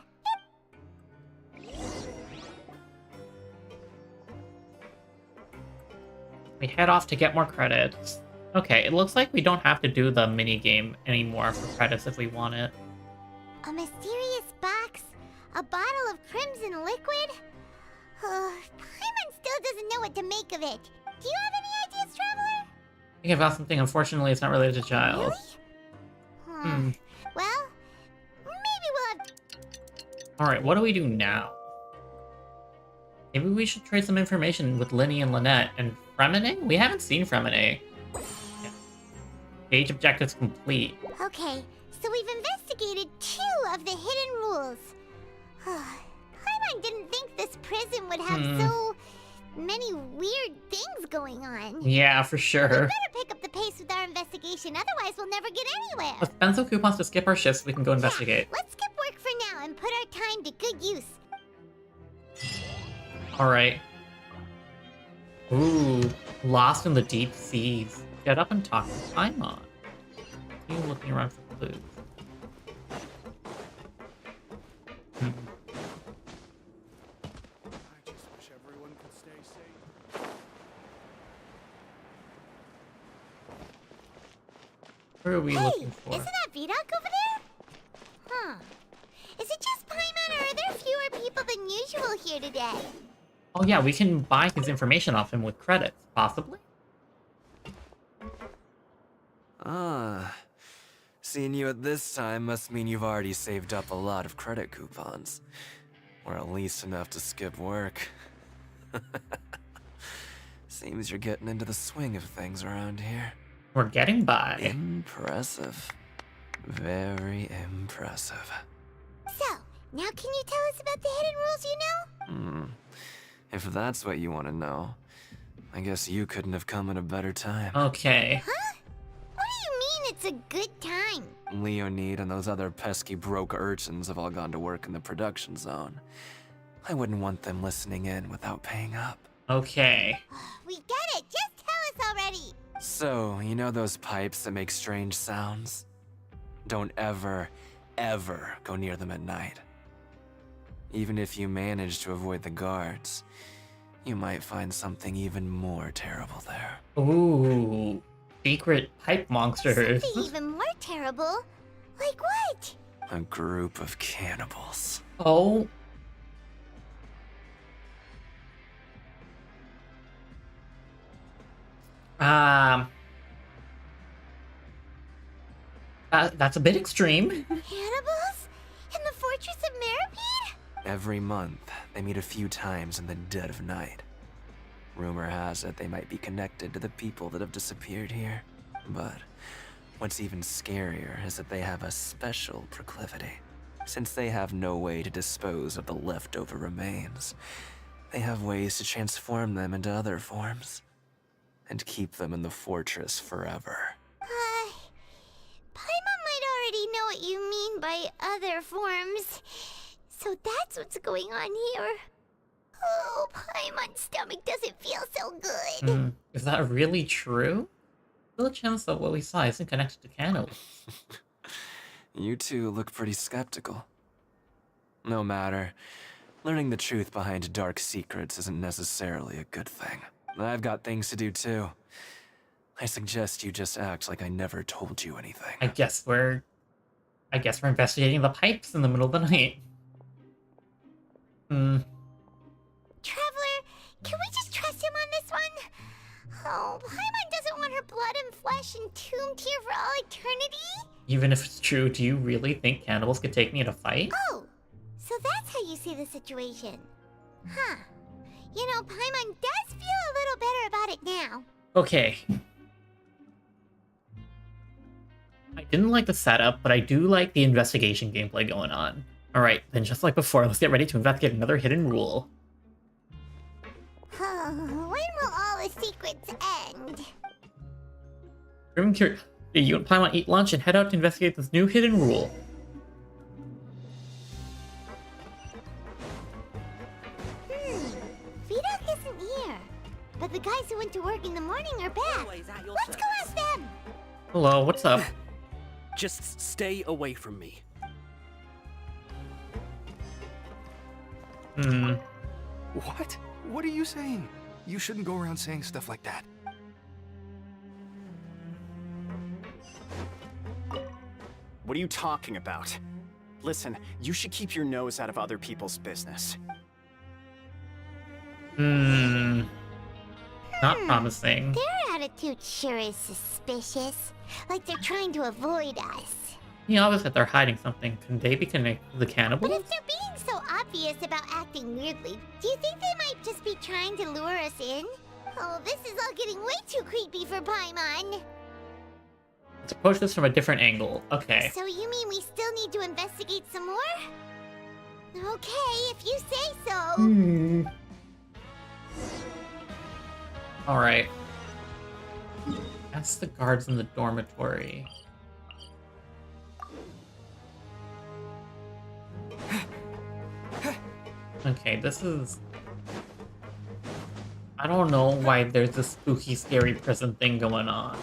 We head off to get more credits. Okay, it looks like we don't have to do the minigame anymore for credits if we want it. A mysterious box? A bottle of crimson liquid? Paimon still doesn't know what to make of it. Do you have any ideas, Traveler? Think about something, unfortunately, it's not related to Giles. Well, maybe we'll have... Alright, what do we do now? Maybe we should trade some information with Linny and Lynette. And Fremine? We haven't seen Fremine. Yeah. Page objectives complete. Okay, so we've investigated 2 of the hidden rules. Paimon didn't think this prison would have so many weird things going on. Yeah, for sure. We better pick up the pace with our investigation, otherwise we'll never get anywhere. Let's spend some coupons to skip our shifts so we can go investigate. Let's skip work for now and put our time to good use. Alright. Ooh, lost in the deep seas. Get up and talk to Paimon. You looking around for clues. What are we looking for? Isn't that Vidoc over there? Huh. Is it just Paimon, or are there fewer people than usual here today? Oh yeah, we can buy his information off him with credits, possibly? Ah. Seeing you at this time must mean you've already saved up a lot of credit coupons. Or at least enough to skip work. Seems you're getting into the swing of things around here. We're getting by. Impressive. Very impressive. So, now can you tell us about the hidden rules you know? If that's what you want to know, I guess you couldn't have come at a better time. Okay. Huh? What do you mean it's a good time? Leonid and those other pesky broke urchins have all gone to work in the production zone. I wouldn't want them listening in without paying up. Okay. We get it! Just tell us already! So, you know those pipes that make strange sounds? Don't ever, ever go near them at night. Even if you manage to avoid the guards, you might find something even more terrible there. Ooh. Secret pipe monsters. Something even more terrible? Like what? A group of cannibals. Oh. That's a bit extreme. Cannibals? In the Fortress of Meripede? Every month, they meet a few times in the dead of night. Rumor has it they might be connected to the people that have disappeared here. But what's even scarier is that they have a special proclivity. Since they have no way to dispose of the leftover remains, they have ways to transform them into other forms and keep them in the fortress forever. Paimon might already know what you mean by other forms. So that's what's going on here. Oh, Paimon's stomach doesn't feel so good. Is that really true? Still a chance that what we saw isn't connected to cannibals. You two look pretty skeptical. No matter. Learning the truth behind dark secrets isn't necessarily a good thing. I've got things to do too. I suggest you just act like I never told you anything. I guess we're investigating the pipes in the middle of the night. Traveler, can we just trust him on this one? Oh, Paimon doesn't want her blood and flesh entombed here for all eternity? Even if it's true, do you really think cannibals could take me in a fight? Oh, so that's how you see the situation. Huh. You know, Paimon does feel a little better about it now. Okay. I didn't like the setup, but I do like the investigation gameplay going on. Alright, then just like before, let's get ready to investigate another hidden rule. When will all the secrets end? You and Paimon eat lunch and head out to investigate this new hidden rule. Vidoc isn't here. But the guys who went to work in the morning are back. Let's go ask them! Hello, what's up? Just stay away from me. What? What are you saying? You shouldn't go around saying stuff like that. What are you talking about? Listen, you should keep your nose out of other people's business. Not promising. Their attitude sure is suspicious. Like they're trying to avoid us. You obviously that they're hiding something. Can they be connected to the cannibals? But if they're being so obvious about acting weirdly, do you think they might just be trying to lure us in? Oh, this is all getting way too creepy for Paimon. Let's approach this from a different angle. Okay. So you mean we still need to investigate some more? Okay, if you say so. Alright. Ask the guards in the dormitory. Okay, this is... I don't know why there's this spooky, scary prison thing going on.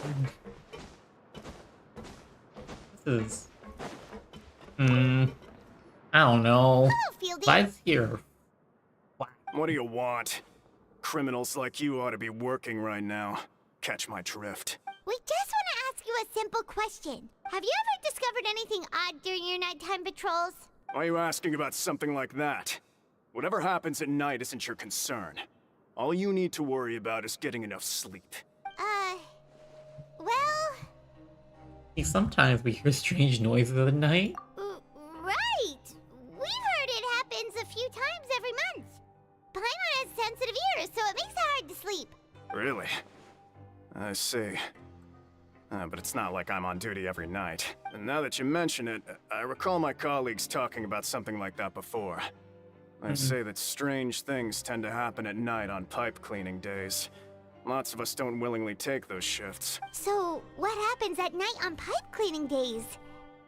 This is... I don't know. Lives here. What do you want? Criminals like you ought to be working right now. Catch my drift. We just want to ask you a simple question. Have you ever discovered anything odd during your nighttime patrols? Why are you asking about something like that? Whatever happens at night isn't your concern. All you need to worry about is getting enough sleep. Well... Sometimes we hear strange noises at night. Right! We've heard it happens a few times every month. Paimon has sensitive ears, so it makes it hard to sleep. Really? I see. But it's not like I'm on duty every night. And now that you mention it, I recall my colleagues talking about something like that before. They say that strange things tend to happen at night on pipe cleaning days. Lots of us don't willingly take those shifts. So, what happens at night on pipe cleaning days?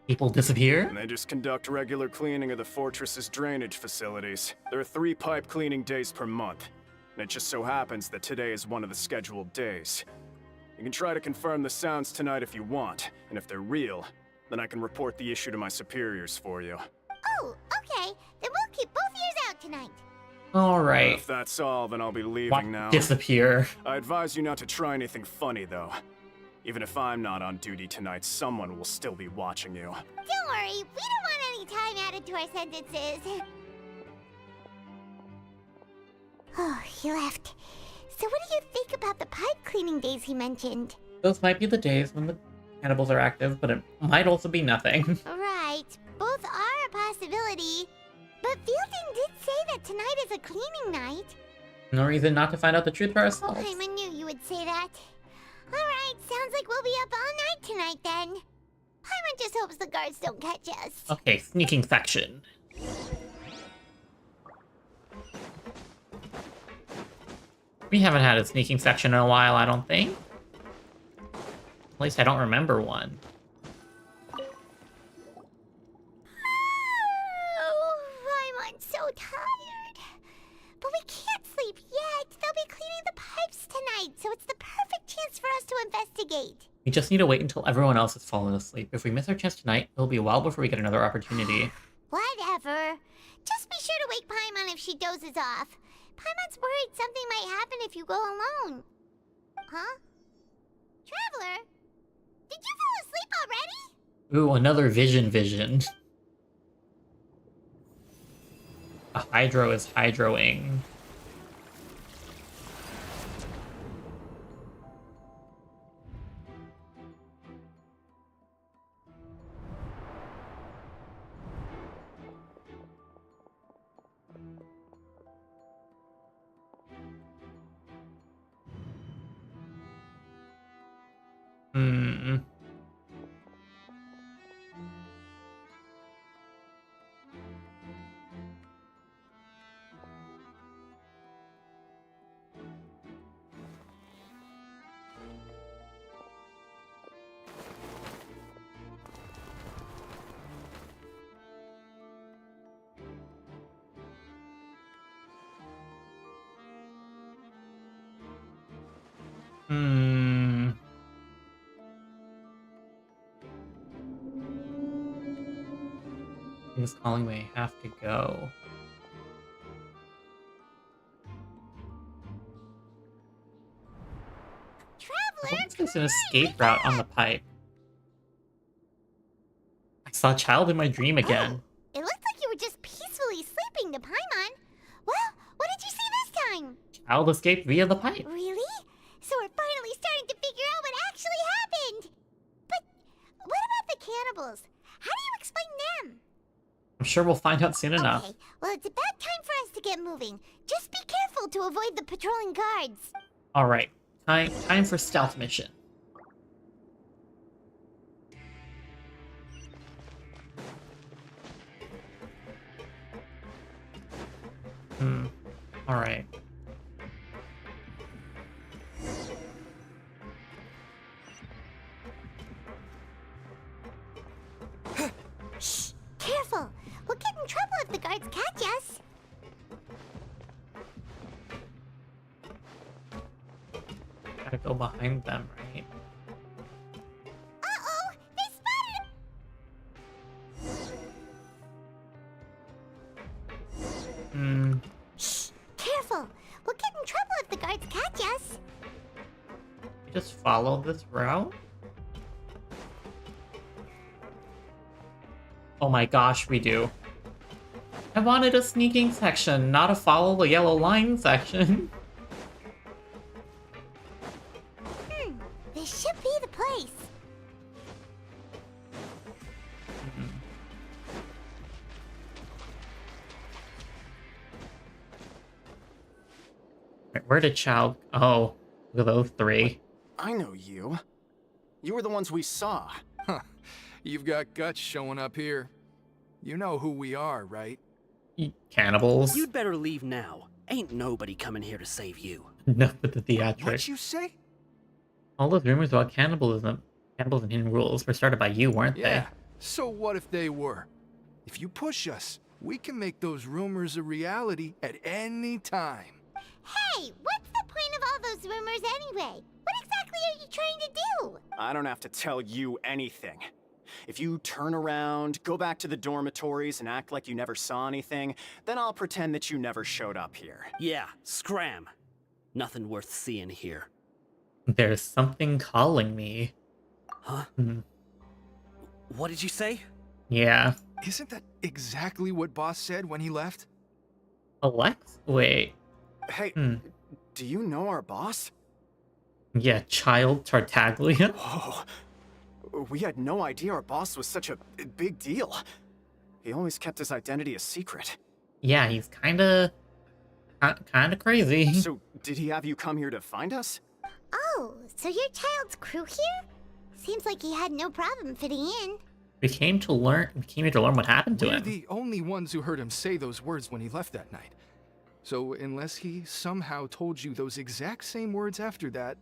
People disappear? And they just conduct regular cleaning of the fortress's drainage facilities. There are 3 pipe cleaning days per month. And it just so happens that today is one of the scheduled days. You can try to confirm the sounds tonight if you want, and if they're real, then I can report the issue to my superiors for you. Oh, okay. Then we'll keep both ears out tonight. Alright. If that's all, then I'll be leaving now. Disappear. I advise you not to try anything funny, though. Even if I'm not on duty tonight, someone will still be watching you. Don't worry, we don't want any time added to our sentences. Oh, he left. So what do you think about the pipe cleaning days he mentioned? Those might be the days when the cannibals are active, but it might also be nothing. Right. Both are a possibility. But Fielding did say that tonight is a cleaning night. No reason not to find out the truth for ourselves. Oh, I knew you would say that. Alright, sounds like we'll be up all night tonight then. Paimon just hopes the guards don't catch us. Okay, sneaking section. We haven't had a sneaking section in a while, I don't think. At least I don't remember one. Oh, Paimon's so tired. But we can't sleep yet. They'll be cleaning the pipes tonight, so it's the perfect chance for us to investigate. We just need to wait until everyone else has fallen asleep. If we miss our chance tonight, it'll be a while before we get another opportunity. Whatever. Just be sure to wake Paimon if she dozes off. Paimon's worried something might happen if you go alone. Huh? Traveler? Did you fall asleep already? Ooh, another vision. A hydro is hydroing. He's calling me. I have to go. Traveler, What's an escape route on the pipe? I saw a child in my dream again. it looked like you were just peacefully sleeping to Paimon. Well, what did you see this time? Child escaped via the pipe. Really? So we're finally starting to figure sure we'll find out soon enough. Okay, well, it's about time for us to get moving. Just be careful to avoid the patrolling guards. Alright, time for stealth mission. Alright. Shh! Careful! We'll get in trouble if the guards catch us. Gotta go behind them, right? Uh-oh! They spotted us! Shh! Careful! We'll get in trouble if the guards catch us. Just follow this route? Oh my gosh, we do. I wanted a sneaking section, not a follow the yellow line section. This should be the place. Where did Chow? Oh, look at those three. I know you. You were the ones we saw. Huh. You've got guts showing up here. You know who we are, right? Cannibals. You'd better leave now. Ain't nobody coming here to save you. Enough with the theatrics. What'd you say? All those rumors about cannibals and hidden rules were started by you, weren't Yeah. So what if they were? If you push us, we can make those rumors a reality at any time. Hey, what's the point of all those rumors anyway? What exactly are you trying to do? I don't have to tell you anything. If you turn around, go back to the dormitories, and act like you never saw anything, then I'll pretend that you never showed up here. Yeah, scram. Nothing worth seeing here. they? There's something calling me. Huh? What did you say? Yeah. Isn't that exactly what Boss said when he left? Alex? Wait. Hey, do you know our boss? Yeah, Child Tartaglia? Oh, we had no idea our boss was such a big deal. He always kept his identity a secret. Yeah, he's kinda crazy. So, did he have you come here to find us? Oh, so you're Child's crew here? Seems like he had no problem fitting in. We came here to learn what happened to We're him. the only ones who heard him say those words when he left that night. So unless he somehow told you those exact same words after that...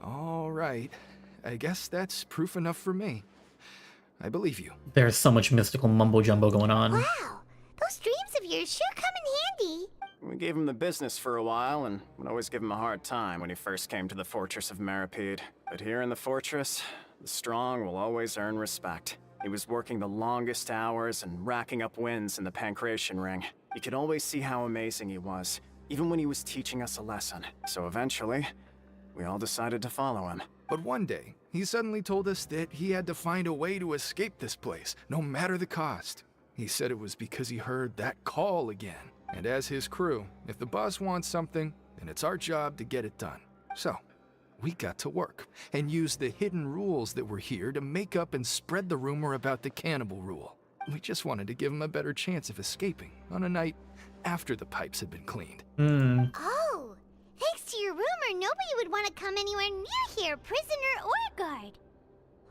All right. I guess that's proof enough for me. I believe you. There's so much mystical mumbo-jumbo going on. Wow, those dreams of yours sure come in handy. We gave him the business for a while, and would always give him a hard time when he first came to the Fortress of Maripede. But here in the fortress, the strong will always earn respect. He was working the longest hours and racking up wins in the Pancration Ring. You could always see how amazing he was, even when he was teaching us a lesson. So eventually, we all decided to follow him. But one day, he suddenly told us that he had to find a way to escape this place, no matter the cost. He said it was because he heard that call again. And as his crew, if the boss wants something, then it's our job to get it done. So, we got to work, and used the hidden rules that were here to make up and spread the rumor about the cannibal rule. We just wanted to give him a better chance of escaping on a night after the pipes had been cleaned. Oh, thanks to your rumor, nobody would want to come anywhere near here, prisoner or guard.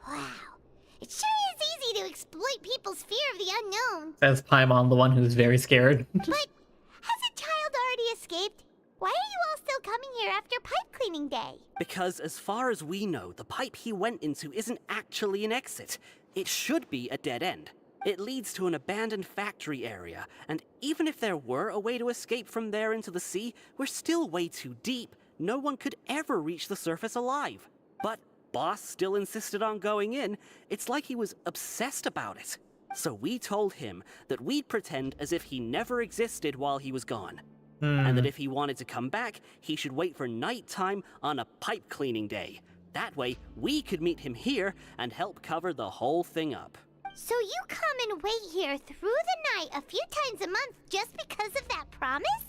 Wow, it sure is easy to exploit people's fear of the unknown. Says Paimon, the one who's very scared. But hasn't Child already escaped? Why are you all still coming here after pipe cleaning day? Because as far as we know, the pipe he went into isn't actually an exit. It should be a dead end. It leads to an abandoned factory area, and even if there were a way to escape from there into the sea, we're still way too deep. No one could ever reach the surface alive. But Boss still insisted on going in. It's like he was obsessed about it. So we told him that we'd pretend as if he never existed while he was gone. And that if he wanted to come back, he should wait for nighttime on a pipe cleaning day. That way, we could meet him here and help cover the whole thing up. So you come and wait here through the night a few times a month just because of that promise?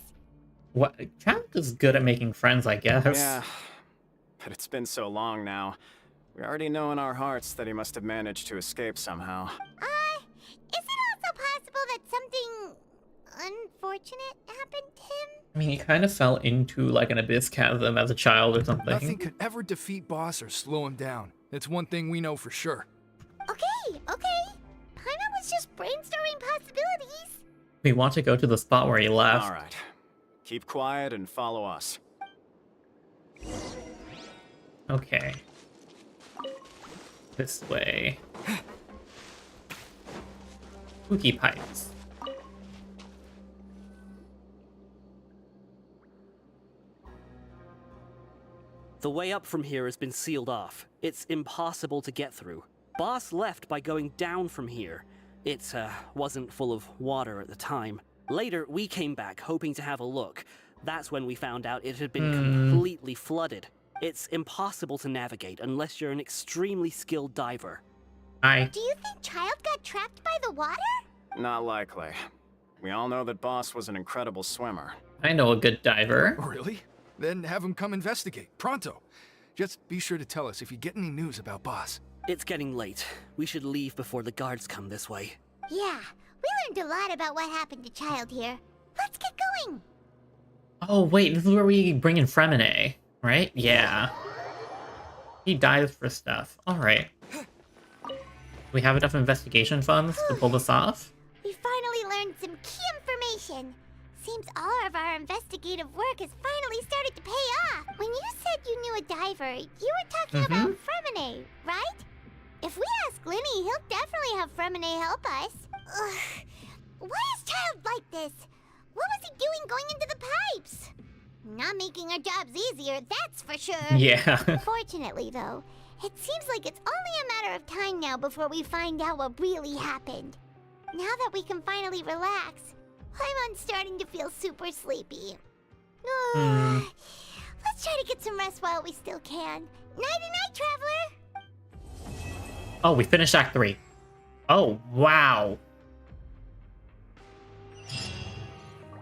What? Child is good at making friends, I guess. Yeah, but it's been so long now. We already know in our hearts that he must have managed to escape somehow. Is it also possible that something unfortunate happened to him? I mean, he kind of fell into like an abyss chasm as a child or something. Nothing could ever defeat Boss or slow him down. That's one thing we know for sure. Okay. Paimon was just brainstorming possibilities. We want to go to the spot where he left. Alright. Keep quiet and follow us. Okay. This way. Spooky pipes. The way up from here has been sealed off. It's impossible to get through. Boss left by going down from here. It wasn't full of water at the time. Later, we came back hoping to have a look. That's when we found out it had been completely flooded. It's impossible to navigate unless you're an extremely skilled diver. Do you think Child got trapped by the water? Not likely. We all know that Boss was an incredible swimmer. I know a good diver. Really? Then have him come investigate. Pronto. Just be sure to tell us if you get any news about Boss. It's getting late. We should leave before the guards come this way. Yeah, we learned a lot about what happened to Child here. Let's get going. Oh, wait, this is where we bring in Fremine, right? Yeah. He dies for stuff. Alright. We have enough investigation funds to pull this off? We finally learned some key information. Seems all of our investigative work has finally started to pay off. When you said you knew a diver, you were talking about Fremine, right? If we ask Linny, he'll definitely have Fremine help us. Ugh. Why is Child like this? What was he doing going into the pipes? Not making our jobs easier, that's for sure. Yeah. Fortunately, though, it seems like it's only a matter of time now before we find out what really happened. Now that we can finally relax, I'm starting to feel super sleepy. Let's try to get some rest while we still can. Nighty-night, traveler! Oh, we finished Act 3. Oh, wow.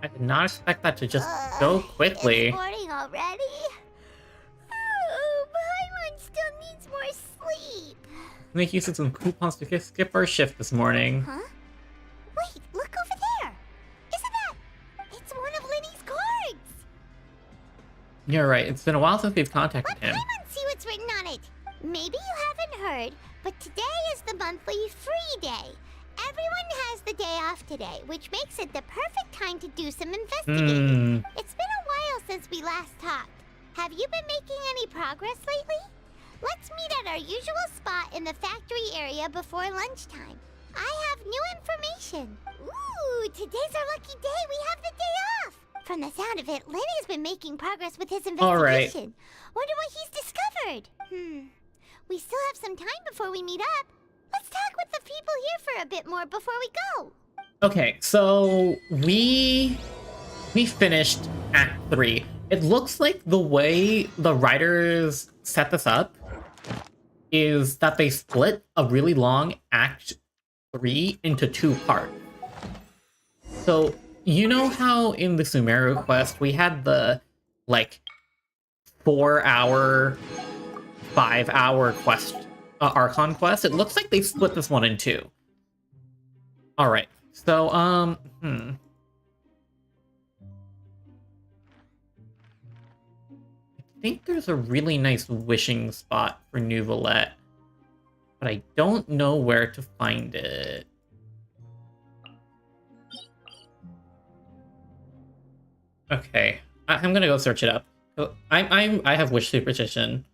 I did not expect that to just go quickly. It's morning already? Oh, Paimon still needs more sleep. Make use of some coupons to skip our shift this morning. Huh? Wait, look over there! Isn't that... It's one of Linny's cards! You're right, it's been a while since we've contacted him. Paimon, see what's written on it. Maybe you haven't heard, but today is the monthly free day. Everyone has the day off today, which makes it the perfect time to do some investigating. It's been a while since we last talked. Have you been making any progress lately? Let's meet at our usual spot in the factory area before lunchtime. I have new information. Ooh, today's our lucky day. We have the day off. From the sound of it, Lenny's been making progress with his investigation. All right. Wonder what he's discovered. We still have some time before we meet up. Let's talk with the people here for a bit more before we go. Okay, so we finished Act 3. It looks like the way the writers set this up is that they split a really long Act 3 into 2 parts. So, you know how in the Sumeru quest we had the, like, 4-hour, 5-hour quest, Archon Quest? It looks like they split this one in 2. Alright, so, I think there's a really nice wishing spot for Neuvillette, but I don't know where to find it. Okay, I'm gonna go search it up. I have wish superstition.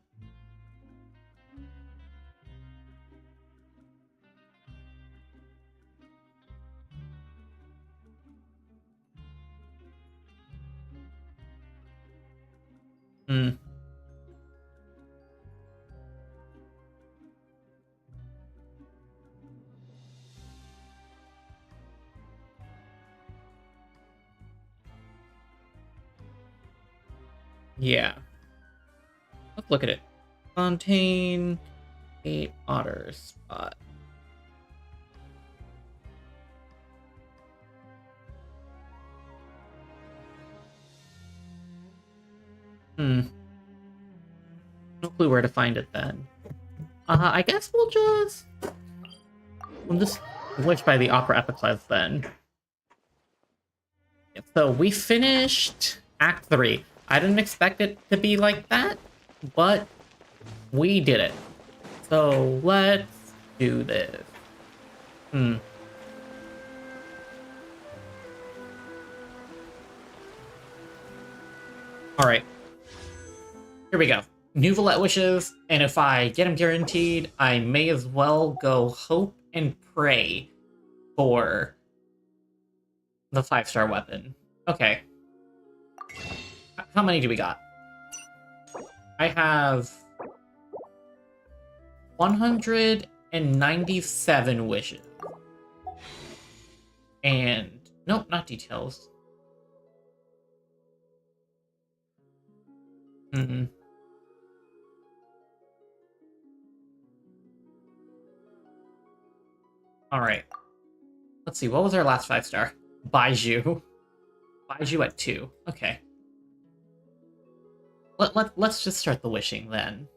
Yeah. Let's look at it. Fontaine, 8 otter spot. No clue where to find it then. I guess we'll just Wish by the Opera Epicles then. So we finished Act 3. I didn't expect it to be like that, but we did it. So let's do this. Alright. Here we go. Neuvillette wishes, and if I get them guaranteed, I may as well go hope and pray for the 5-star weapon. Okay. How many do we got? I have 197 wishes. And nope, not details. Alright. Let's see, what was our last 5-star? Baiju. Baiju at 2. Okay. Let's just start the wishing then.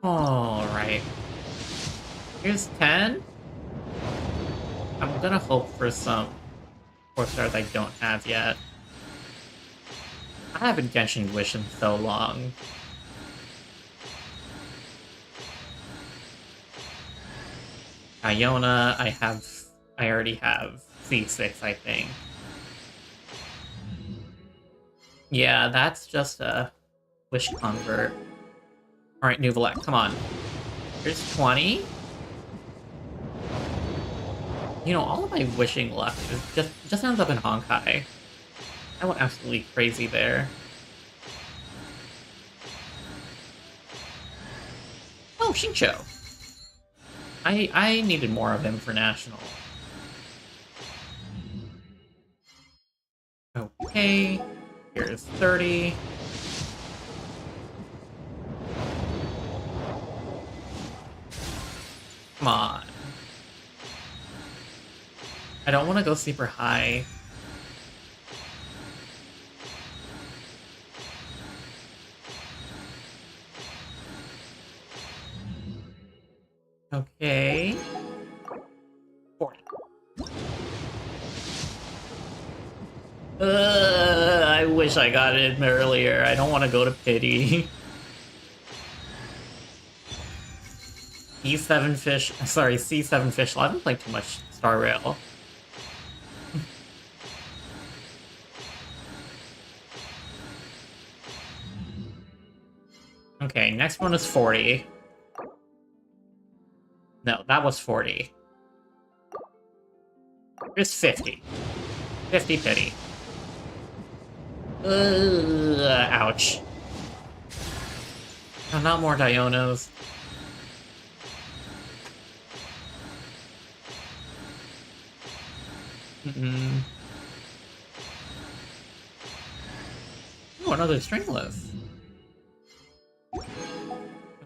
Alright. Here's 10. I'm gonna hope for some 4-stars I don't have yet. I haven't Genshin wished in so long. Iona, I already have C6, I think. Yeah, that's just a wish convert. Alright, Neuvillette, come on. Here's 20. You know, all of my wishing luck is just ends up in Honkai. I went absolutely crazy there. Oh, Shincho! I needed more of him for National. Okay, here's 30. Come on. I don't want to go super high. Okay. 40. I wish I got it earlier. I don't want to go to pity. E7 fish. Sorry, C7 fish. I haven't played too much Star Rail. Okay, next one is 40. No, that was 40. Here's 50. 50 pity. Ouch. Oh, not more Dionos. Ooh, another stringless.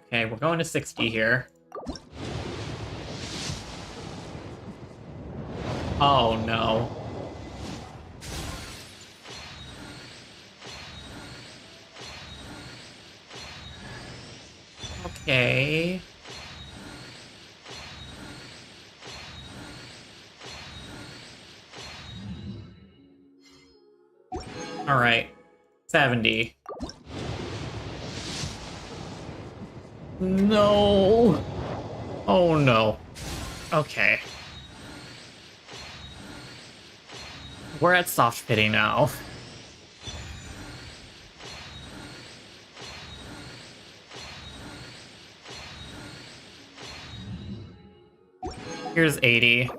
Okay, we're going to 60 here. Oh no. Okay. Alright. 70. No! Oh no. Okay. We're at soft pity now. Here's 80.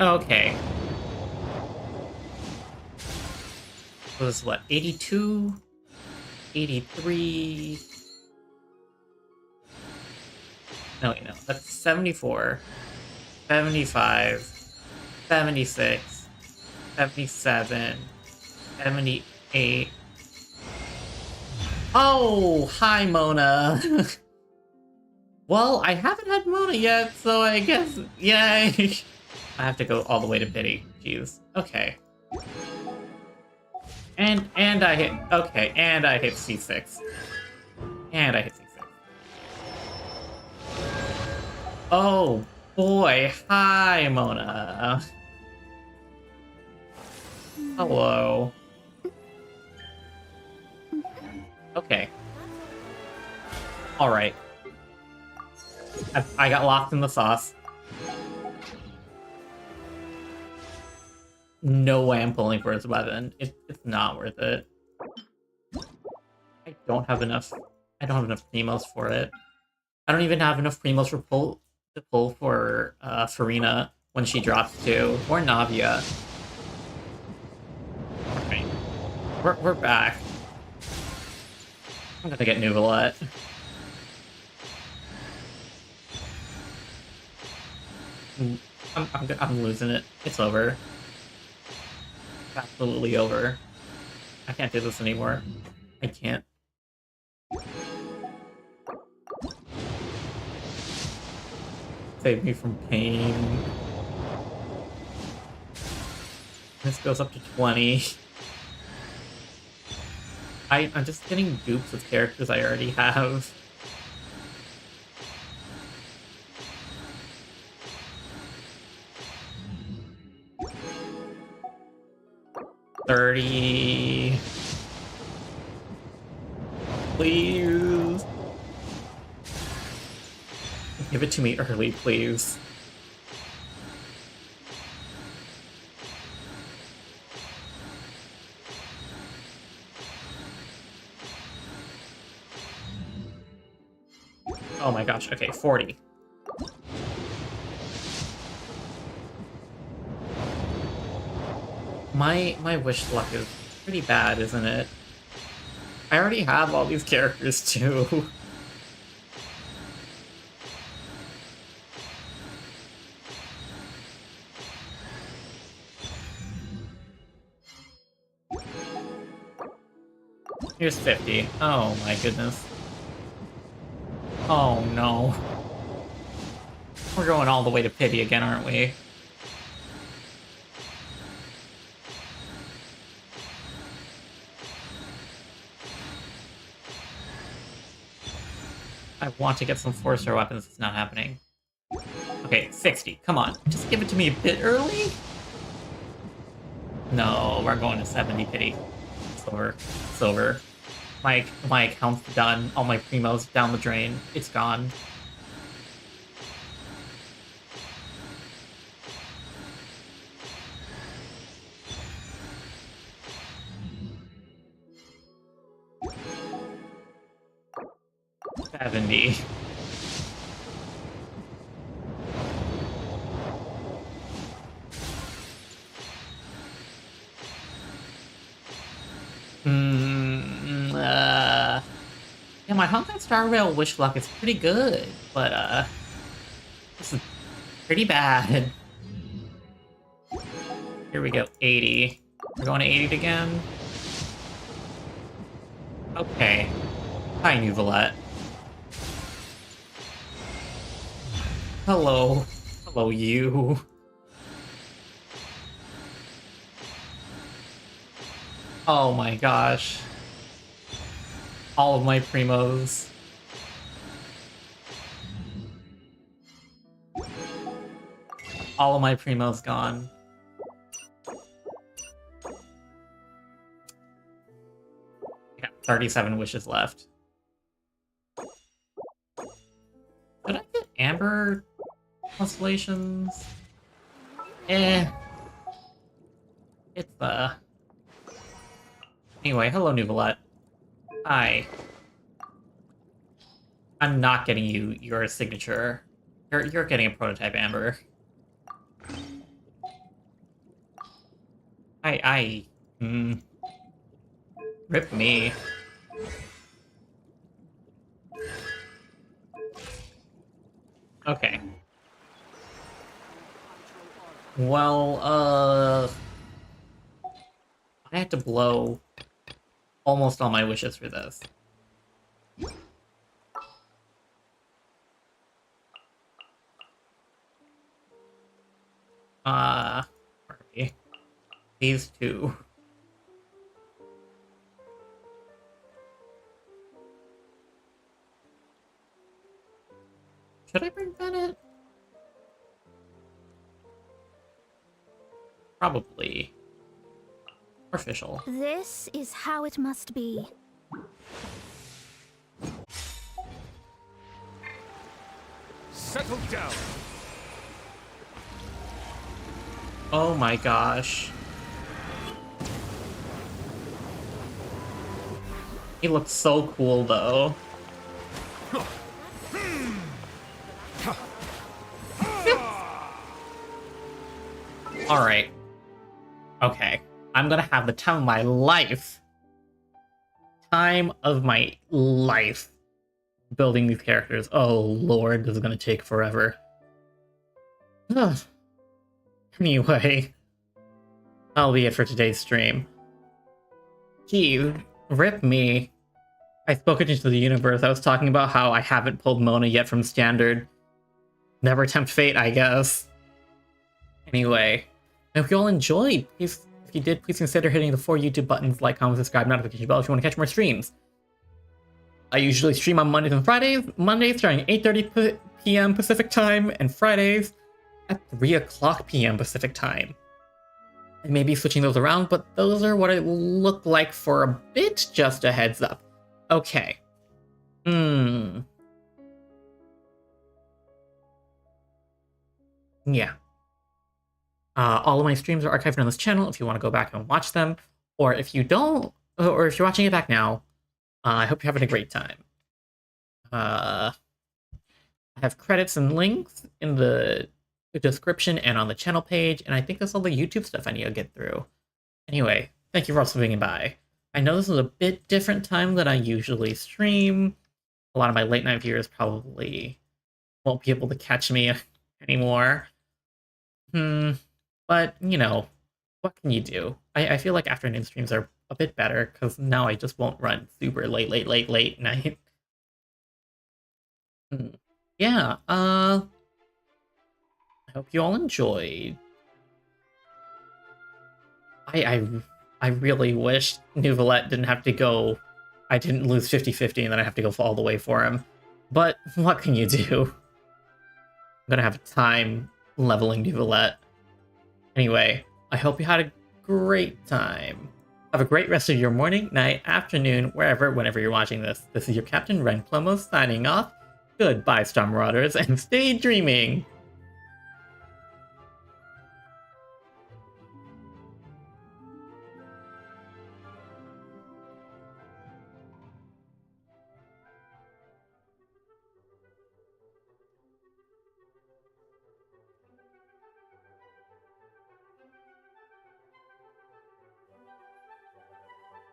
Okay. Was what, 82? 83? No, wait, no, that's 74. 75, 76, 77, 78. Oh, hi, Mona. Well, I haven't had Mona yet, so I guess, yay. I have to go all the way to pity. Jeez. Okay. And I hit, okay, and I hit C6. And I hit C6. Oh boy, hi Mona. Hello. Okay. Alright. I got locked in the sauce. No way I'm pulling for his weapon. It's not worth it. I don't have enough primos for it. I don't even have enough primos to pull for Farina when she drops too. Or Navia. Alright. We're back. I'm gonna get Neuvillette. I'm losing it. It's over. It's absolutely over. I can't do this anymore. I can't. Save me from pain. This goes up to 20. I'm just getting dupes with characters I already have. $30. Please. Give it to me early, please. Oh my gosh, okay, 40. My wish luck is pretty bad, isn't it? I already have all these characters too. Here's 50. Oh my goodness. Oh no. We're going all the way to pity again, aren't we? I want to get some 4-star weapons, it's not happening. Okay, 60. Come on. Just give it to me a bit early? No, we're going to 70 pity. It's over. It's over. My account's done. All my primos down the drain. It's gone. $70. Yeah, my Honkai Star Rail wish luck is pretty good, but this is pretty bad. Here we go, 80. We're going to 80 again. Okay. Hi, Neuvillette. Hello. Hello, you. Oh my gosh. All of my primos. All of my primos gone. I got 37 wishes left. Did I get Amber constellations? Eh. It's Anyway, hello Neuvillette. Hi. I'm not getting you your signature. You're getting a prototype Amber. Rip me. Okay. Well, I had to blow almost all my wishes for this. Where are we? These two. Should I bring Bennett? probably official. This is how it must be. Settle down. Oh my gosh. He looks so cool though. Alright. Okay. I'm gonna have the time of my life. Time of my life. Building these characters. Oh lord, this is gonna take forever. Ugh. Anyway. That'll be it for today's stream. Geez, rip me. I spoke it into the universe. I was talking about how I haven't pulled Mona yet from Standard. Never tempt fate, I guess. Anyway, I hope you all enjoyed. Please, if you did, please consider hitting the 4 YouTube buttons, like, comment, subscribe, notification bell if you want to catch more streams. I usually stream on Mondays and Fridays. Mondays starting 8:30 p.m. Pacific time, and Fridays at 3 o'clock p.m. Pacific time. I may be switching those around, but those are what it will look like for a bit, just a heads up. Okay. Yeah. All of my streams are archived on this channel if you want to go back and watch them. Or if you don't, or if you're watching it back now, I hope you're having a great time. I have credits and links in the description and on the channel page, and I think that's all the YouTube stuff I need to get through. Anyway, thank you for all swinging by. I know this is a bit different time than I usually stream. A lot of my late night viewers probably won't be able to catch me anymore. But, you know, what can you do? I feel like afternoon streams are a bit better, because now I just won't run super late night. Yeah, I hope you all enjoyed. I really wish Neuvillette didn't have to go... I didn't lose 50-50 and then I have to go all the way for him. But what can you do? I'm gonna have time leveling Neuvillette. Anyway, I hope you had a great time. Have a great rest of your morning, night, afternoon, whenever you're watching this. This is your Captain Ren Clomos signing off. Goodbye, Star Marauders, and stay dreaming!